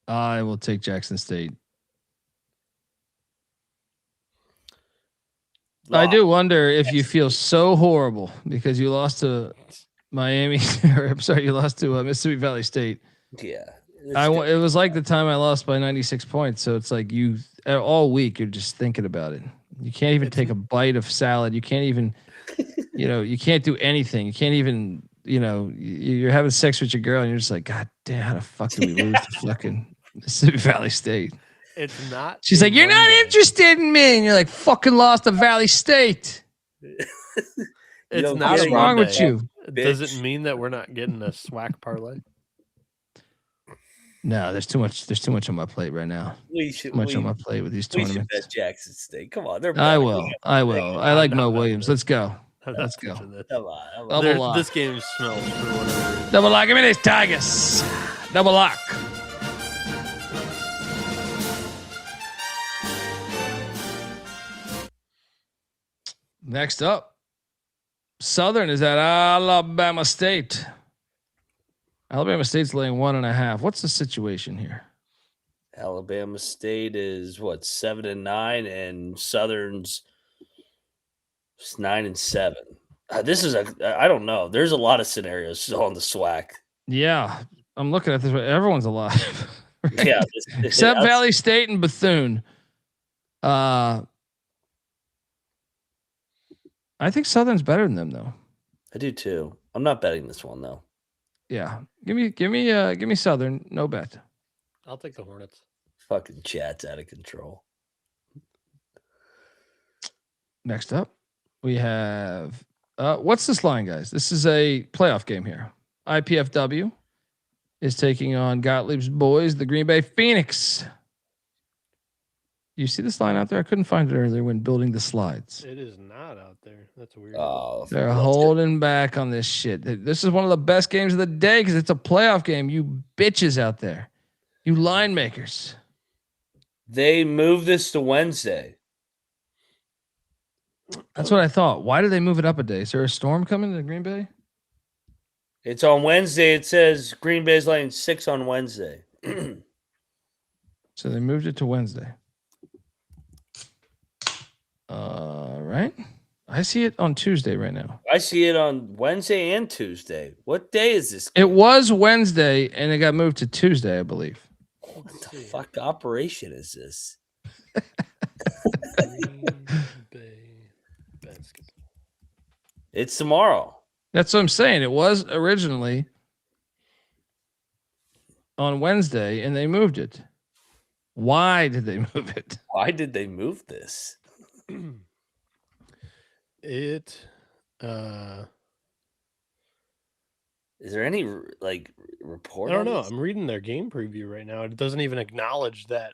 I will take Jackson State. I do wonder if you feel so horrible because you lost to Miami, or I'm sorry, you lost to Mississippi Valley State. Yeah. It was like the time I lost by 96 points. So it's like you all week you're just thinking about it. You can't even take a bite of salad. You can't even, you can't do anything. You can't even, you're having sex with your girl and you're just like, God damn, how the fuck did we lose to fucking Mississippi Valley State? It's not. She's like, you're not interested in me, and you're like, fucking lost to Valley State. It's not. What's wrong with you? Does it mean that we're not getting a SWAC parlay? No, there's too much. There's too much on my plate right now. Too much on my plate with these tournaments. We should bet Jackson State. Come on, they're. I will. I like Mo Williams. Let's go. Let's go. Come on. Double lock. This game smells for whatever reason. Double lock. Give me these Tigers. Double lock. Next up, Southern is at Alabama State. Alabama State's laying 1.5. What's the situation here? Alabama State is 7-9, and Southern's 9-7. This is I don't know. There's a lot of scenarios on the SWAC. Yeah, I'm looking at this. Everyone's alive. Right? Yeah, except Valley State and Bethune. I think Southern's better than them, though. I do too. I'm not betting this one though. Yeah, give me Southern. No bet. I'll take the Hornets. Fucking chat's out of control. Next up, we have what's this line, guys? This is a playoff game here. IPFW is taking on Gottlieb's boys, the Green Bay Phoenix. You see this line out there? I couldn't find it earlier when building the slides. It is not out there. That's weird. Oh, they're holding back on this shit. This is one of the best games of the day because it's a playoff game. You bitches out there, you line makers. They moved this to Wednesday. That's what I thought. Why did they move it up a day? Is there a storm coming to Green Bay? It's on Wednesday. It says Green Bay's laying 6 on Wednesday. So they moved it to Wednesday. All right. I see it on Tuesday right now. I see it on Wednesday and Tuesday. What day is this? It was Wednesday, and it got moved to Tuesday, I believe. What the fuck operation is this? It's tomorrow. That's what I'm saying. It was originally on Wednesday, and they moved it. Why did they move it? Why did they move this? It is there any report? I don't know. I'm reading their game preview right now. It doesn't even acknowledge that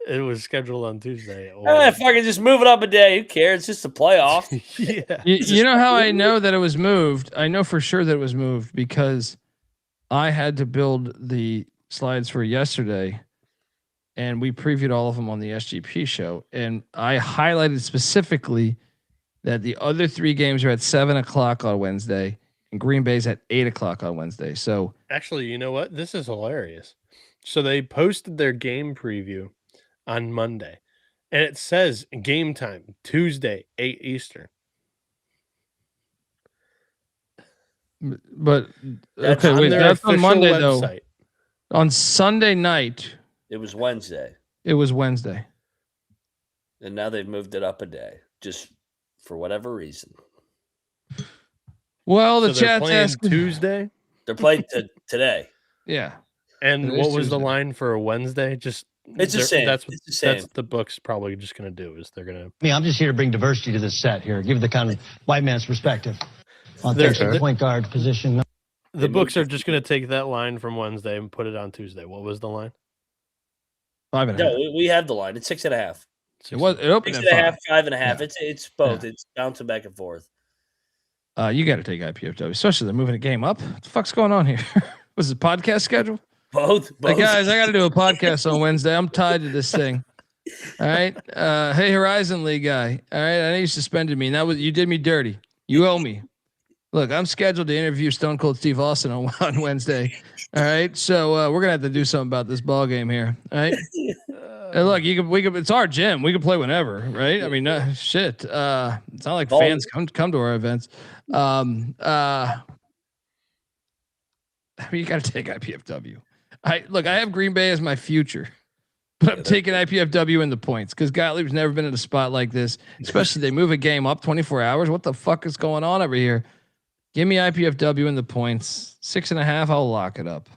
it was scheduled on Tuesday. Fucking just move it up a day. Who cares? It's just a playoff. Yeah. You know how I know that it was moved? I know for sure that it was moved because I had to build the slides for yesterday, and we previewed all of them on the SGP show. And I highlighted specifically that the other 3 games are at 7:00 on Wednesday, and Green Bay's at 8:00 on Wednesday. So actually, you know what? This is hilarious. So they posted their game preview on Monday, and it says game time Tuesday, 8 Eastern. But that's okay, wait, that's on Monday website. Though. On Sunday night, it was Wednesday. It was Wednesday, and now they've moved it up a day, just for whatever reason. Well, the chat's asking Tuesday. They're playing today. Yeah. And what was the line for a Wednesday? Just it's the same. That's it's the same. That's the book's probably just going to do is they're going to. Me, I'm just here to bring diversity to this set here. Give the kind of white man's perspective on the point guard position. The books are just going to take that line from Wednesday and put it on Tuesday. What was the line? 5.5. No, we have the line. It's 6.5. It opened 6.5, 5.5. Yeah. It's both. Yeah. It's bouncing back and forth. You got to take IPFW, especially they're moving a game up. What the fuck's going on here? Was it podcast schedule? Both. Hey guys, I got to do a podcast on Wednesday. I'm tied to this thing. All right. Hey, Horizon League guy. All right. I know you suspended me. That was you did me dirty. You owe me. Look, I'm scheduled to interview Stone Cold Steve Austin on Wednesday. All right. So we're gonna have to do something about this ball game here. All right. Look, we could. It's our gym. We can play whenever, right? I mean, shit. It's not like fans come to our events. You got to take IPFW. I have Green Bay as my future. But I'm taking IPFW in the points because Gottlieb's never been in a spot like this, especially they move a game up 24 hours. What the fuck is going on over here? Give me IPFW in the points. 6.5. I'll lock it up.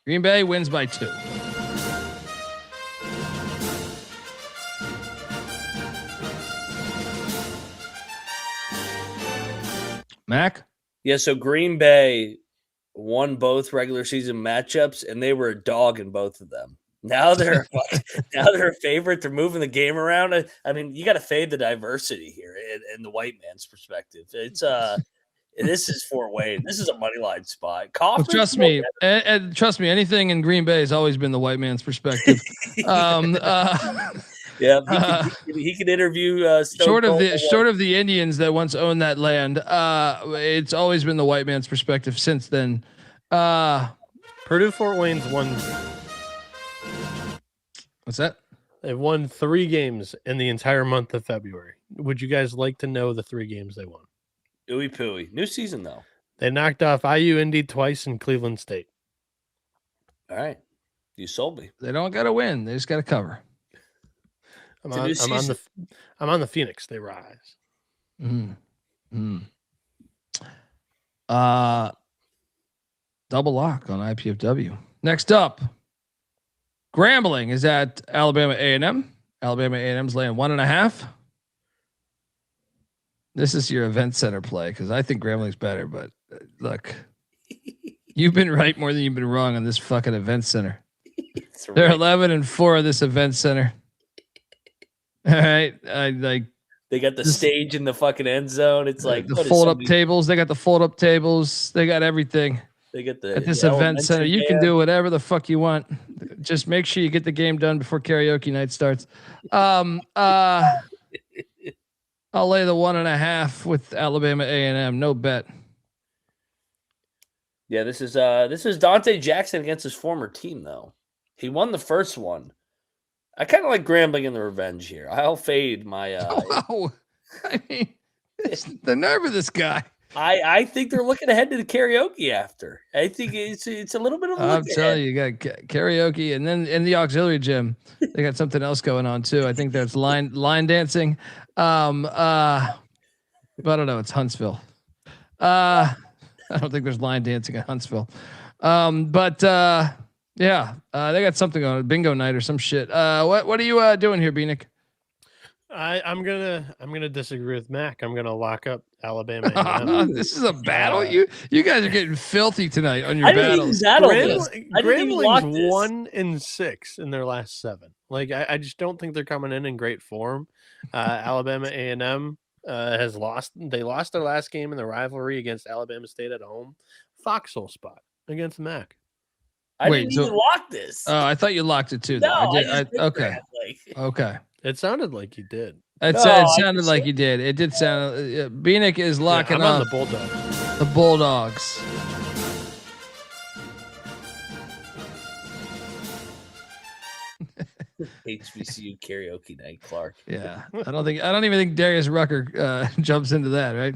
Green Bay wins by 2. Mac? Yeah, so Green Bay won both regular season matchups, and they were a dog in both of them. Now they're a favorite. They're moving the game around. I mean, you got to fade the diversity here in the white man's perspective. It's this is Fort Wayne. This is a money line spot. Well, trust me, and trust me. Anything in Green Bay has always been the white man's perspective. Yeah, he could interview. Short of the Indians that once owned that land, it's always been the white man's perspective since then. Purdue Fort Wayne's won. What's that? They've won 3 games in the entire month of February. Would you guys like to know the 3 games they won? Ooey pooey. New season though. They knocked off IU Indy twice and Cleveland State. All right, you sold me. They don't got to win; they just got to cover. I'm on the Phoenix. They rise. Double lock on IPFW. Next up, Grambling is at Alabama A&M. Alabama A&M's laying 1.5. This is your event center play because I think Grambling's better. But look, you've been right more than you've been wrong on this fucking event center. They're 11-4 of this event center. All right, they got the stage in the fucking end zone. It's like the fold up tables. They got the fold up tables. They got everything. They get at this event center. You can do whatever the fuck you want. Just make sure you get the game done before karaoke night starts. I'll lay the 1.5 with Alabama A&M. No bet. Yeah, this is Dante Jackson against his former team though. He won the first one. I kind of like Grambling in the revenge here. I'll fade my. I mean, the nerve of this guy. I think they're looking ahead to the karaoke after. I think it's a little bit of. I'm telling you, you got karaoke, and then in the auxiliary gym, they got something else going on too. I think that's line dancing. But I don't know. It's Huntsville. I don't think there's line dancing at Huntsville. Yeah, they got something on bingo night or some shit. What are you doing here, Bieniek? I'm gonna disagree with Mac. I'm gonna lock up Alabama. This is a battle. You guys are getting filthy tonight on your battles. Grambling's 1-6 in their last 7. Like I just don't think they're coming in great form. Alabama A&M has lost. They lost their last game in the rivalry against Alabama State at home. Foxhole spot against Mac. I didn't even lock this. Oh, I thought you locked it too. No, okay. Okay. It sounded like you did. It sounded like you did. It did sound. Bieniek is locking I'm up on the Bulldogs. The Bulldogs. HBCU karaoke night, Clark. Yeah, I don't even think Darius Rucker jumps into that, right?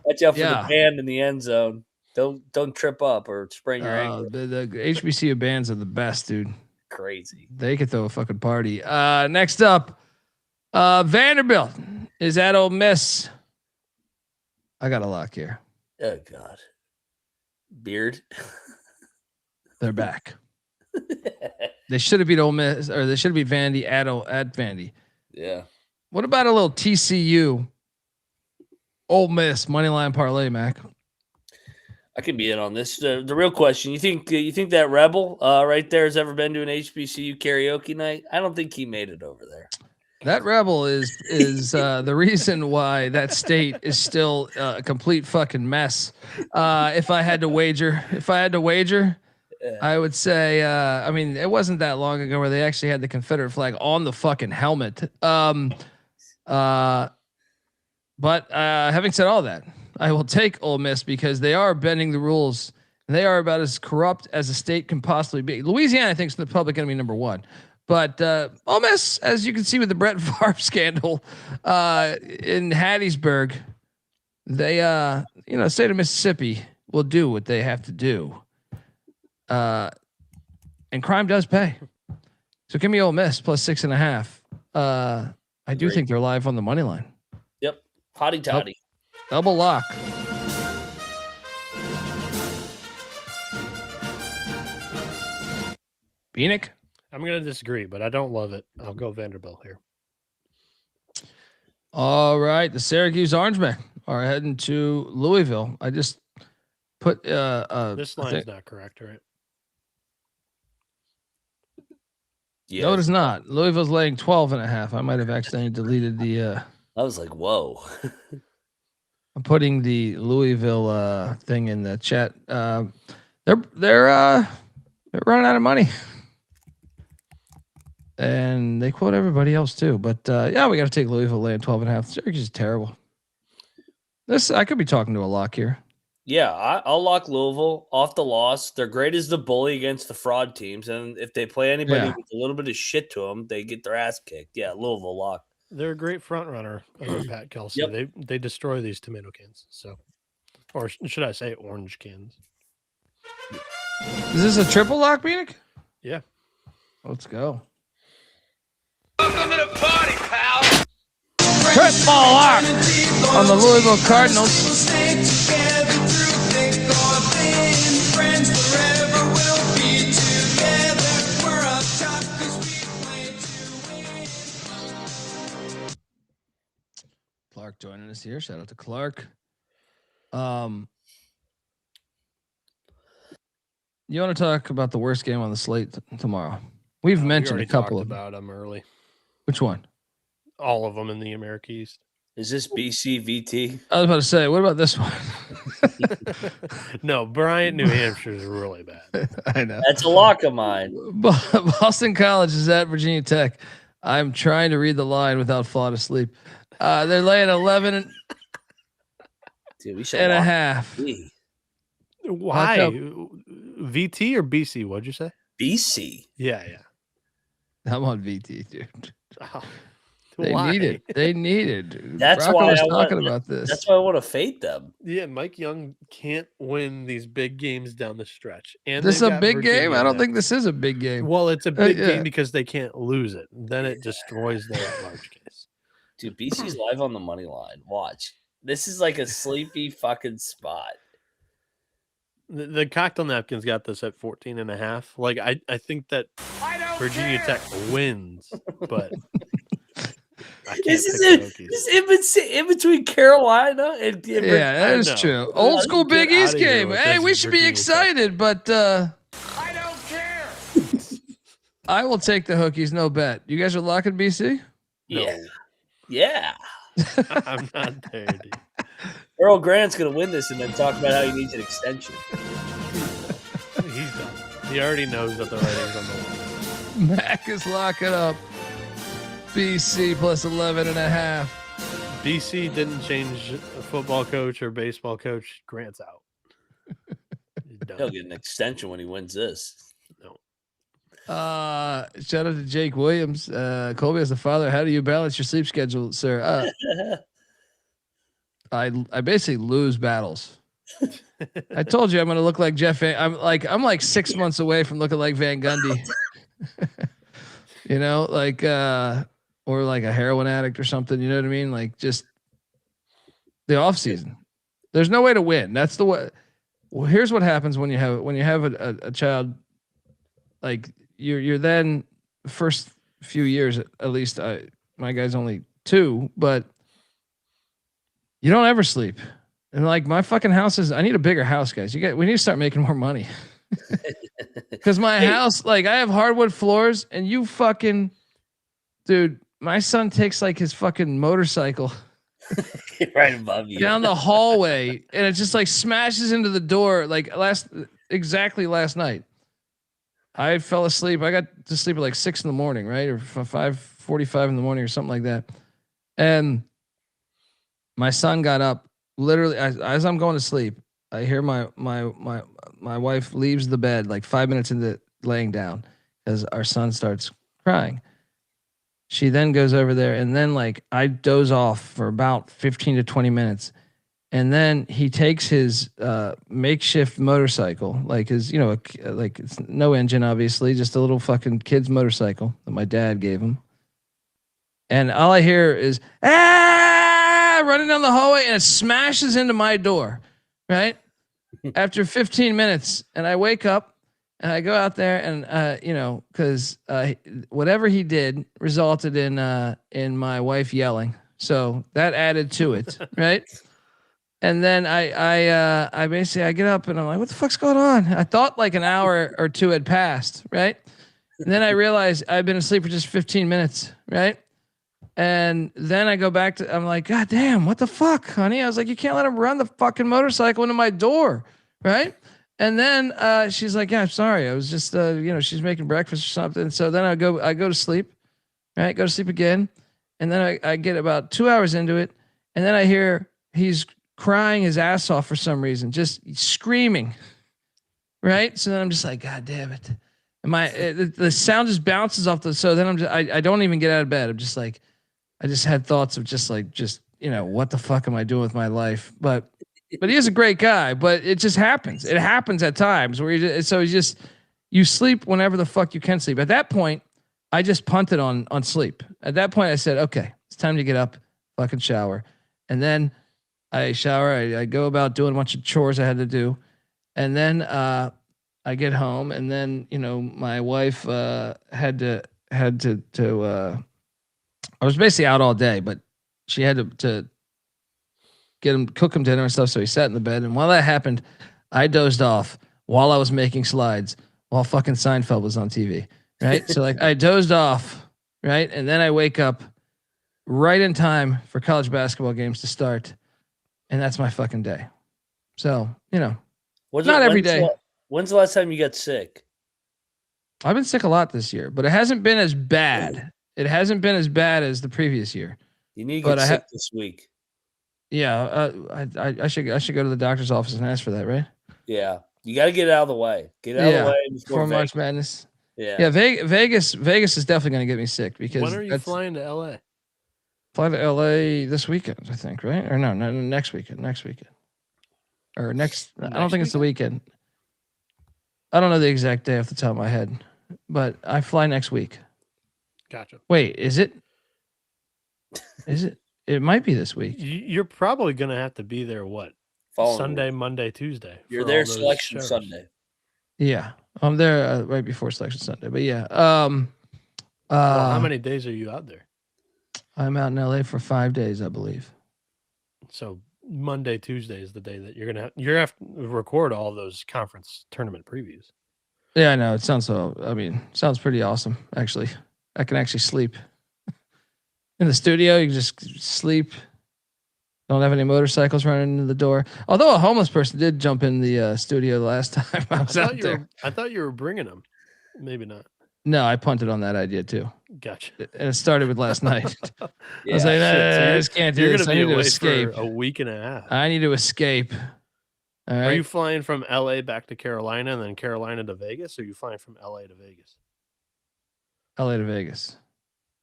Watch out for the band in the end zone. Don't trip up or sprain your ankle. The HBCU bands are the best, dude. Crazy. They could throw a fucking party. Next up, Vanderbilt is at Ole Miss. I got a lock here. Oh God, Beard. They're back. They should have beat Ole Miss, or they should have beat Vandy at Vandy. Yeah. What about a little TCU Ole Miss money line parlay, Mac? I could be in on this. The real question: you think that Rebel right there has ever been to an HBCU karaoke night? I don't think he made it over there. That rebel is the reason why that state is still a complete fucking mess. If I had to wager, I would say, I mean, it wasn't that long ago where they actually had the Confederate flag on the fucking helmet. But having said all that, I will take Ole Miss because they are bending the rules. They are about as corrupt as a state can possibly be. Louisiana, I think, is the public enemy number one. But Ole Miss, as you can see with the Brett Favre scandal in Hattiesburg, they, state of Mississippi will do what they have to do. And crime does pay. So give me Ole Miss plus 6.5. I do think they're live on the money line. Yep. Hotty toddy. Double lock. Bieniek? I'm going to disagree, but I don't love it. I'll go Vanderbilt here. All right. The Syracuse Orangemen are heading to Louisville. I just put this line's not correct, right? Yeah. No, it is not. Louisville's laying 12.5. I might have accidentally deleted the I was like, whoa. I'm putting the Louisville thing in the chat. They're running out of money. And they quote everybody else too. But yeah, we got to take Louisville laying 12.5. Syracuse is terrible. I could be talking to a lock here. Yeah, I'll lock Louisville off the loss. They're great as the bully against the fraud teams. And if they play anybody with a little bit of shit to them, they get their ass kicked. Yeah, Louisville lock. They're a great front runner, Pat Kelsey. Yep. They destroy these tomato cans. So, or should I say orange cans? Is this a triple lock, Bieniek? Yeah. Let's go. Welcome to the party, pal. Triple lock on the Louisville Cardinals. Clark joining us here. Shout out to Clark. You want to talk about the worst game on the slate tomorrow? We've mentioned a couple of about them early. Which one? All of them in the America East. Is this BCVT? I was about to say, what about this one? No, Bryant, New Hampshire is really bad. I know. That's a lock of mine. Boston College is at Virginia Tech. I'm trying to read the line without falling asleep. They're laying 11 Dude, we should and a lock half. B. Why? VT or BC? What'd you say? BC. Yeah. I'm on VT, dude. Oh, They need it. That's Rocco why was I talking want, about this. That's why I want to fade them. Yeah, Mike Young can't win these big games down the stretch. And This is a they've got big Virginia game? I don't next. think this is a big game. Well, it's a big yeah. game because they can't lose it. Then it destroys their at-large case. Dude, BC's live on the money line. Watch. This is like a sleepy fucking spot. The cocktail napkins got this at 14.5. Like I think that Virginia Tech wins, but I can't This is in between Carolina and yeah, that is true. Old school Big East game. Hey, we should be excited, but I don't care. I will take the Hokies. No bet. You guys are locking BC? Yeah. Yeah. I'm not there, dude. Earl Grant's going to win this and then talk about how he needs an extension. He's done. He already knows that the writing's on the wall. Mac is locking up BC plus 11.5. BC didn't change a football coach or baseball coach. Grant's out. He'll get an extension when he wins this. No. Shout out to Jake Williams. Colby, as a father, how do you balance your sleep schedule, sir? I basically lose battles. I told you I'm gonna look like Jeff. I'm like 6 months away from looking like Van Gundy. You know, like or like a heroin addict or something. You know what I mean? Like just the off season. There's no way to win. That's the way. Well, here's what happens when you have a child. Like you're then first few years at least. My guy's only 2, but you don't ever sleep. And like my fucking house I need a bigger house, guys. We need to start making more money. Cause my house, like I have hardwood floors and you fucking dude, my son takes like his fucking motorcycle right above you down the hallway, and it just like smashes into the door. Like exactly last night, I fell asleep. I got to sleep at like 6 a.m, right, or 5:45 in the morning, or something like that. And my son got up literally as I'm going to sleep. I hear my wife leaves the bed like 5 minutes into laying down as our son starts crying. She then goes over there, and then like I doze off for about 15 to 20 minutes. And then he takes his makeshift motorcycle, like his, like it's no engine, obviously, just a little fucking kid's motorcycle that my dad gave him. And all I hear is, running down the hallway, and it smashes into my door, right? After 15 minutes, and I wake up, and I go out there, and because whatever he did resulted in my wife yelling, so that added to it, right? And then I basically get up, and I'm like, what the fuck's going on? I thought like an hour or two had passed, right? And then I realized I'd been asleep for just 15 minutes, right? And then I go back I'm like, God damn, what the fuck, honey? I was like, you can't let him run the fucking motorcycle into my door, right? And then she's like, yeah, I'm sorry. I was just, she's making breakfast or something. So then I go to sleep, right? Go to sleep again. And then I get about 2 hours into it. And then I hear he's crying his ass off for some reason, just screaming, right? So then I'm just like, God damn it. And the sound just bounces off so then I don't even get out of bed. I'm just like, I just had thoughts of just what the fuck am I doing with my life? But he is a great guy, but it just happens. It happens at times where you sleep whenever the fuck you can sleep. At that point, I just punted on sleep. At that point, I said, okay, it's time to get up, fucking shower. And then I shower. I go about doing a bunch of chores I had to do. And then I get home, and then, my wife had to I was basically out all day, but she had to cook him dinner and stuff. So he sat in the bed. And while that happened, I dozed off while I was making slides while fucking Seinfeld was on TV. Right. So like I dozed off. Right. And then I wake up right in time for college basketball games to start. And that's my fucking day. So, not every day. When's the last time you got sick? I've been sick a lot this year, but it hasn't been as bad. It hasn't been as bad as the previous year. You need to get sick this week. Yeah, I should go to the doctor's office and ask for that, right? Yeah, you got to get it out of the way. Get it out of the way before March Madness. Yeah. Vegas is definitely going to get me sick because when are you flying to LA? Fly to LA this weekend, I think, right? Or no, next weekend. Or next I don't think it's the weekend. I don't know the exact day off the top of my head, but I fly next week. Gotcha. Wait, is it? Is it? It might be this week. You're probably going to have to be there, Sunday, Monday, Tuesday. You're there selection Sunday. Yeah. I'm there right before selection Sunday. But yeah. How many days are you out there? I'm out in LA for 5 days, I believe. So Monday, Tuesday is the day that you're gonna have to record all those conference tournament previews. Yeah, I know. It sounds sounds pretty awesome, actually. I can actually sleep. In the studio, you can just sleep. Don't have any motorcycles running into the door. Although a homeless person did jump in the studio the last time I was out there. I thought you were bringing them. Maybe not. No, I punted on that idea too. Gotcha. And it started with last night. I was like, I just can't do this. I need to escape. For a week and a half. I need to escape. All right. Are you flying from LA back to Carolina and then Carolina to Vegas? Or are you flying from LA to Vegas? LA to Vegas.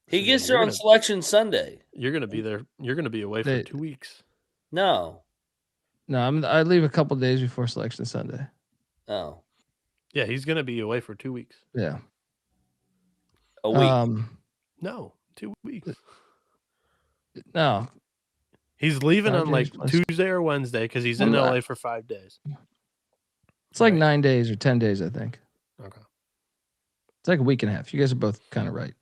He gets there on selection Sunday. You're going to be there. You're going to be away for 2 weeks. No, I leave a couple days before selection Sunday. Oh. Yeah, he's going to be away for 2 weeks. Yeah. A week. No, 2 weeks. No. He's leaving on like Tuesday or Wednesday because he's in LA for 5 days. It's like 9 days or 10 days, I think. Okay. It's like a week and a half. You guys are both kind of right.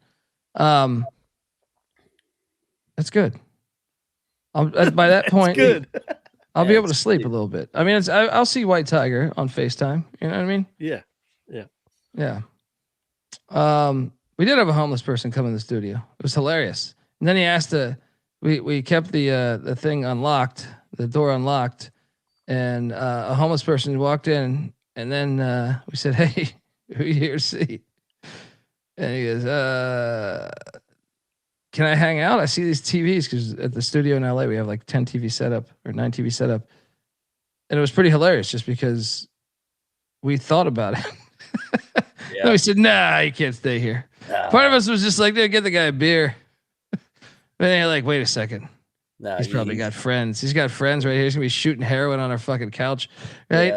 That's good. By that point, good. I'll be able to sleep a little bit. I mean, I'll see White Tiger on FaceTime. You know what I mean? Yeah. Yeah. We did have a homeless person come in the studio. It was hilarious. And then he asked we kept the thing unlocked, the door unlocked, and a homeless person walked in, and then we said, "Hey, who you here to see?" And he goes, "Can I hang out? I see these TVs because at the studio in LA we have like 10 TV setup or 9 TV setup." And it was pretty hilarious just because we thought about it. Yeah. And we said, "Nah, you can't stay here." Part of us was just like, "Dude, get the guy a beer." But then you're like, "Wait a second. No, he's probably got friends. He's got friends right here. He's gonna be shooting heroin on our fucking couch, right?"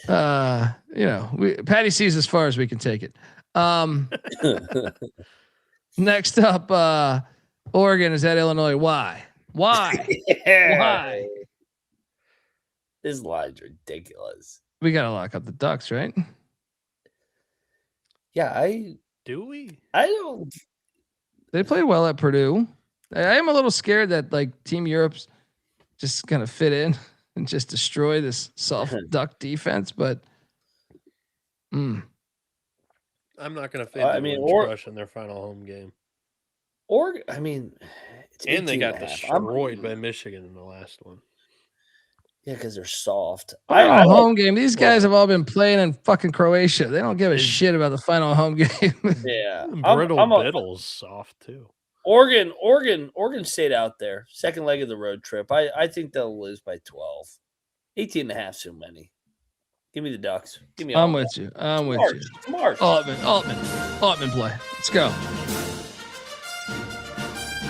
Yeah. Patty sees as far as we can take it. Next up, Oregon is at Illinois. Why? Yeah. Why? This line's ridiculous. We gotta lock up the Ducks, right? Yeah, do we? I don't. They played well at Purdue. I am a little scared that like Team Europe's just gonna fit in and just destroy this soft Duck defense, but I'm not gonna fit Rush in their final home game. And they got destroyed by Michigan in the last one. Yeah, because they're soft. Final home game. These guys have all been playing in fucking Croatia. They don't give a shit about the final home game. Yeah, Biddle's soft too. Oregon stayed out there. Second leg of the road trip. I think they'll lose by 12. 18.5 too many. Give me the Ducks. Give me. I'm with you. March. Altman play. Let's go.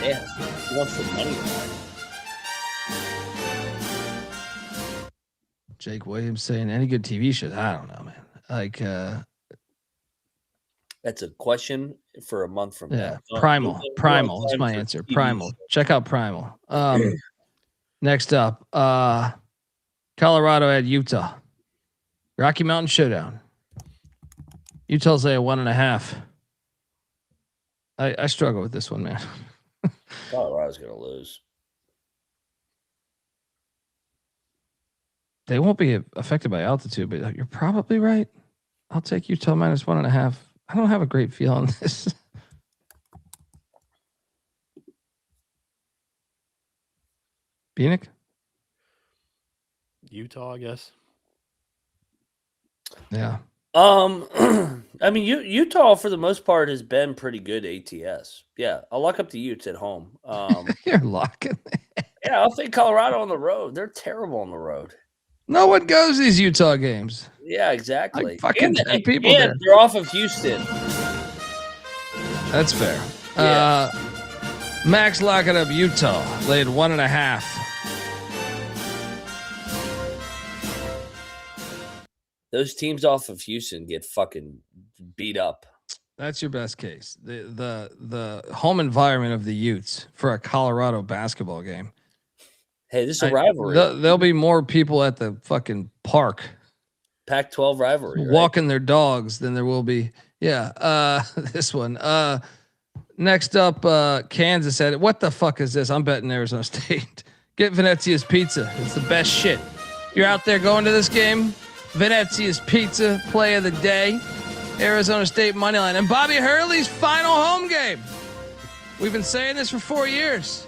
Yeah, he wants the money back. Jake Williams saying any good TV shows? I don't know, man. Like that's a question for a month from now. Primal is my answer. Primal. Check out Primal. Next up, Colorado at Utah. Rocky Mountain Showdown. Utah's a 1.5. I struggle with this one, man. Colorado's gonna lose. They won't be affected by altitude, but you're probably right. I'll take Utah minus 1.5. I don't have a great feel on this. Bieniek? Utah, I guess. Yeah. I mean, Utah for the most part has been pretty good ATS. Yeah, I'll lock up the Utes at home. You're locking. Yeah, I'll take Colorado on the road. They're terrible on the road. No one goes these Utah games. Yeah, exactly. Like fucking 10 people and there. They're off of Houston. That's fair. Yeah. Max locking up Utah. Laid 1.5. Those teams off of Houston get fucking beat up. That's your best case. The home environment of the Utes for a Colorado basketball game. Hey, this is a rivalry. There'll be more people at the fucking park. Pac-12 rivalry. Right? Walking their dogs than there will be. Yeah. This one. Next up, Kansas at it. What the fuck is this? I'm betting Arizona State. Get Venezia's pizza. It's the best shit. You're out there going to this game. Venezia's pizza, play of the day. Arizona State money line. And Bobby Hurley's final home game. We've been saying this for 4 years.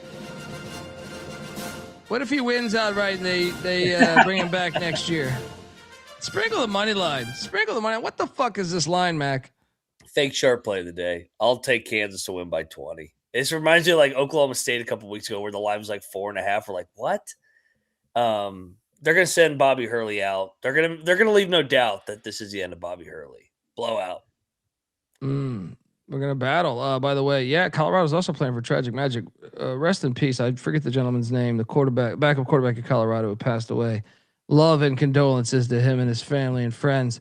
What if he wins outright and they bring him back next year? Sprinkle the money line. Sprinkle the money. What the fuck is this line, Mac? Fake sharp play of the day. I'll take Kansas to win by 20. This reminds me of like Oklahoma State a couple weeks ago where the line was like 4.5. We're like, what? They're gonna send Bobby Hurley out. They're gonna leave no doubt that this is the end of Bobby Hurley. Blowout. We're gonna battle. By the way, yeah, Colorado's also playing for Tragic Magic. Rest in peace. I forget the gentleman's name. The backup quarterback of Colorado who passed away. Love and condolences to him and his family and friends.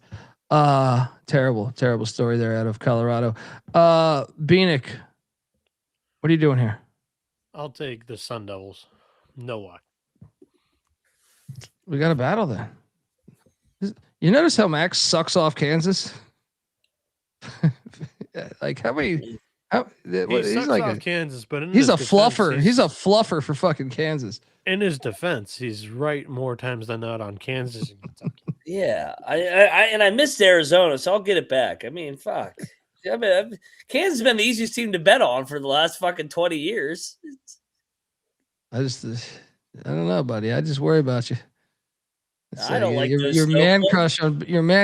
Terrible story there out of Colorado. Bieniek, what are you doing here? I'll take the Sun Devils. No why. We got a battle then. You notice how Max sucks off Kansas? Like how many? He's like off Kansas, but he's a fluffer. He's a fluffer for fucking Kansas. In his defense, he's right more times than not on Kansas and Kentucky. Yeah, I missed Arizona, so I'll get it back. I mean, fuck. I mean, Kansas has been the easiest team to bet on for the last fucking 20 years. I don't know, buddy. I just worry about you. I don't like those your man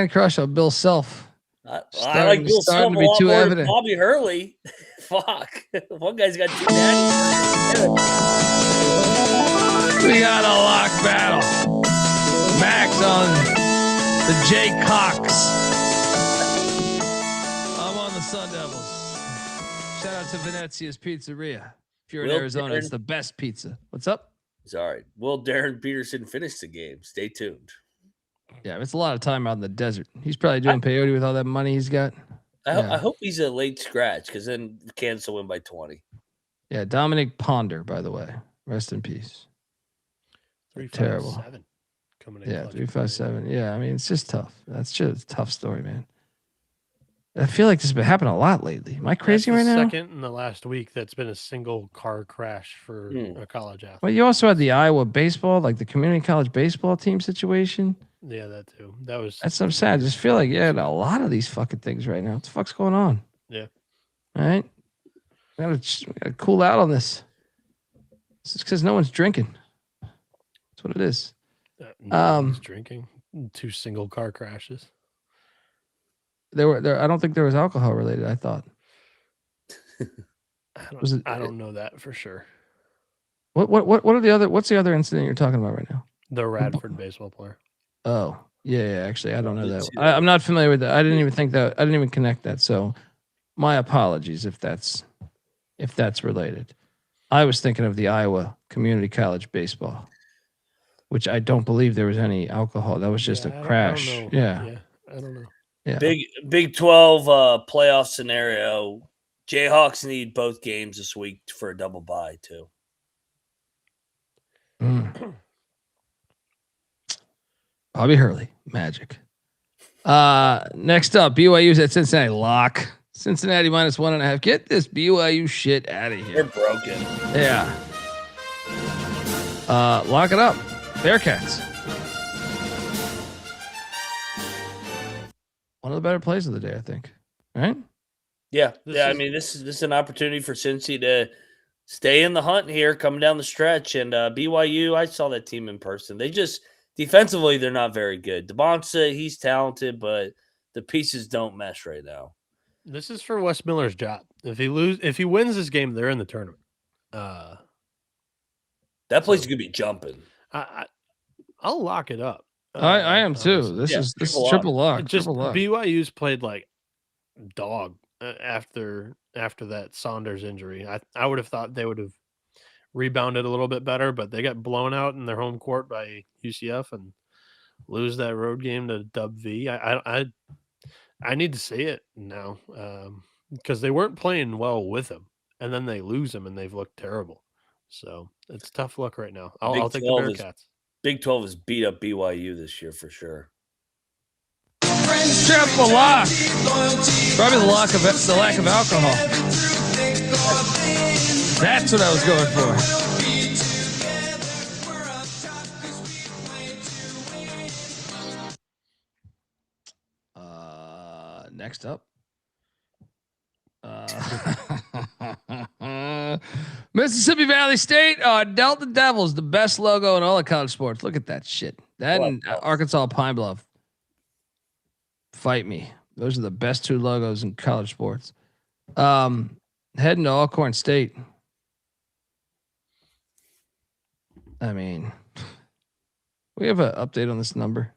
crush on Bill Self. I like Bill Self a lot more than Bobby Hurley. Fuck. One guy's got 2 natties. We got a lock battle. Max on the Jay Cox. I'm on the Sun Devils. Shout out to Venezia's Pizzeria. If you're in Arizona, it's the best pizza. What's up? Sorry. Will Darren Peterson finish the game? Stay tuned. Yeah, it's a lot of time out in the desert. He's probably doing peyote with all that money he's got. I hope he's a late scratch because then Kansas will win by 20. Yeah, Dominic Ponder, by the way. Rest in peace. 357 terrible. Coming in. Yeah, 357. Yeah, I mean, it's just tough. That's just a tough story, man. I feel like this has been happening a lot lately. Am I crazy right now? Second in the last week that's been a single car crash for a college athlete. Well, you also had the Iowa baseball, like the community college baseball team situation. Yeah, that too. That's what I'm saying. I just feel like, a lot of these fucking things right now. What the fuck's going on? Yeah. All right. We gotta cool out on this. It's because no one's drinking. That's what it is. No one's drinking. 2 single car crashes. There. I don't think there was alcohol related. I thought. I don't know that for sure. What are the other? What's the other incident you're talking about right now? The Radford baseball player. Oh yeah. Actually, I don't know that. I'm not familiar with that. I didn't even think that. I didn't even connect that. So, my apologies if that's related. I was thinking of the Iowa Community College baseball, which I don't believe there was any alcohol. That was just a crash. I don't know. Yeah. Big 12 playoff scenario. Jayhawks need both games this week for a double bye too. Bobby Hurley, magic. Next up, BYU's at Cincinnati. Lock. Cincinnati -1.5. Get this BYU shit out of here. They're broken. Yeah. Lock it up. Bearcats. One of the better plays of the day, I think. Right? Yeah. I mean, this is an opportunity for Cincy to stay in the hunt here, coming down the stretch. And BYU, I saw that team in person. They just defensively, they're not very good. DeBonsa, he's talented, but the pieces don't mesh right now. This is for Wes Miller's job. If he wins this game, they're in the tournament. That place is gonna be jumping. I'll lock it up. I am too. This is triple lock. Just triple lock. BYU's played like dog after that Saunders injury. I would have thought they would have rebounded a little bit better, but they got blown out in their home court by UCF and lose that road game to Dub V. I need to see it now because they weren't playing well with him, and then they lose him and they've looked terrible. So it's tough luck right now. I'll take the Bearcats. Big 12 has beat up BYU this year for sure. Triple lock. Probably the lack of alcohol. That's what I was going for. Next up. Mississippi Valley State, Delta Devils, the best logo in all of college sports. Look at that shit. That and Arkansas Pine Bluff. Fight me. Those are the best 2 logos in college sports. Heading to Alcorn State. I mean, we have an update on this number.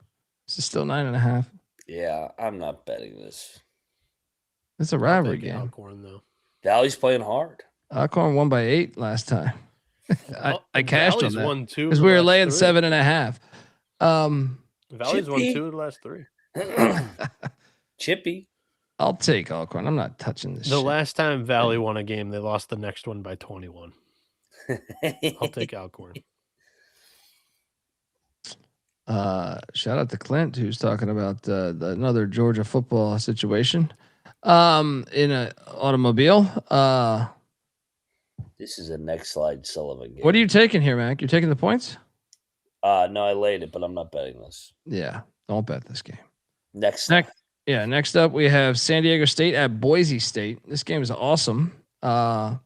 Is it still 9.5? Yeah, I'm not betting this. It's a rivalry game. Alcorn, though. Valley's playing hard. Alcorn won by 8 last time. I cashed Valley's on that won 2 because we were laying 7.5. Valley's won 2 of the last 3. Chippy. I'll take Alcorn. I'm not touching this. The last time Valley won a game, they lost the next one by 21. I'll take Alcorn. Shout out to Clint, who's talking about another Georgia football situation in an automobile. This is a next slide Sullivan game. What are you taking here, Mac? You're taking the points? No, I laid it, but I'm not betting this. Yeah, don't bet this game. Next up we have San Diego State at Boise State. This game is awesome. San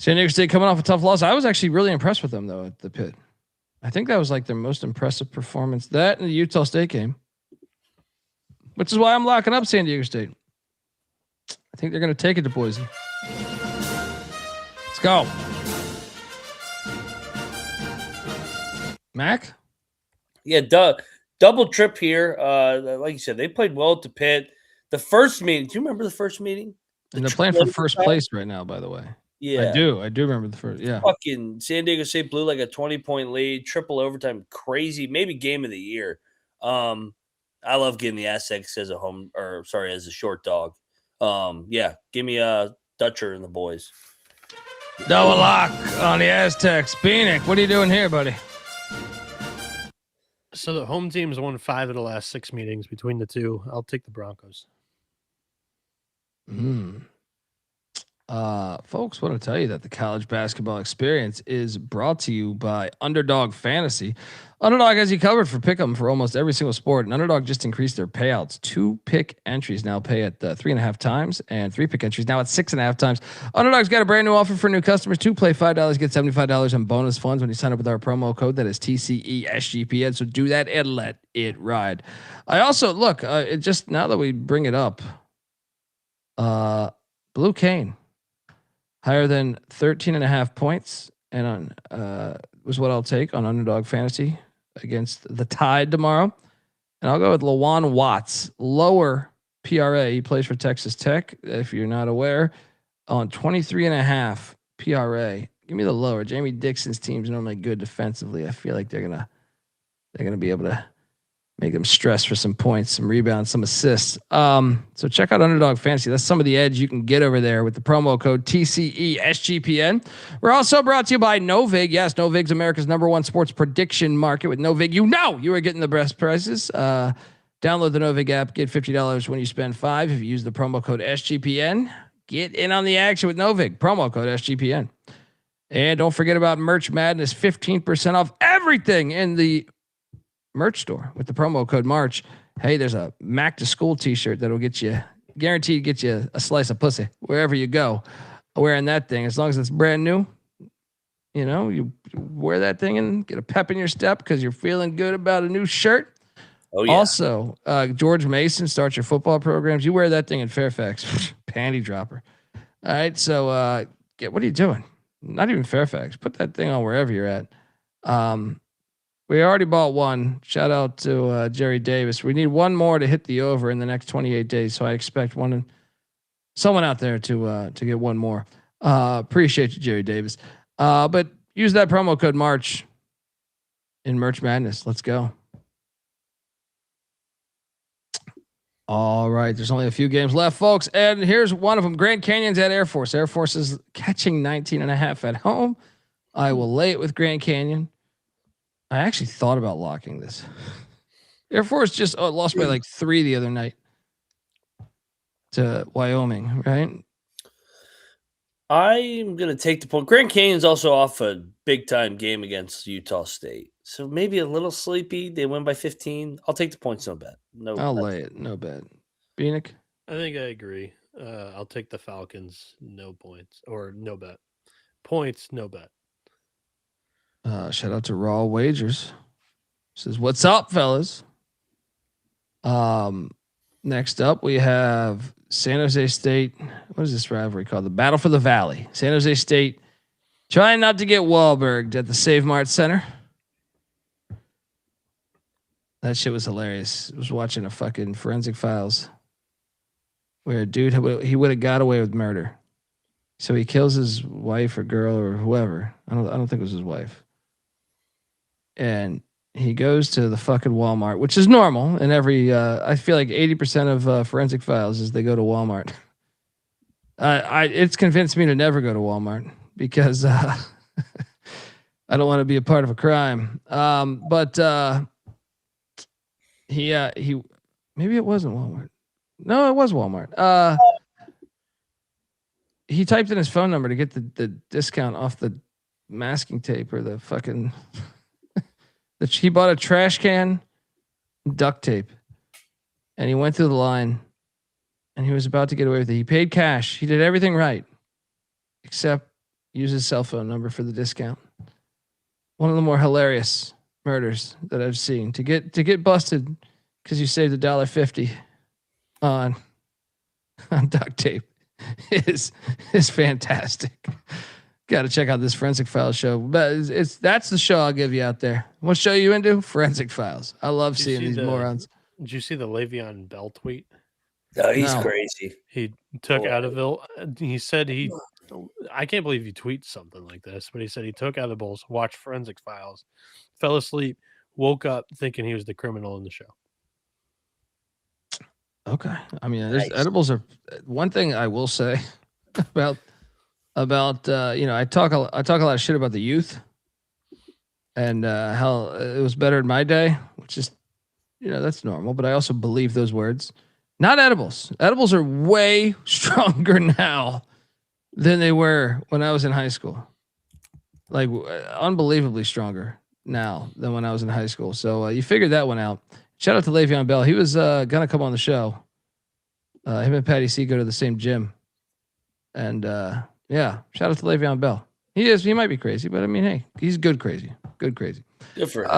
Diego State coming off a tough loss. I was actually really impressed with them though at the Pit. I think that was like their most impressive performance. That and the Utah State game, which is why I'm locking up San Diego State. I think they're going to take it to Boise. Let's go. Mac? Yeah, double trip here. Like you said, they played well at the Pit. The first meeting, do you remember the first meeting? And they're playing for first place right now, by the way. Yeah. I do remember the first. Yeah. Fucking San Diego State blew like a 20-point lead, triple overtime, crazy, maybe game of the year. I love getting the Aztecs as a short dog. Yeah, give me a Dutcher and the boys. Double lock on the Aztecs. Bieniek, what are you doing here, buddy? So the home team's won 5 of the last 6 meetings between the two. I'll take the Broncos. Folks, want to tell you that the college basketball experience is brought to you by Underdog Fantasy. Underdog has you covered for pick 'em for almost every single sport. And Underdog just increased their payouts. 2 pick entries now pay at 3.5 times, and 3 pick entries now at 6.5 times. Underdog's got a brand new offer for new customers. 2 play $5, get $75 in bonus funds when you sign up with our promo code. That is TCESGPN. So do that and let it ride. I also look. It just now that we bring it up, Blue Cane. Higher than 13.5 points, and on was what I'll take on Underdog Fantasy against the Tide tomorrow. And I'll go with Lawan Watts, lower PRA. He plays for Texas Tech. If you're not aware, on 23.5 PRA. Give me the lower. Jamie Dixon's team's normally good defensively. I feel like they're gonna be able to make them stress for some points, some rebounds, some assists. So check out Underdog Fantasy. That's some of the edge you can get over there with the promo code TCESGPN. We're also brought to you by Novig. Yes, Novig's America's #1 sports prediction market. With Novig, you are getting the best prices. Download the Novig app. Get $50 when you spend $5. If you use the promo code SGPN, get in on the action with Novig. Promo code SGPN. And don't forget about Merch Madness. 15% off everything in the merch store with the promo code March. Hey, there's a Mac to School t-shirt that'll get you guaranteed get you a slice of pussy wherever you go. Wearing that thing, as long as it's brand new, you wear that thing and get a pep in your step because you're feeling good about a new shirt. Oh yeah. Also, George Mason starts your football programs. You wear that thing in Fairfax, panty dropper. All right, so what are you doing? Not even Fairfax. Put that thing on wherever you're at. We already bought one. Shout out to Jerry Davis. We need one more to hit the over in the next 28 days. So I expect someone out there to get one more. Appreciate you, Jerry Davis. But use that promo code March in Merch Madness. Let's go. All right. There's only a few games left, folks. And here's one of them. Grand Canyon's at Air Force. Air Force is catching 19.5 at home. I will lay it with Grand Canyon. I actually thought about locking this. Air Force just lost by like 3 the other night to Wyoming, right? I'm going to take the point. Grand Canyon's also off a big-time game against Utah State. So maybe a little sleepy. They win by 15. I'll take the points, no bet. I'll lay it, no bet. Bieniek? I think I agree. I'll take the Falcons, no points. Or no bet. Points, no bet. Shout out to Raw Wagers. Says, what's up, fellas? Next up, we have San Jose State. What is this rivalry called? The Battle for the Valley. San Jose State trying not to get Wahlberged at the Save Mart Center. That shit was hilarious. I was watching a fucking Forensic Files where a dude, he would have got away with murder. So he kills his wife or girl or whoever. I don't think it was his wife. And he goes to the fucking Walmart, which is normal. And I feel like 80% of Forensic Files is they go to Walmart. It's convinced me to never go to Walmart because I don't want to be a part of a crime. But he maybe it wasn't Walmart. No, it was Walmart. He typed in his phone number to get the discount off the masking tape or the fucking that he bought a trash can, duct tape, and he went through the line, and he was about to get away with it. He paid cash. He did everything right, except use his cell phone number for the discount. One of the more hilarious murders that I've seen. To get busted because you saved $1.50 on duct tape is fantastic. Got to check out this Forensic Files show. But that's the show I'll give you out there. What show you into? Forensic Files. I love seeing these morons. Did you see the Le'Veon Bell tweet? No, he's crazy. He took Advil. He said I can't believe he tweets something like this, but he said he took edibles, watched Forensic Files, fell asleep, woke up thinking he was the criminal in the show. Okay. I mean, edibles are one thing I will say about I talk a lot of shit about the youth and how it was better in my day, which is, that's normal, but I also believe those words. Not edibles. Edibles are way stronger now than they were when I was in high school. Like unbelievably stronger now than when I was in high school. So you figured that one out. Shout out to Le'Veon Bell. He was gonna come on the show. Him and Patty C go to the same gym. And shout out to Le'Veon Bell. He might be crazy, but I mean, hey, he's good crazy. Good crazy. Good for him.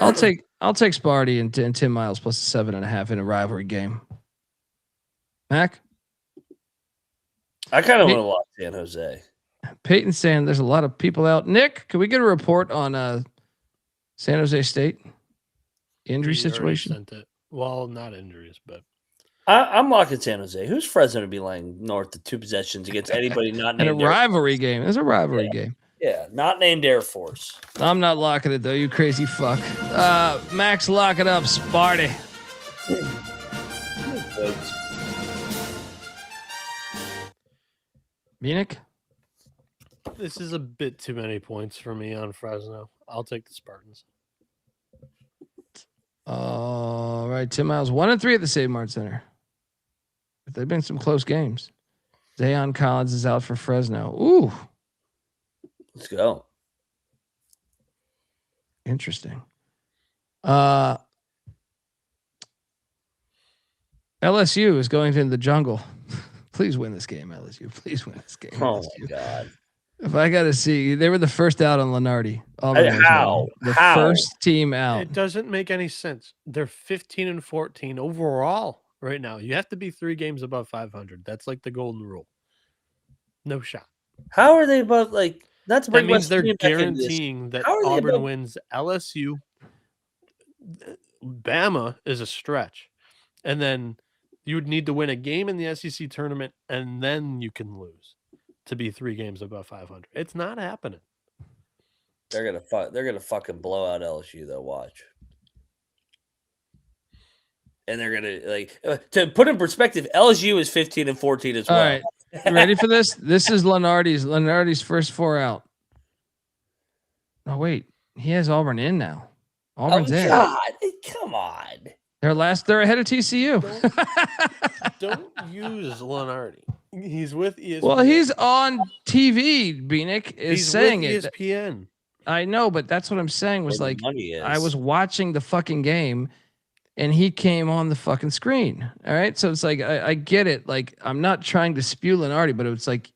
I'll take Sparty and Tim Miles plus 7.5 in a rivalry game. Mac? I kind of want to watch San Jose. Peyton's saying there's a lot of people out. Nick, can we get a report on San Jose State injury situation? Sent it. Well, not injuries, but I'm locking San Jose. Who's Fresno to be laying north of 2 possessions against anybody not named in a rivalry game? It's a rivalry game. Yeah, not named Air Force. I'm not locking it, though, you crazy fuck. Max, lock it up, Sparty. Bieniek? This is a bit too many points for me on Fresno. I'll take the Spartans. All right, Tim Miles, 1-3 at the Save Mart Center. But they've been some close games. Zayon Collins is out for Fresno. Ooh. Let's go. Interesting. LSU is going into the jungle. Please win this game, LSU. Please win this game. Oh, LSU. my God. If I got to see, they were the first out on Lenardi. How? First team out. It doesn't make any sense. They're 15-14 overall right now. You have to be 3 games above 500. That's like the golden rule. No shot. How are they above, like, that's that means they're guaranteeing that Auburn wins. LSU, Bama is a stretch. And then you would need to win a game in the SEC tournament, and then you can lose to be 3 games above 500. It's not happening. They're gonna fucking blow out LSU though. Watch, and they're gonna to put in perspective. LSU is 15-14 as well. All right, ready for this? This is Lenardi's first 4 out. Oh wait, he has Auburn in now. Auburn's in. God, come on. They're ahead of TCU. Don't use Lenardi. He's with ESPN. Well, he's on TV. Bieniek is saying with ESPN. I know, but that's what I'm saying was like I was watching the fucking game and he came on the fucking screen. All right. So it's like I get it. Like I'm not trying to spew Lenardi, but it's like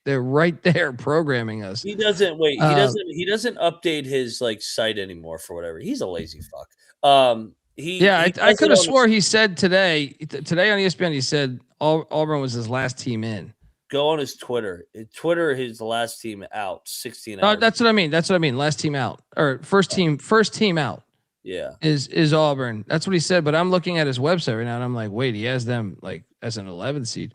they're right there programming us. He doesn't he doesn't update his like site anymore for whatever. He's a lazy fuck. I could have swore he said today on ESPN, he said Auburn was his last team in. Go on his Twitter. Twitter, his last team out, 16 hours. That's what I mean. Last team out or first team out. Yeah. Is Auburn. That's what he said. But I'm looking at his website right now and I'm like, wait, he has them like as an 11th seed.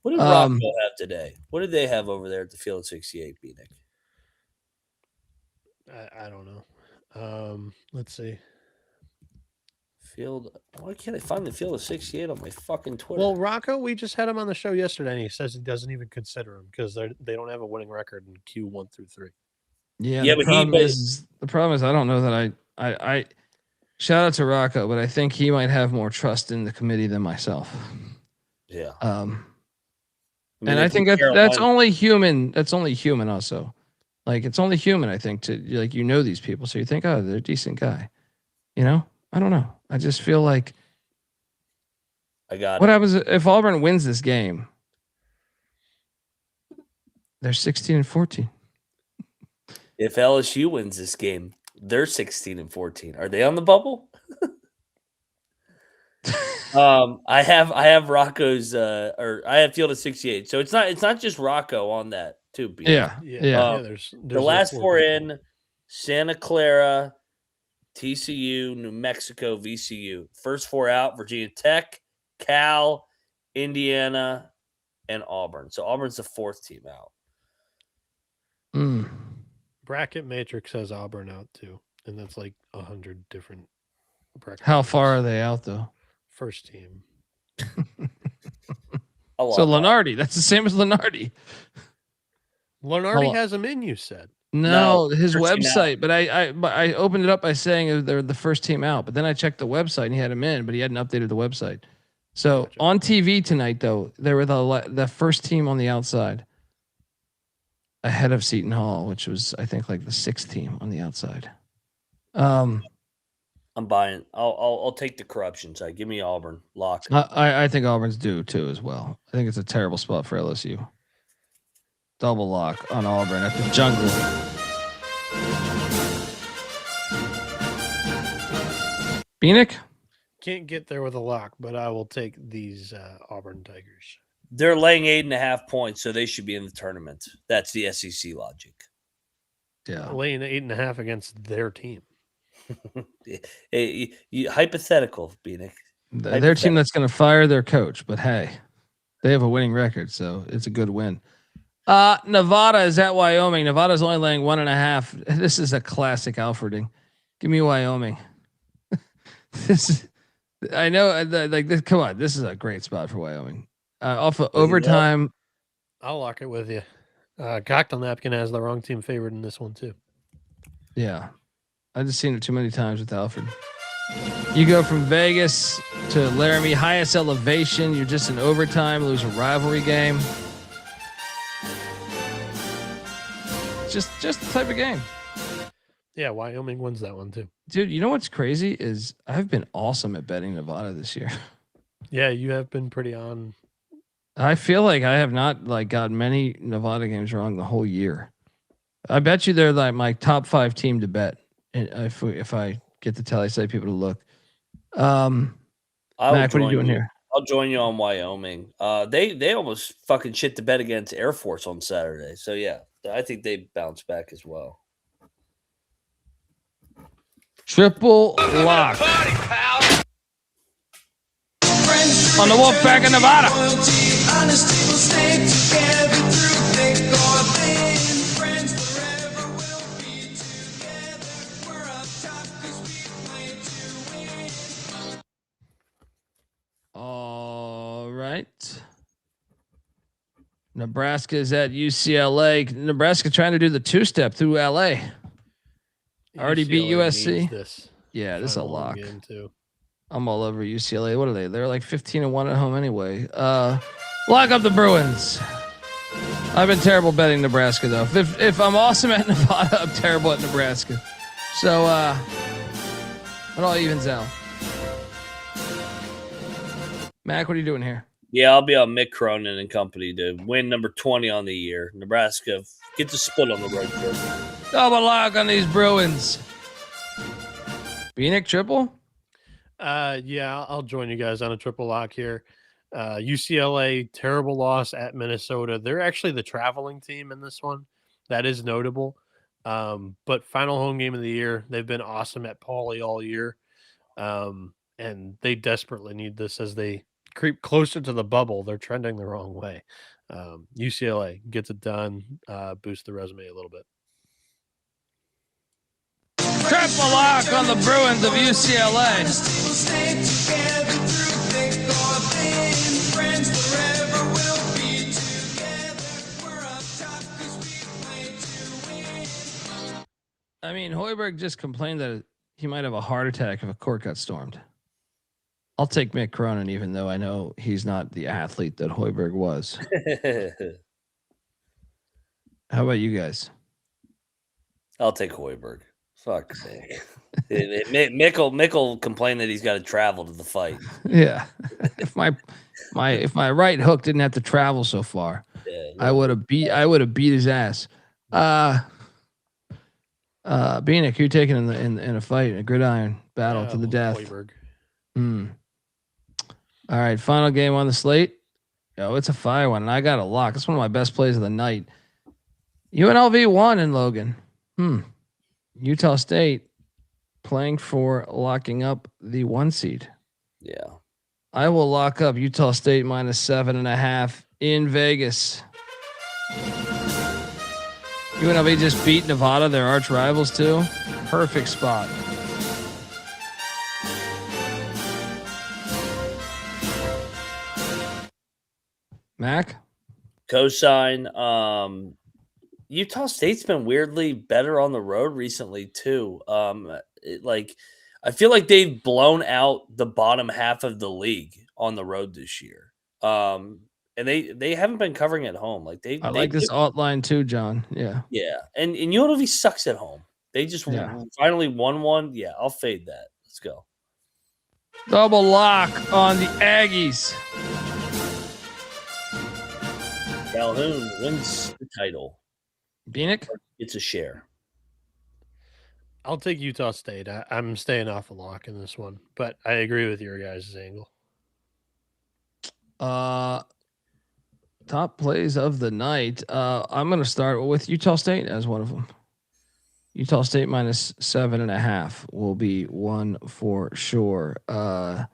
What did Rockville have today? What did they have over there at the Field 68, Bieniek? I don't know. Let's see. Why can't I find the Field of 68 on my fucking Twitter? Well, Rocco, we just had him on the show yesterday, and he says he doesn't even consider him because they don't have a winning record in Q1 through 3. Yeah, the problem is I don't know that I shout out to Rocco, but I think he might have more trust in the committee than myself. Yeah. And I think that's only human. That's only human also. Like, it's only human, I think, to like, these people. So you think, oh, they're a decent guy. I don't know. I just feel like what happens if Auburn wins this game? They're 16-14. If LSU wins this game, they're 16-14. Are they on the bubble? I have Rocco's or I have Field of 68. So it's not just Rocco on that too. Yeah. There's the last four in Santa Clara, TCU, New Mexico, VCU. First four out: Virginia Tech, Cal, Indiana, and Auburn. So Auburn's the fourth team out. Bracket Matrix has Auburn out too, and that's like 100 different brackets. How far are they out though? First team. So Lenardi, that's the same as Lenardi. Lenardi has them in, you said. No, his website, but I opened it up by saying they're the first team out, but then I checked the website and he had him in, but he hadn't updated the website. So Gotcha. On TV tonight, though, they were the first team on the outside, ahead of Seton Hall, which was I think like the sixth team on the outside. I'm buying. I'll take the corruption side. Give me Auburn lock. I think Auburn's due too as well. I think it's a terrible spot for LSU. Double lock on Auburn at the Jungle. Bieniek? Can't get there with a lock, but I will take these Auburn Tigers. They're laying 8.5 points, so they should be in the tournament. That's the SEC logic. Yeah, laying 8.5 against their team. Hypothetical, Bieniek. Their team that's going to fire their coach, but hey, they have a winning record, so it's a good win. Nevada is at Wyoming. Nevada's only laying 1.5. This is a classic Alfreding. Give me Wyoming. I know, like this. Come on, this is a great spot for Wyoming. Off of overtime. I'll lock it with you. Cocktail Napkin has the wrong team favored in this one too. Yeah, I've just seen it too many times with Alfred. You go from Vegas to Laramie, highest elevation. You're just in overtime, lose a rivalry game. Just the type of game. Yeah, Wyoming wins that one too. Dude, you know what's crazy is I've been awesome at betting Nevada this year. Yeah, you have been pretty on. I feel like I have not got many Nevada games wrong the whole year. I bet you they're like my top 5 team to bet if I get to tell people to look. Mac, what are you doing here? I'll join you on Wyoming. They almost fucking shit the bed against Air Force on Saturday. So yeah, I think they bounce back as well. Triple lock on the Wolfpack of Nevada. All right. Nebraska is at UCLA. Nebraska trying to do the 2-step through LA. Already beat USC. This is a lock. I'm all over UCLA. What are they? They're like 15-1 at home anyway. Lock up the Bruins. I've been terrible betting Nebraska though. If I'm awesome at Nevada, I'm terrible at Nebraska. So it all evens out. Mac, what are you doing here? Yeah, I'll be on Mick Cronin and company to win number 20 on the year. Nebraska gets a split on the road trip. Double lock on these Bruins. Bieniek triple? Yeah, I'll join you guys on a triple lock here. UCLA, terrible loss at Minnesota. They're actually the traveling team in this one. That is notable. But final home game of the year, they've been awesome at Pauley all year. And they desperately need this as they creep closer to the bubble. They're trending the wrong way. UCLA gets it done, boost the resume a little bit. Triple lock on the Bruins of UCLA. I mean, Hoiberg just complained that he might have a heart attack if a court got stormed. I'll take Mick Cronin, even though I know he's not the athlete that Hoiberg was. How about you guys? I'll take Hoiberg. Fuck sake. Mickle complained that he's got to travel to the fight. Yeah. If my right hook didn't have to travel so far, I would have beat his ass. Bieniek, who you taking in a fight, a gridiron battle to the death? Hoiberg. All right, final game on the slate. Yo, it's a fire one, and I got a lock. It's one of my best plays of the night. UNLV won in Logan. Utah State playing for locking up the 1 seed. Yeah. I will lock up Utah State -7.5 in Vegas. UNLV just beat Nevada, their arch rivals too. Perfect spot. Mac? Cosign. Utah State's been weirdly better on the road recently too. I feel like they've blown out the bottom half of the league on the road this year. And they haven't been covering at home. I like this alt line too, John. Yeah. Yeah. And UNLV sucks at home. They just finally won one. Yeah, I'll fade that. Let's go. Double lock on the Aggies. Calhoun wins the title. Bieniek? It's a share. I'll take Utah State. I'm staying off a lock in this one, but I agree with your guys' angle. Top plays of the night. I'm going to start with Utah State as one of them. Utah State -7.5 will be one for sure. I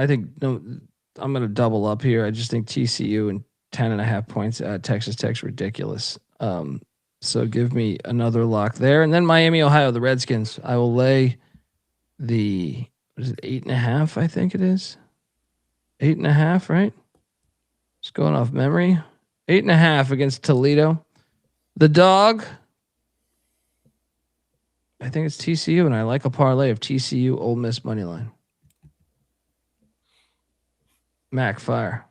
think I'm going to double up here. I just think TCU and 10.5 points at Texas Tech's ridiculous. So give me another lock there. And then Miami, Ohio, the Redskins. I will lay the, 8.5? I think it is 8.5, right? Just going off memory. 8.5 against Toledo. The dog. I think it's TCU, and I like a parlay of TCU Ole Miss money line. Mac, fire.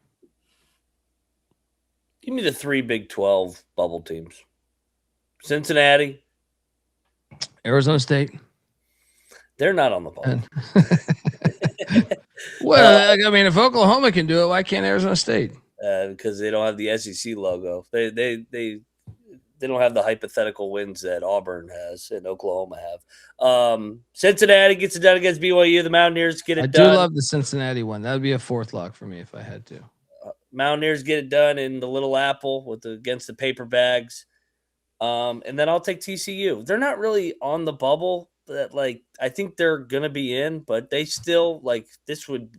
Give me the 3 Big 12 bubble teams. Cincinnati. Arizona State. They're not on the bubble. Well, if Oklahoma can do it, why can't Arizona State? Because they don't have the SEC logo. They don't have the hypothetical wins that Auburn has and Oklahoma have. Cincinnati gets it done against BYU. The Mountaineers get it done. I do love the Cincinnati one. That would be a 4th lock for me if I had to. Mountaineers get it done in the Little Apple against the paper bags. And then I'll take TCU. They're not really on the bubble. That I think they're gonna be in, but they still this would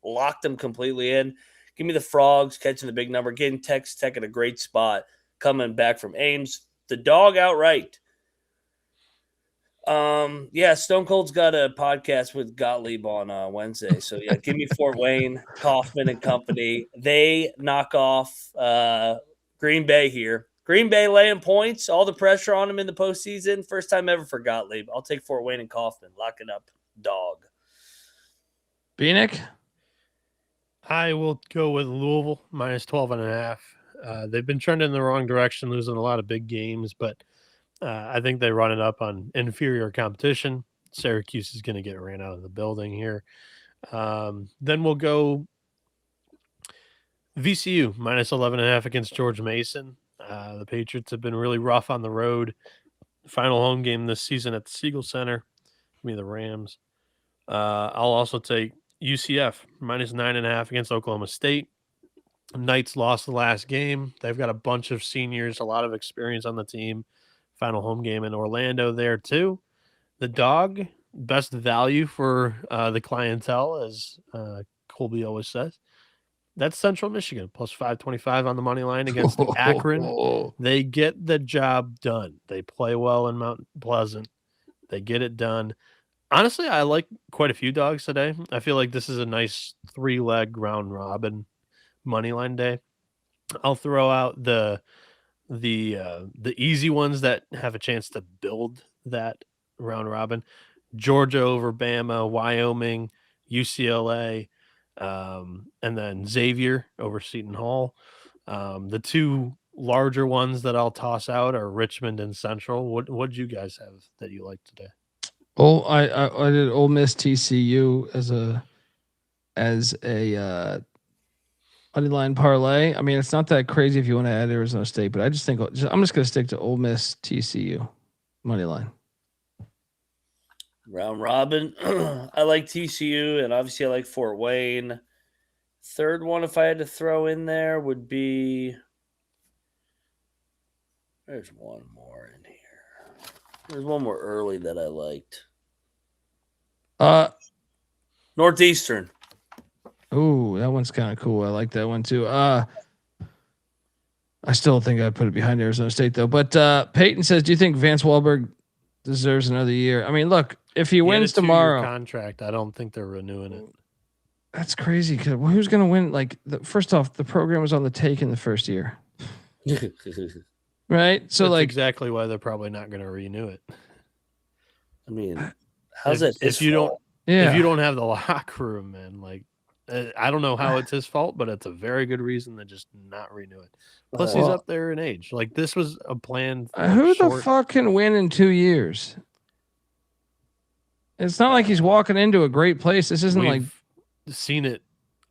lock them completely in. Give me the Frogs catching the big number, getting Texas Tech at a great spot, coming back from Ames. The dog outright. Stone Cold's got a podcast with Gottlieb on Wednesday. So give me Fort Wayne, Kaufman and company. They knock off Green Bay here. Green Bay laying points, all the pressure on them in the postseason. First time ever for Gottlieb. I'll take Fort Wayne and Kaufman. Locking up dog. Bieniek? I will go with Louisville -12.5. They've been trending in the wrong direction, losing a lot of big games, but I think they run it up on inferior competition. Syracuse is going to get ran out of the building here. Then we'll go VCU -11.5 against George Mason. The Patriots have been really rough on the road. Final home game this season at the Siegel Center. Give me the Rams. I'll also take UCF -9.5 against Oklahoma State. Knights lost the last game. They've got a bunch of seniors, a lot of experience on the team. Final home game in Orlando there too. The dog, best value for the clientele, as Colby always says. That's Central Michigan, +525 on the money line against Akron. They get the job done. They play well in Mount Pleasant. They get it done. Honestly, I like quite a few dogs today. I feel like this is a nice 3-leg round robin money line day. I'll throw out the easy ones that have a chance to build that round robin. Georgia over Bama, Wyoming, UCLA, and then Xavier over Seton Hall. The two larger ones that I'll toss out are Richmond and Central. What did you guys have that you liked today? Oh, I did Ole Miss TCU as a money line parlay. I mean, it's not that crazy if you want to add Arizona State, but I just think I'm just going to stick to Ole Miss TCU money line. Round robin. I like TCU, and obviously I like Fort Wayne. Third one, if I had to throw in there, would be. There's one more in here. There's one more early that I liked. Northeastern. Ooh, that one's kind of cool. I like that one too. I still think I'd put it behind Arizona State though. But Peyton says, do you think Vance Wahlberg deserves another year? I mean, look, if he wins tomorrow, contract, I don't think they're renewing it. That's crazy. Cause who's going to win? Like, first off, the program was on the take in the first year, right? So, that's exactly why they're probably not going to renew it. I mean, how's it? If you don't have the locker room, man, like. I don't know how it's his fault, but it's a very good reason to just not renew it. Plus, he's up there in age. Like, this was a plan. Who the fuck can win in 2 years? It's not like he's walking into a great place. This isn't like seen it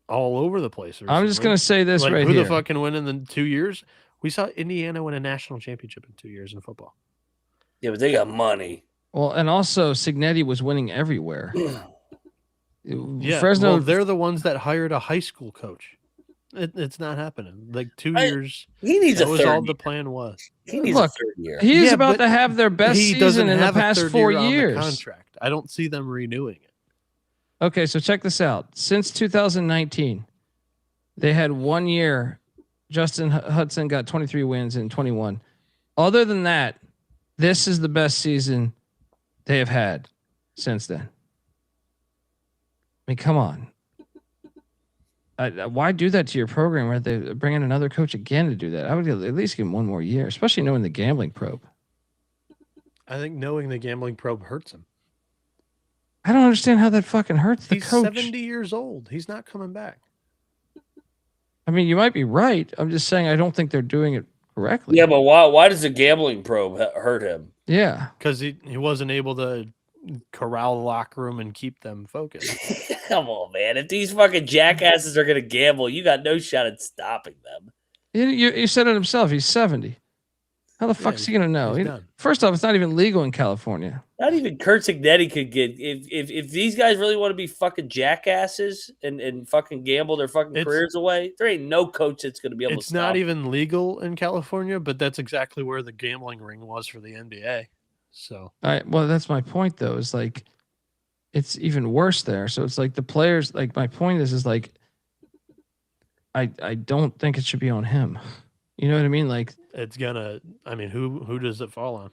all over the place. Recently. I'm just gonna say this like, right who here. Who the fuck can win in the 2 years? We saw Indiana win a national championship in 2 years in football. Yeah, but they got money. Well, and also Signetti was winning everywhere. Yeah, Fresno. Well, they're the ones that hired a high school coach. It's not happening. Like 2 years. He needs that a was third all year. the plan was. He needs a third year. He's about to have their best season in the past 4 years. Contract. I don't see them renewing it. Okay, so check this out. Since 2019, they had 1 year. Justin Hudson got 23 wins in 21. Other than that, this is the best season they have had since then. I mean, come on. Why do that to your program? Right? They bring in another coach again to do that. I would at least give him 1 more year, especially knowing the gambling probe. I think knowing the gambling probe hurts him. I don't understand how that fucking hurts the He's coach. 70 years old. He's not coming back. I mean, you might be right. I'm just saying I don't think they're doing it correctly. Yeah, but why does the gambling probe hurt him? Yeah. Because he wasn't able to corral the locker room and keep them focused. Come on, man. If these fucking jackasses are going to gamble, you got no shot at stopping them. You said it himself. He's 70. How the fuck's he going to know? First off, it's not even legal in California. Not even Kurt Signetti could get if these guys really want to be fucking jackasses and fucking gamble their fucking careers away. There ain't no coach that's going to be able to stop. It's not even legal in California, but that's exactly where the gambling ring was for the NBA. So, well, that's my point though. Is like, it's even worse there. So it's like the players. Like my point is like, I don't think it should be on him. You know what I mean? Like it's gonna. I mean, who does it fall on?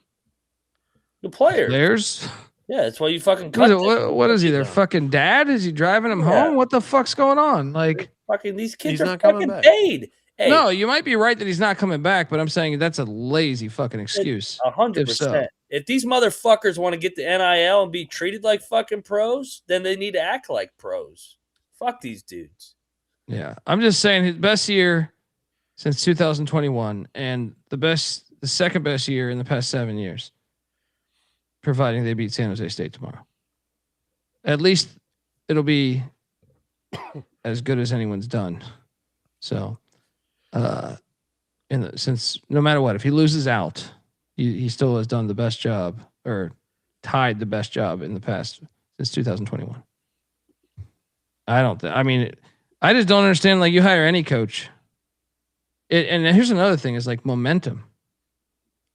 The players. Players. Yeah, that's why you fucking cut. What is he? Their fucking dad? Is he driving him home? What the fuck's going on? Like fucking these kids are fucking paid. Hey. No, you might be right that he's not coming back, but I'm saying that's a lazy fucking excuse. 100%. If these motherfuckers want to get the NIL and be treated like fucking pros, then they need to act like pros. Fuck these dudes. Yeah, I'm just saying his best year since 2021 and the second best year in the past 7 years, providing they beat San Jose State tomorrow. At least it'll be as good as anyone's done. So, since no matter what, if he loses out, he still has done the best job or tied the best job in the past since 2021. I just don't understand. Like, you hire any coach. And here's another thing is like momentum.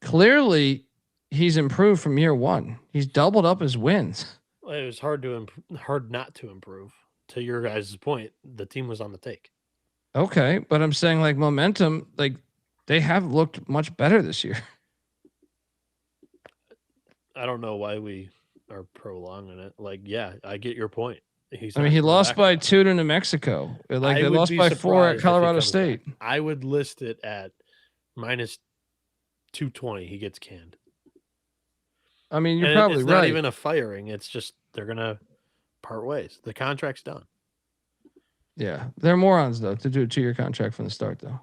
Clearly, he's improved from year one. He's doubled up his wins. Well, it was hard not to improve. To your guys' point, the team was on the take. Okay, but I'm saying like momentum, like they have looked much better this year. I don't know why we are prolonging it. Like, yeah, I get your point. He lost by 2 to New Mexico. Like they lost by 4 at Colorado State. Back. I would list it at minus 220. He gets canned. I mean, you're probably right. It's not even a firing. It's just they're gonna part ways. The contract's done. Yeah, they're morons though to do a 2-year contract from the start though.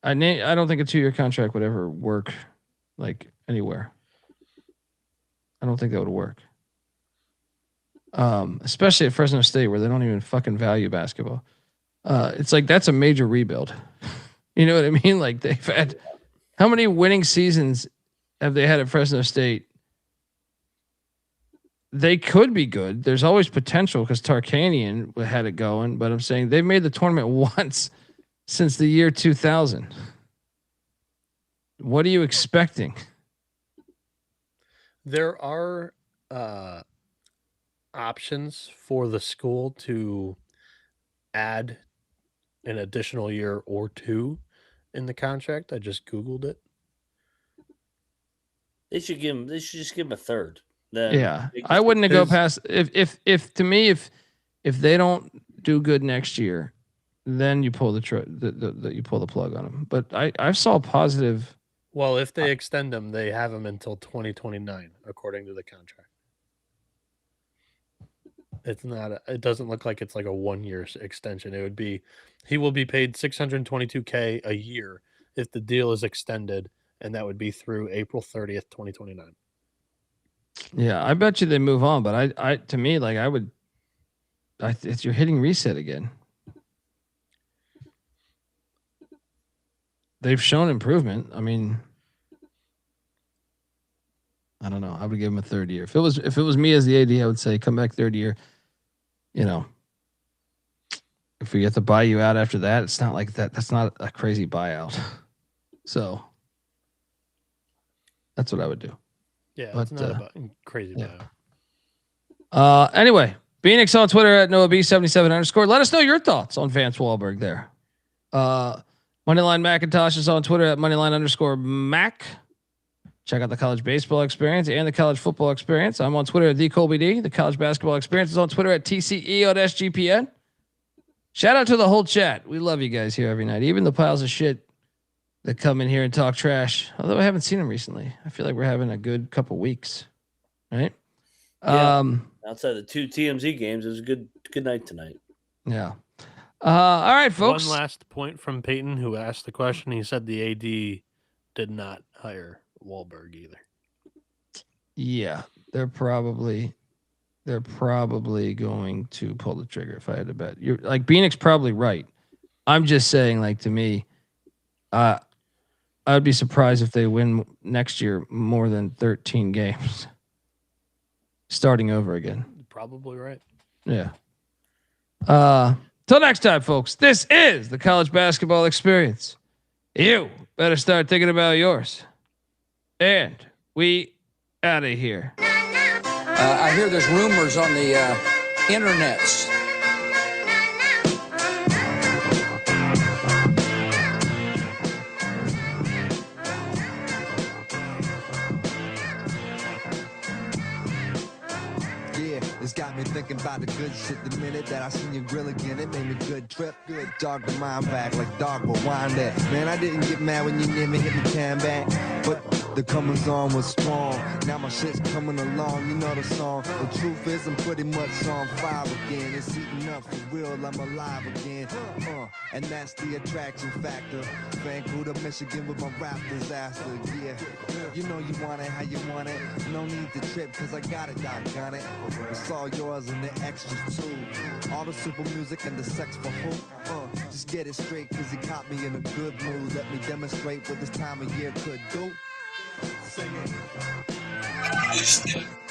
I don't think a 2-year contract would ever work like anywhere. I don't think that would work. Especially at Fresno State where they don't even fucking value basketball. It's like that's a major rebuild. You know what I mean? Like they've had how many winning seasons have they had at Fresno State? They could be good. There's always potential because Tarkanian had it going, but I'm saying they've made the tournament once since the year 2000. What are you expecting? There are options for the school to add an additional year or 2 in the contract. I just Googled it. They should just give him a third. Yeah, I wouldn't go past if to me if they don't do good next year, then you pull you pull the plug on them. But I saw positive. Well, if they extend him, they have him until 2029, according to the contract. It's not. It doesn't look like it's like a 1-year extension. It would be, he will be paid $622K a year if the deal is extended, and that would be through April 30th, 2029. Yeah, I bet you they move on, but I to me like it's you're hitting reset again. They've shown improvement. I mean, I don't know. I would give him a third year. If it was me as the AD, I would say come back third year. You know, if we get to buy you out after that, it's not like that. That's not a crazy buyout. So that's what I would do. Yeah, it's not a crazy buyout. Anyway, Bieniek's on Twitter at NoahB77_. Let us know your thoughts on Vance Wahlberg there. Moneyline Macintosh is on Twitter at Moneyline_Mac. Check out the college baseball experience and the college football experience. I'm on Twitter at TheColbyD. The college basketball experience is on Twitter at TCE on SGPN. Shout out to the whole chat. We love you guys here every night. Even the piles of shit that come in here and talk trash. Although I haven't seen them recently. I feel like we're having a good couple weeks. Right? Yeah. Outside the 2 TMZ games, it was a good night tonight. Yeah. All right, folks. One last point from Peyton, who asked the question. He said the AD did not hire Wahlberg either. Yeah, they're probably going to pull the trigger if I had to bet. You're like Bieniek's probably right. I'm just saying, like, to me, I'd be surprised if they win next year more than 13 games. Starting over again. Probably right. Yeah. Till next time, folks. This is the college basketball experience. You better start thinking about yours. And we out of here. I hear there's rumors on the internets. It's got me thinking about the good shit. The minute that I seen your grill again, it made me good trip. Good dog the mind back like dog will wind that. Man, I didn't get mad when you never hit me can back. But the comings on was strong. Now my shit's coming along, you know the song. The truth is I'm pretty much on fire again. It's eating up for real, I'm alive again. And that's the attraction factor. Vancouver, Michigan with my rap disaster. Yeah, you know you want it how you want it. No need to trip cause I got it, doggone it. It's all yours and the extras too. All the super music and the sex for who? Just get it straight cause he caught me in a good mood. Let me demonstrate what this time of year could do. Sing it.